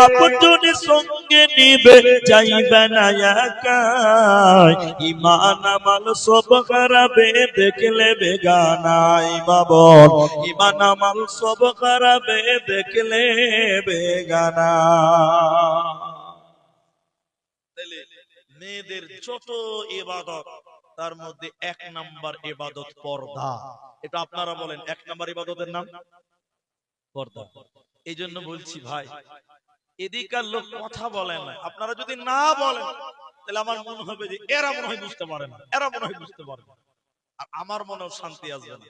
আপনজনের সঙ্গে নিবে, যাইবে না একা। ইমান আমাল সব খারাপে দেখলে বেগানাই বাবন, ইমান আমাল সব খারাপে দেখলে বেগানা। মেয়েদের যত ইবাদত তার মধ্যে এক নাম্বার ইবাদত পর্দা। এটা আপনারা বলেন এক নাম্বার ইবাদতের নাম পর্দা। এই জন্য বলছি ভাই, এদিকার লোক কথা বলে না, আপনারা যদি না বলেন তাহলে আমার মনে হবে যে এরা মনে হয় বুঝতে পারে না, এরা মনে হয় বুঝতে পারে না, আর আমার মনেও শান্তি আসবে না।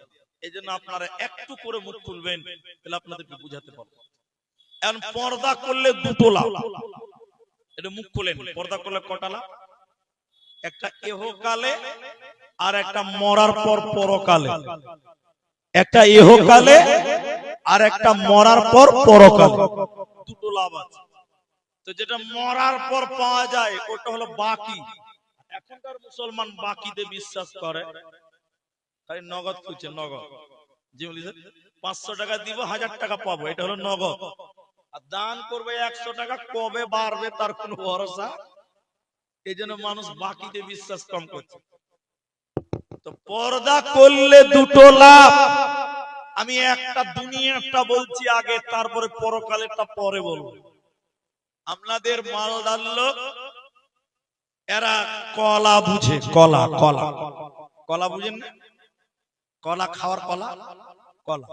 এই জন্য আপনারা একটু করে মুখ খুলবেন, তাহলে আপনাদেরকে বুঝাতে পারবো। এখন পর্দা করলে দুটো লাভ। এটা মুখ খুলেন, পর্দা করলে কটা লাভ? একটা ইহকালে আর একটা মরার পর পরকালে। একটা ইহকালে আর একটা মরার পর পরকালে, দুটো লাভ আছে। তো যেটা মরার পর পাওয়া যায় ওটা হলো বাকি। এখনকার মুসলমান বাকিতে বিশ্বাস করে, তাই নগদ খুঁজছে, নগদ। যে 500 টাকা দিব 1000 টাকা পাবো, এটা হলো নগদ। আর দান করবে 100 টাকা, কবে বাড়বে তার কোনো ভরসা। এই জন্য মানুষ বাকিতে বিশ্বাস কম করছে। তো পর্দা করলে দুটো লাভ। আমি একটা দুনিয়াটা বলছি আগে, তারপরে পরকালেরটা পরে বলবো। আপনাদের মালদার লোক এরা কলা বুঝে, কলা কলা কলা বুঝেন না? কলা খাওয়ার কলা, কলা।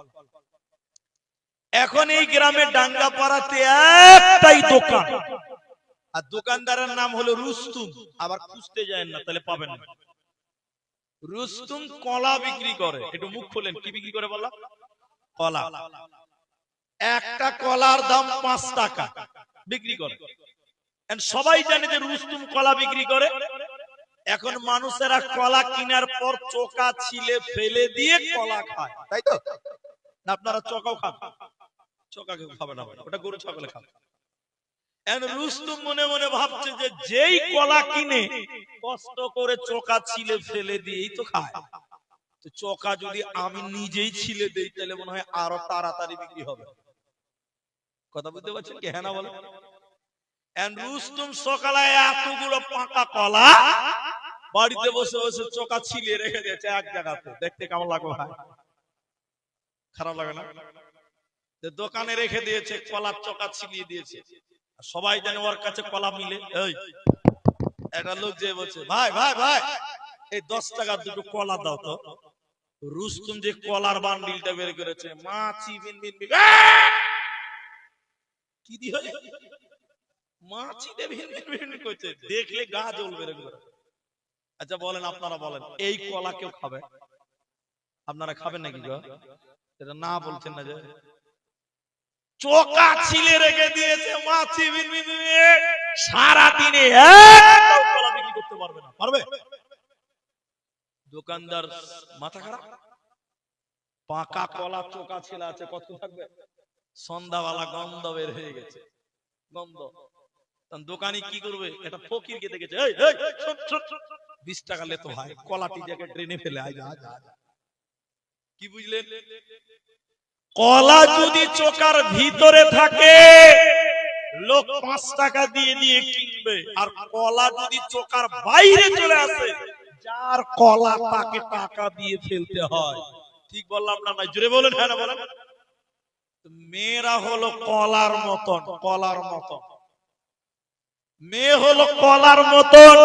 এখন এই গ্রামে ডাঙ্গাপাড়াতে একটাই দোকান, আর দোকানদারের নাম হলো রুস্তুম। আবার খুঁজতে যায় না, তাহলে পাবেন না। রুস্তুম কলা বিক্রি করে। একটু মুখ খোলেন, কি বিক্রি করে বলা? কলা। একটা কলার দাম 5 টাকা বিক্রি করে। সবাই জানে যে রুস্তুম কলা বিক্রি করে। এখন মানুষেরা কলা কেনার পর চোকা ছিলে ফেলে দিয়ে কলা খায়, তাই তো? না আপনারা চোকাও খান? চোকা কেউ খাবে না, ওটা গরু ছাগলে খাবে। রুস্তুম মনে মনে ভাবছে যে যেই কলা কিনে কষ্ট করে চোকা ছিলে ফেলে দিয়েই তো খায়, তো চোকা যদি আমি নিজেই ছিলে দেই তাহলে মনে হয় আরো তাড়াতাড়ি বিক্রি হবে। কথা বুঝতে পারছেন কি? হ্যাঁ না বলেন? রুস্তুম সকালে এতগুলো পাকা কলা বাড়িতে বসে বসে চোকা ছিলিয়ে রেখে দিয়েছে এক জায়গাতে। দেখতে কেমন লাগলো ভাই? খারাপ লাগে না? দোকানে রেখে দিয়েছে, কলার চোকা ছিলিয়ে দিয়েছে। সবাই জানে ওর কাছে কলা মিলে। এই একটা লোক যে বলছে, ভাই ভাই ভাই এই 10 টাকার দুটো কলা দাও তো। রুস্তুম যে কলার বান্ডিলটা বের করেছে, মাছি বিন বিন বিন, কি দি হয় মাছি দে বিন বিন বিন করছে, দেখলে গা জ্বলবে রে। আচ্ছা বলেন, আপনারা বলেন, এই কলা কেউ খাবে? আপনারা খাবেন নাকি গো? এটা না বলছেন না যে চোকা ছিলে রেখে দিয়েছে, মাছি বিন বিন বিন, সারা দিনে একটাও কলা বিক্রি করতে পারবে না। পারবে? দোকানদার মাথা খারাপ। পাকা কলা চোকা ছিল আছে, কত থাকবে? সন্ধ্যাবেলা গন্ধ বের হয়ে গেছে, গন্ধ। দোকানি কি করবে? এটা ফকিরকে দেখেছে, 20 টাকা লে তো ভাই, কলাটি জায়গায় ড্রেনে ফেলে আয়। কি বুঝলেন? কলা যদি চোকার ভিতরে থাকে লোক 5 টাকা দিয়ে দিয়ে কিনবে, আর কলা যদি চোকার বাইরে চলে আসে যার কলা তাকে টাকা দিয়ে ফেলতে হয়। ঠিক বললাম না? জোরে বলেন, হ্যাঁ না বলেন? মেয়েরা হলো কলার মতন, কলার মতন। মেয়ে হলো কলার মতন।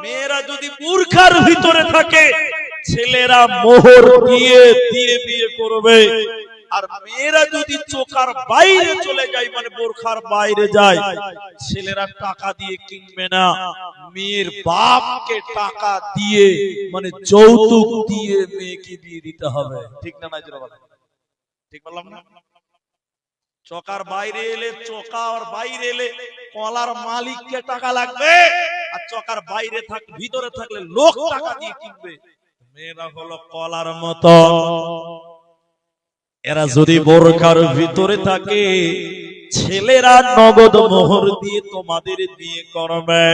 মেয়েরা যদি মূর্খার ভিতরে থাকে ছেলেরা মোহর দিয়ে দিয়ে বিয়ে করবে, আর মেয়েরা যদি চোকার বাইরে চলে যায়, মানে বোরখার বাইরে যায়, ছেলেরা টাকা দিয়ে কিনবে না, মেয়ের বাপকে টাকা দিয়ে, মানে যৌতুক দিয়ে মেয়েকে বিয়ে দিতে হবে। ঠিক না? না ঠিক বললাম না? চকার বাইরে এলে, চকার বাইরে এলে কলার মালিককে টাকা লাগবে, আর চকার বাইরে ভিতরে থাকলে লোক টাকা দিয়ে কিনবে। মেয়েরা হলো কলার মতো, এরা যদি বোরখার ভিতরে থাকে ছেলেরা নগদ মোহর দিয়ে তোমাদের বিয়ে করবে।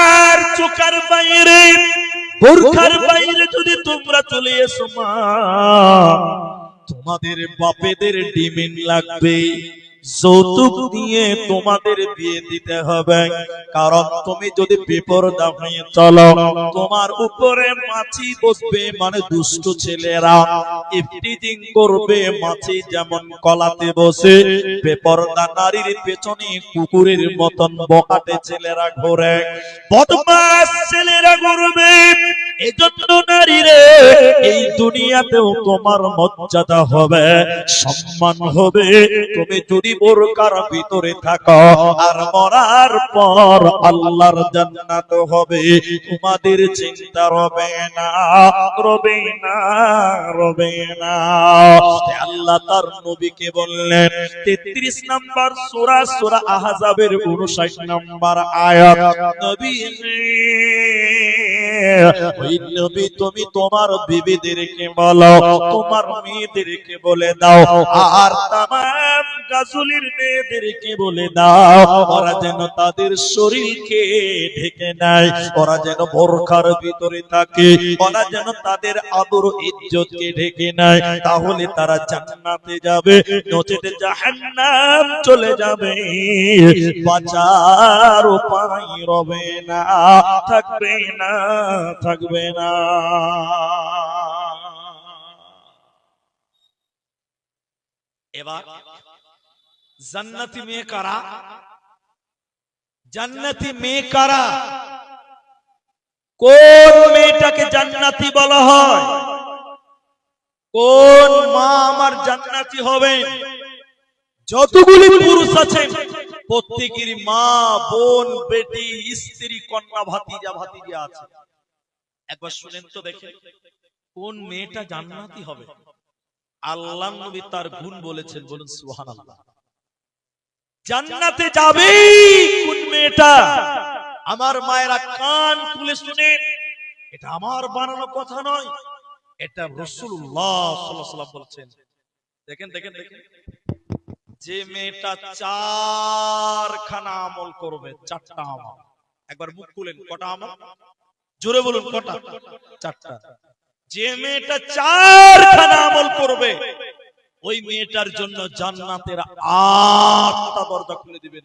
আর চোখার বাইরে, বোরখার বাইরে যদি তোমরা চলে এসো মা, তোমাদের বাপেদের ডিমেন্ড লাগবে, যৌতুক দিয়ে তোমাদের বিয়ে দিতে হবে। কারণ তুমি যদি বেপরদা হয়ে চলো, তোমার উপরে মাছি বসবে, মানে দুষ্ট ছেলেরা ইফটিজিং করবে। মাছি যেমন কলাতে বসে, বেপরদা নারীর পেছনে কুকুরের মতন বকাটে ছেলেরা ঘোরে, বদমাশ ছেলেরা ঘুরবে। এজন্য নারীরে এই দুনিয়াতেও তোমার মর্যাদা হবে, সম্মান হবে। তুমি যদি বোরকার ভিতরে থাকো, আর মরার পর আল্লাহর জান্নাত হবে, তোমাদের চিন্তা রবে না, রবে না, রবে না। আল্লাহ তার নবীকে বললেন, 33 নম্বর সূরা, সূরা আহজাবের 59 নম্বর আয়াত, নবী ওই নবী তুমি তোমার বিবিদেরকে বলো, তোমার মেয়েদেরকে বলে দাও, আর তামাম গাজুলির মেয়েদেরকে বলে দাও, ওরা যেন তাদের শরীরকে ঢেকে নেয়, ওরা যেন বোরখার ভিতরে থাকে, ওরা যেন তাদের আদর ইজ্জতকে ঢেকে নেয়। তাহলে তারা জান্নাতে যাবে, নচেতে জাহান্নাম চলে যাবে। বাঁচার উপায় রবে না, থাকবে না, থাকবে না। এবার জান্নাতি মেয়ে কারা? জান্নাতি মেয়ে কারা? কোন মেয়েটাকে জান্নাতি বলা হয়? কোন মা আমার জান্নাতি হবে? যতগুলি পুরুষ আছেন প্রত্যেকেরই মা, বোন, বেটি, স্ত্রী, কন্যা, ভাতিজা, ভাতিজা আছে। একবার শুনেন তো দেখেন, কোন মেয়েটা জান্নাতি হবে? আল্লাহ নবী তার গুণ বলেছেন, বলুন সুবহানাল্লাহ। জান্নাতে যাবে কোন মেয়েটা? আমার মায়েরা কান খুলে শুনেন, এটা আমার বানানো কথা নয়, এটা রাসূলুল্লাহ সাল্লাল্লাহু আলাইহি ওয়াসাল্লাম বলছেন। দেখেন দেখেন দেখেন, যে মেয়েটা 4 খানা আমল করবে, 4টা আমল। একবার মুখ খুলেন, কটা আমল? জোরে বলুন, কটা? 4টা। যে মেয়েটা 4 খানা আমল করবে, ওই মেয়েটার জন্য জান্নাতের 8টা দরজা খুলে দিবেন।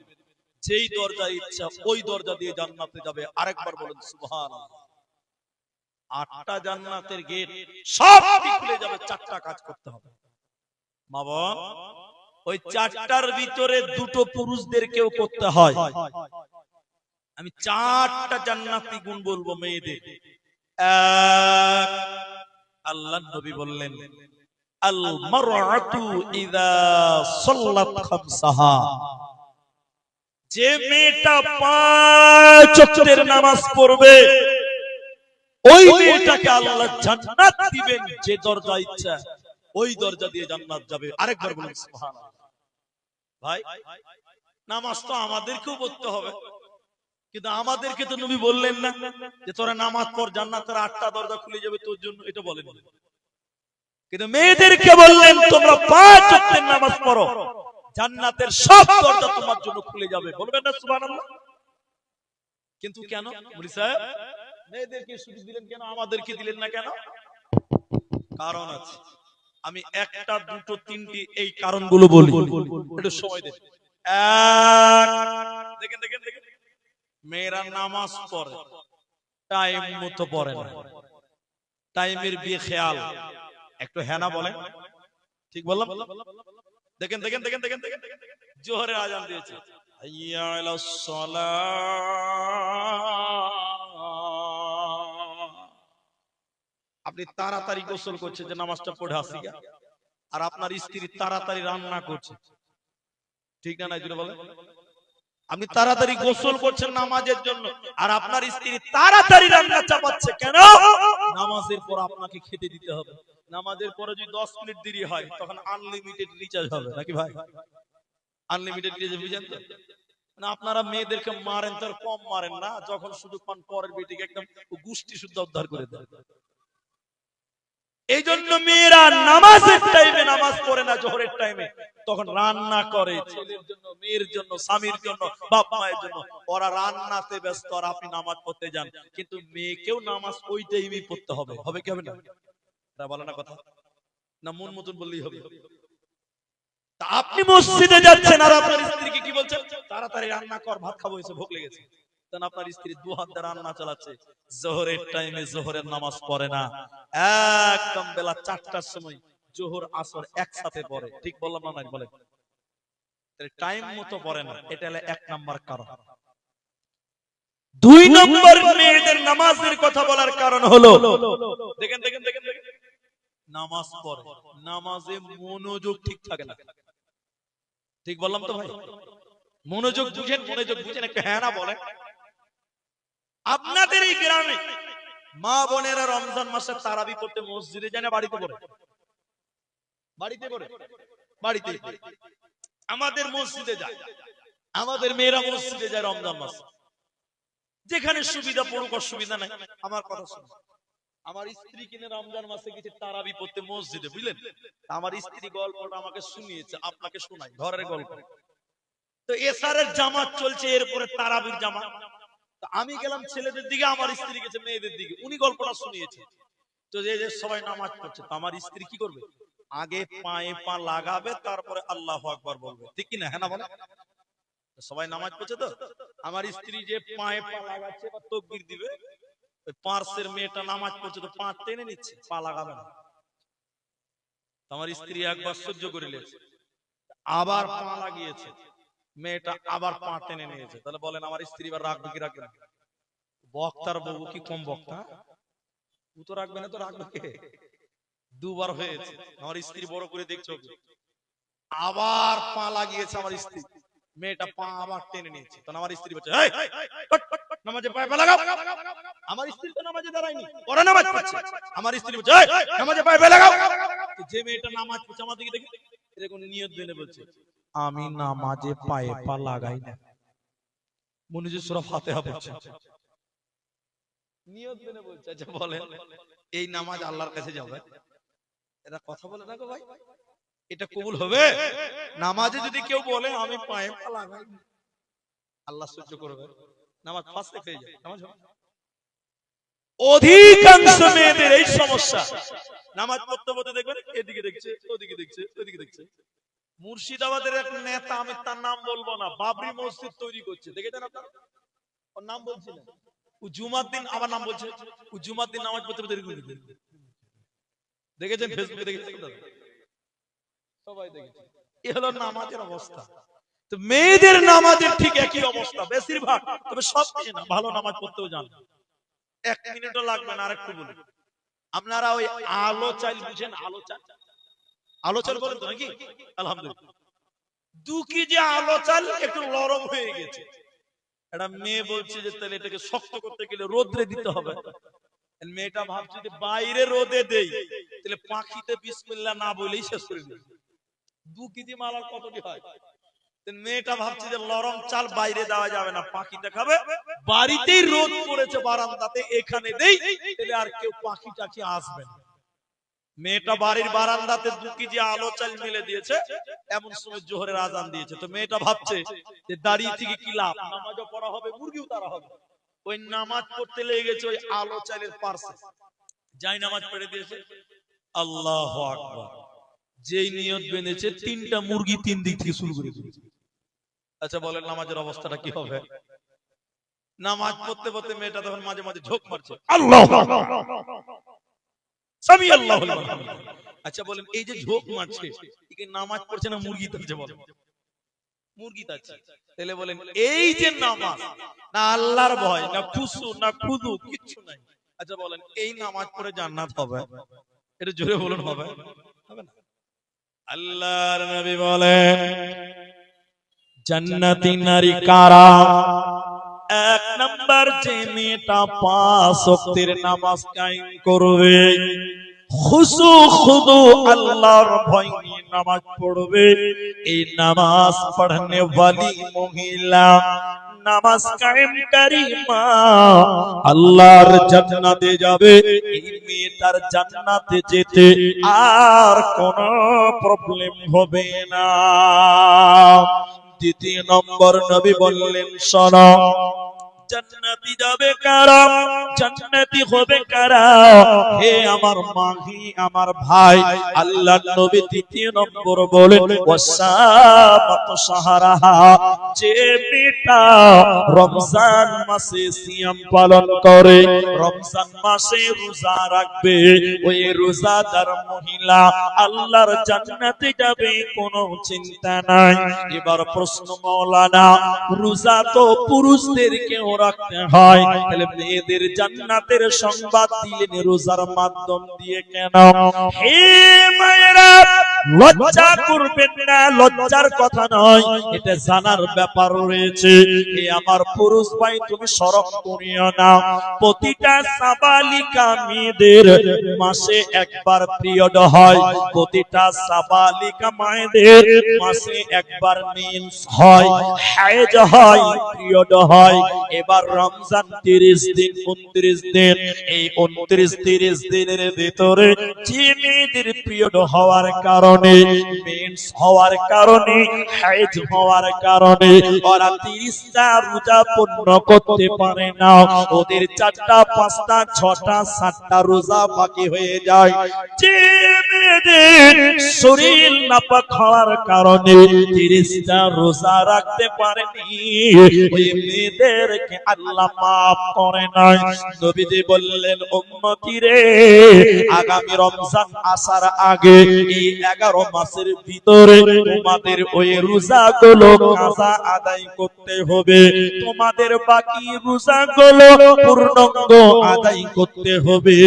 যেই দরজা ইচ্ছা ওই দরজা দিয়ে জান্নাতে যাবে। আরেকবার বলুন সুবহানাল্লাহ। 8টা জান্নাতের গেট সব খুলে যাবে, 4টা কাজ করতে হবে। মা বোন, ওই 4টার ভিতরে 2টো পুরুষদেরকেও করতে হয়। আমি 4টা জান্নাতি গুণ বলবো মেয়েদের। আল্লাহ নবী বললেন, আল মারআতু ইযা সাল্লাত খামসাহা, যে মেয়েটা 5 ওয়াক্তের নামাজ পড়বে, ওই মেয়েটাকে আল্লাহ জান্নাত দিবেন। যে দরজা ইচ্ছা ওই দরজা দিয়ে জান্নাত যাবে। আরেকবার বলুন সুবহানাল্লাহ। ভাই, নামাজ তো আমাদেরকেও পড়তে হবে, কিন্তু আমাদেরকে তো নবী বললেন না যে তোরা নামাজ পড়, জান্নাতের 8টা দরজা খুলে যাবে তোর জন্য, এটা বলেন। কিন্তু মেয়েদেরকে বললেন তোমরা 5 ওয়াক্তের নামাজ পড়ো, জান্নাতের সব দরজা তোমার জন্য খুলে যাবে। বলবেন না সুবহানাল্লাহ? কিন্তু কেন মুফতি সাহেব মেয়েদেরকে সুযোগ দিলেন কেন, আমাদেরকে দিলেন না কেন? কারণ আছে। আমি 1টা 2টো 3টি এই কারণগুলো বলি, একটু সময় দেন। দেখেন দেখেন দেখেন, মেয়েরা নামাজ পড়ে, টাইম মতো পড়ে না, টাইমের বেখেয়াল। একটু হ্যাঁ না বলেন, ঠিক বললাম? দেখেন দেখেন দেখেন দেখেন দেখেন, জোহরের আজান দিয়েছে, হাইয়া আলাস সালাহ। আপনি তাড়াতাড়ি গোসল করছেন যে নামাজটা পড়ে আসি, আর আপনার স্ত্রী তাড়াতাড়ি রান্না করছে, ঠিক না? জুড়ে বলেন। আপনি তাড়াতাড়ি গোসল করছেন নামাজের জন্য, আর আপনার স্ত্রী তাড়াতাড়ি রান্না চাপাচ্ছে। কেন? নামাজের পর আপনাকে খেতে দিতে হবে, নামাজের পরে যদি 10 মিনিট দেরি হয় তখন আনলিমিটেড রিচার্জ হবে নাকি ভাই? আনলিমিটেড রিচার্জ বুঝেন তো? না আপনারা মেয়েদেরকে মারেন তো কম মারেন না, যখন সুযোগ পান পরের বেটিকে একদম গোষ্ঠী শুদ্ধ উদ্ধার করে দেন। এই জন্য মেয়েরা নামাজের টাইমে নামাজ পড়ে না, জোহরের টাইমে তখন রান্না করে ছেলের জন্য, মেয়ের জন্য, স্বামীর জন্য, বাপ মায়ের জন্য। ওরা রান্নাতে ব্যস্ত আর আপনি নামাজ পড়তে যান। কিন্তু মেয়েকেও নামাজ ওই টাইমেই পড়তে হবে, হবে কি হবে না? এটা বলে না কথা, না মন মতন বললেই হবে? তা আপনি মসজিদে যাচ্ছেন আর আপনার স্ত্রীকে কি বলছেন? তাড়াতাড়ি রান্না কর, ভাত খাবো, এসে ভোগ লেগেছে। তখন আপনার স্ত্রী দু হাত দিয়ে রান্না চালাচ্ছে, জোহরের টাইমে জোহরের নামাজ পড়ে না, একদম বেলা 4টার সময় জোহর আসর একসাথে পড়ে। ঠিক বললাম না? নাই বলেন, টাইম মতো পড়ে না। এটা হলো 1 নাম্বার কারণ। 2 নম্বর মেয়েদের নামাজের কথা বলার কারণ হলো, দেখেন দেখেন দেখেন দেখেন, নামাজ পড়ে, নামাজে মনোযোগ ঠিক থাকে না। ঠিক বললাম তো ভাই? মনোযোগ বুঝেন, মনোযোগ বুঝেন, একটা হ্যাঁ না বলেন। আপনাদের এই গ্রামে মা বোনেরা রমজান মাসে তারাবি পড়তে মসজিদে যায় না বাড়িতে পড়ে? বাড়িতে পড়ে, বাড়িতে। আমাদের মসজিদে যায়, আমাদের মেয়েরা মসজিদে যায় রমজান মাসে। যেখানে সুবিধা পড়ুক, অসুবিধা নাই। আমার কথা শুনুন, আমার স্ত্রী কিনে রমজান মাসে গেছে তারাবি পড়তে মসজিদে, বুঝলেন? আমার স্ত্রী গল্পটা আমাকে শুনিয়েছে, আপনাকে শোনাই, ঘরের গল্প। তো এসারের জামাত চলছে, এরপরে তারাবির জামাত। আমি গেলাম ছেলেদের দিকে, আমার স্ত্রী গেছে মেয়েদের দিকে। উনি গল্পটা শুনিয়েছে। তো যে সবাই নামাজ পড়ছে, তো আমার স্ত্রী কি করবে? আগে পায়ে পা লাগাবে, তারপরে আল্লাহু আকবার বলবে। ঠিক কি না? হ্যাঁ না বলে? সবাই নামাজ পড়ছে, তো আমার স্ত্রী যে পায়ে পা লাগাচ্ছে বা তাকবীর দিবে, ওই পার্শ্বের মেয়েটা নামাজ পড়ছে, তো পা টেনে নিচ্ছে, পা লাগাবে না। আমার স্ত্রী একবার সহ্য করে নিয়েছে, আবার পা লাগিয়েছে, মেয়েটা আবার পা টেনে নিয়েছে। তাহলে বলেন আমার স্ত্রী এবার রাখবে কি রাখবে না? বক্তার বউ কি কম বক্তা? ও তো রাখবে না, তো রাখবে কে? দুবার হয়েছে, আমার স্ত্রী বড় করে দেখছো, আবার পা লাগিয়েছে আমার স্ত্রী, মেয়েটা পা আবার টেনে নিয়েছে। তখন আমার স্ত্রী বলছে, এই নামাজে পায়ে পা লাগাও। আমার স্ত্রী তো নামাজে দাঁড়ায়নি, ওরা নামাজ পড়ছে। আমার স্ত্রী বলছে, এই নামাজে পায়ে পা লাগাও। যে মেয়েটা নামাজ পড়ছে আমার দিকে দেখে এরকম নিয়ত বেঁধে বলছে, আমি নামাজে পায়ে পা লাগাই না। মনোযোগ সূরা ফাতিহা পড়ছে, নিয়ত বেঁধে বলছে। আচ্ছা বলেন, এই নামাজ আল্লাহর কাছে যাবে? এটা কথা বলে না গো ভাই, এটা কবুল হবে? নামাজে যদি কেউ বলে আমি পায়ে পা লাগাই, আল্লাহ সহ্য করবে? নামাজ ফাঁসে হয়ে যায়, নামাজ হবে। অধিকাংশ মেয়েদের এই সমস্যা, নামাজ পড়তে পড়তে দেখবেন এদিকে দেখছে, ওদিকে দেখছে, ওদিকে দেখছে। মুর্শিদাবাদের এক নেতা, আমি তার নাম বলবো না, বাবরি মসজিদ তৈরি করছে, দেখেছেন আপনারা? ওর নাম বলছিলেন, ও জুমার দিন আমার নাম বলছে, ও জুমার দিন নামাজ পড়তে পড়তে দেখেছেন, ফেসবুকে দেখেছেন, সবাই দেখেছে। এ হলো নামাজের অবস্থা। তো মেয়েদের নামাজের ঠিক একই অবস্থা বেশিরভাগ, তবে সব মেয়ে না, ভালো নামাজ পড়তেও জানে। 1 মিনিটও লাগবে না। আরেকটু বলি, আপনারা ওই আলো চাল বুঝেন? আলো চাল, আলো চাল বলেন তো নাকি? আলহামদুলিল্লাহ। 2 কেজি আলো চাল একটু নরম হয়ে গেছে, একটা মেয়ে বলছে যে তাহলে এটাকে শক্ত করতে গেলে রোদ্রে দিতে হবে। মেয়েটা ভাবছে যে বাইরে রোদে দেই, তাহলে পাখিতে বিসমিল্লাহ না বলেই শেষ করে দিই। 2 কেজি মাল আর কতটি হয়? মেয়েটা ভাবছে যে নরম চাল বাইরে দেওয়া যাবে না, পাখিটা খাবে, বাড়িতেই রোদ পড়েছে বারান্দাতে, এখানে দেই, তাহলে আর কেউ পাখি টাকি আসবে না। মেয়েটা বাড়ির বারান্দাতে 2 কেজি আলো চাল মিলে দিয়েছে, এমন সময় জোহরের আজান দিয়েছে। তো মেয়েটা ভাবছে যে দাঁড়িয়ে থেকে কি লাভ, নামাজও পড়া হবে, মুরগিও তারা হবে। ওই নামাজ পড়তে লেগে গেছে ওই আলো চালের পার্শ্বে, যাই নামাজ পড়ে দিয়েছে। আল্লাহু আকবার, যেই নিয়ত বেঁধেছে 3টা মুরগি 3 দিক থেকে শুরু করে দিয়েছে। আচ্ছা বলেন নামাজের অবস্থাটা কি হবে? নামাজ পড়তে পড়তে মেয়েটা তখন মাঝে মাঝে ঝোঁক মারছে, আল্লাহু আকবার, সামি আল্লাহু লিমান হামিদা। আচ্ছা বলেন এই যে ঝোঁক মারছে, কি নামাজ পড়ছে না মুরগি তাচ্ছে? বলেন মুরগি তাচ্ছে। তাহলে বলেন এই যে নামাজ, না আল্লাহর ভয়, না খুশু, না খুদু, কিচ্ছু নাই। আচ্ছা বলেন এই নামাজ পড়ে জান্নাত হবে? এটা জোরে বলুন, হবে? হবে না। আল্লাহর নবী বলেন জান্নাতি নারী কারা? 1 নাম্বার, যে মেয়েটা 5 ওয়াক্তের নামাজ কায়েম করবে, খুশু খুদু আল্লাহর ভয় নিয়ে নামাজ পড়বে। এই নামাজ পড়নে ওয়ালি মহিলা, নামাজ কায়েমকারী মা আল্লাহর জান্নাতে যাবে। এই মেয়েটার জান্নাতে যেতে আর কোনো প্রবলেম হবে না। দ্বিতীয় নম্বর নবী বললেন, শোনো, জান্নাতি যাবে কারা, জান্নাতি হবে কারা? হে আমার মাহি, আমার ভাই, আল্লাহর নবী দ্বিতীয় নম্বর বলেন, ওয়াসাবাত শাহরাহা, যে মেয়েটা রমজান মাসে সিয়াম পালন করে, রমজান মাসে রোজা রাখবে, ওই রোজাদার মহিলা আল্লাহর জান্নাতে যাবে, কোনো চিন্তা নাই। এবার প্রশ্ন, মাওলানা, রোজা তো পুরুষদেরকেও রাখতে হয়, তাহলে মেয়েদের জান্নাতের সংবাদ দিলেন রোজার মাধ্যম দিয়ে কেন? হে মায়েরা, লজ্জা করবেন না, লজ্জার কথা নয়, এটা জানার ব্যাপার রয়েছে। হে আমার পুরুষ ভাই, তুমি শরম করিও না। প্রতিটা সাবালিকা মেয়েদের মাসে একবার পিরিয়ড হয়, প্রতিটা সাবালিকা মায়েদের মাসে একবার মেন্স হয়, হায়েজ হয়, পিরিয়ড হয়। এবার রমজান 30 দিন 29 দিন, এই 29-30 দিনের ভিতরে যে মেয়েদের পিরিয়ড হওয়ার কারণে, মেন্স হওয়ার কারণে, হায়েজ হওয়ার কারণে ওরা 30টা রোজা পূর্ণ করতে পারে না, ওদের 4টা 5টা 6টা 7টা রোজা বাকি হয়ে যায়। যে মেয়েদের শরীর নাপাক হওয়ার কারণে 30টা রোজা রাখতে পারেনি, ওই মেয়েদেরকে আল্লাহ মাফ করে নাই। নবীজি বললেন, উম্মতি রে, আগামী রমজান আসার আগে এই 11 মাসের ভিতরে তোমাদের ওই রোজাগুলো কাজা আদায় করতে হবে, তোমাদের বাকি রোজাগুলো পূর্ণাঙ্গ আদায় করতে হবে।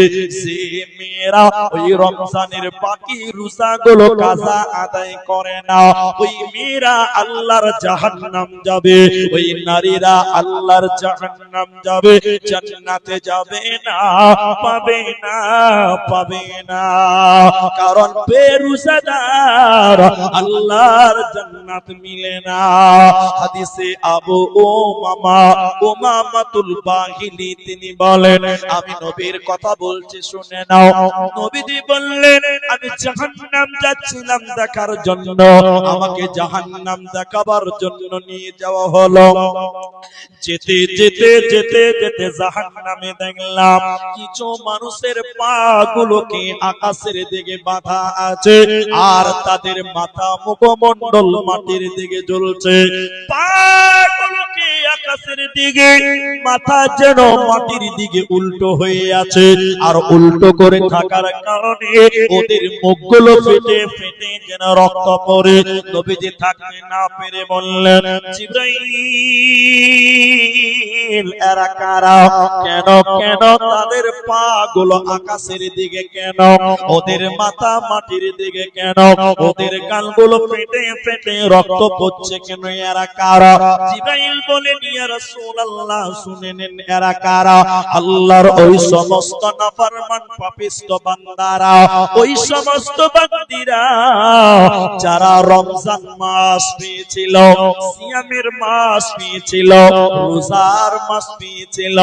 যে মেয়েরা ওই রমজানের বাকি রোজাগুলো কাজা আদায় করে না, ওই মেয়েরা আল্লাহর জাহান্নাম যাবে, ওই নারীরা আল্লাহর জাহান্নাম যাবে, জান্নাতে যাবে না, পাবে না, পাবে না। কারণ বেরোজাদার আল্লাহর জান্নাত মিলে না। হাদিসে আবু উমামাতুল বাহিলি তিনি বলেন, আমি নবীর কথা বলছি, শুনে নাও। নবীজি বললেন, আমি জাহান্নাম যাচ্ছিলাম দেখার জন্য, আমাকে জাহান্নাম দেখাবার জন্য নিয়ে যাওয়া হলো। যেতে যেতে যেতে যেতে জাহান্নামে দেখলাম কিছু মানুষের পা গুলোকে আকাশের দিকে বাঁধা আছে, আর তাদের মাথা মুখমণ্ডল মাটির দিকে ঝুলছে। পা গুলোকে আকাশের দিকে, মাথা যেন মাটির দিকে উল্টো হয়ে আছে, আর উল্টো করে থাকার কারণে ওদের মুখগুলো ফেটে ফেটে যেন রক্ত পড়ে। নবীজি থাকতে না পেরে বললেন, জিবরাইল, এরা কারা? কেন কেন তাদের পা গুলো আকাশের দিকে কেন? ওদের মাথা মাটির দিকে কেন? ওদের গালগুলো ফেটে ফেটে রক্ত পড়ছে কেন? এরা কারা? জিবরাইল বলেন, ইয়া রাসূলুল্লাহ, শুনে নেন, এরা কারা? আল্লাহর ওই সমস্ত নাফরমান পাপিষ্ট বান্দারা, ওই সমস্ত বান্দিরা যারা রমজান মাস পেয়েছিল, সিয়ামের মাস পেয়েছিল, রোজার মাস পেয়েছিল,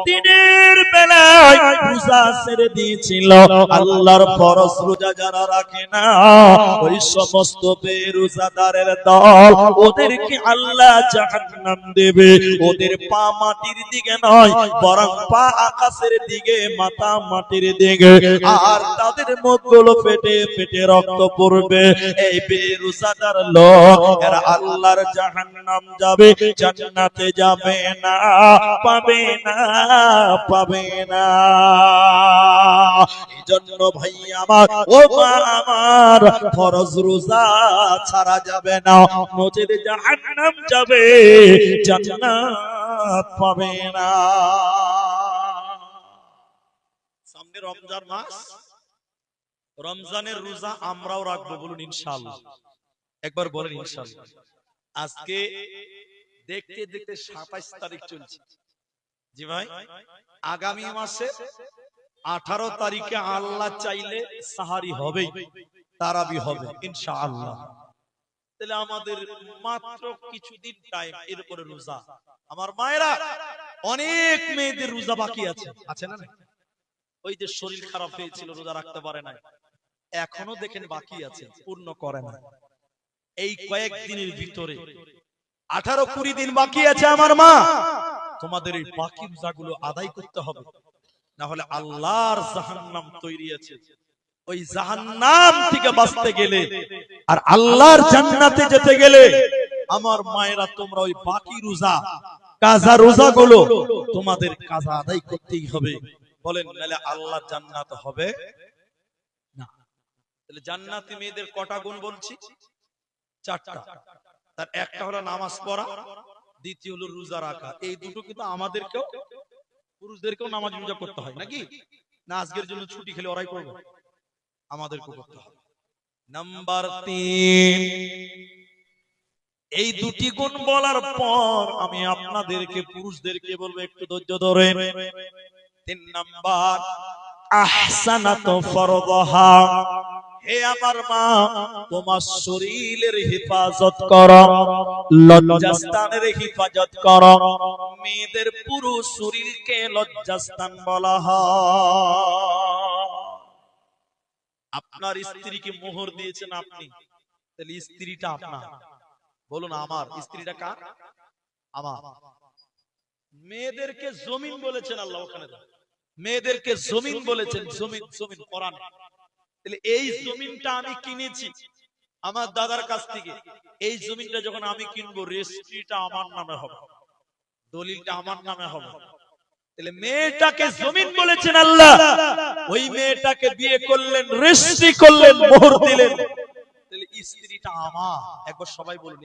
দিনের বেলায় রোজা ছেড়ে দিয়েছিল, আল্লাহর ফরজ রোজা যারা রাখে না, ওই সমস্ত বেরোজাদারের দল, ওদেরকে আল্লাহ জাহান্নাম দেবে। ওদের পা মাটির দিকে নয়, বরং পা আকাশের দিকে, মাথা মাটির দিকে, আর তাদের মুখগুলো ফেটে ফেটে রক্ত পড়বে। এই বেরোজাদার লোক, এরা আল্লাহর জাহান্নাম যাবে, জান্নাতে যাবে না, পাবে না, পাবে না। এজন্য ভাই আমার, ও মা আমার, ফরজ রোজা ছাড়া যাবে না, নচেত জাহান্নাম যাবে, জান্নাত পাবে না। সামনে রমজান মাস, রমজানের রোজা আমরাও রাখবো, বলুন ইনশাআল্লাহ। একবার বলেন ইনশাআল্লাহ। আজকে দেখতে দেখতে 27 তারিখ চলছে। জি ভাই, আগামী মাসে 18 তারিখে আল্লাহ চাইলে সাহারি হবে, তারাবি হবে ইনশাআল্লাহ। তাহলে আমাদের মাত্র কিছুদিন টাইম, এরপরে রোজা। আমার মায়েরা, অনেক মেয়েদের রোজা বাকি আছে, আছে না? ওই যে শরীর খারাপ হয়েছিল, রোজা রাখতে পারে না, এখনো দেখেন বাকি আছে, পূর্ণ করে না। এই কয়েকদিনের ভিতরে 18-20 দিন বাকি আছে আমার মা, তোমাদের এই বাকি রোজাগুলো আদায় করতে হবে, না হলে আল্লাহর জাহান্নাম তৈরি আছে। ওই জাহান্নাম থেকে বাঁচতে গেলে আর আল্লাহর জান্নাতে যেতে গেলে আমার মায়েরা, তোমরা ওই বাকি রোজা, কাজা রোজাগুলো তোমাদের কাজা আদায় করতেই হবে। বলেন, নাহলে আল্লাহর জান্নাত হবে না। তাহলে জান্নাতি মেয়েদের কটা গুণ বলছি? 4টা। তার একটা হলো নামাজ পড়া, দ্বিতীয় হলো রোজা রাখা। এই দুটো কিন্তু আমাদেরকেও, পুরুষদেরকেও নামাজ রোজা করতে হয় নাকি? না আজকের জন্য ছুটি খেলে ওরাই করবে? আমাদেরকেও করতে হবে। নাম্বার 3, এই দুটি গুণ বলার পর আমি আপনাদেরকে, পুরুষদেরকে বলবো একটু ধৈর্য ধরে। 3 নাম্বার, আহসানাতু ফরদহা। হে আমার মা, তোমার শরীরের হেফাজত করো, লজ্জাস্থানের হেফাজত করো। মেয়েদের পুরো শরীরকে লজ্জাস্থান বলা হয়। আপনার স্ত্রীকে মোহর দিয়েছেন আপনি, তাহলে স্ত্রীটা আপনার। বলুন, আমার স্ত্রীটা কার? আমার। মেয়েদেরকে জমিন বলেছেন আল্লাহ, ওখানে মেয়েদেরকে জমিন বলেছেন, জমিন, জমিন কোরআন। তাহলে এই জমিনটা আমি কিনেছি আমার দাদার কাছ থেকে। এই জমিনটা যখন আমি কিনবো, রেজিস্ট্রিটা আমার নামে হবে, দলিলটা আমার নামে হবে। তাহলে মেয়েটাকে জমিন বলেছেন আল্লাহ, ওই মেয়েটাকে বিয়ে করলেন, রেজিস্ট্রি করলেন, মোহর দিলেন, তাহলে স্ত্রীটা আমার। একবার সবাই বলুন।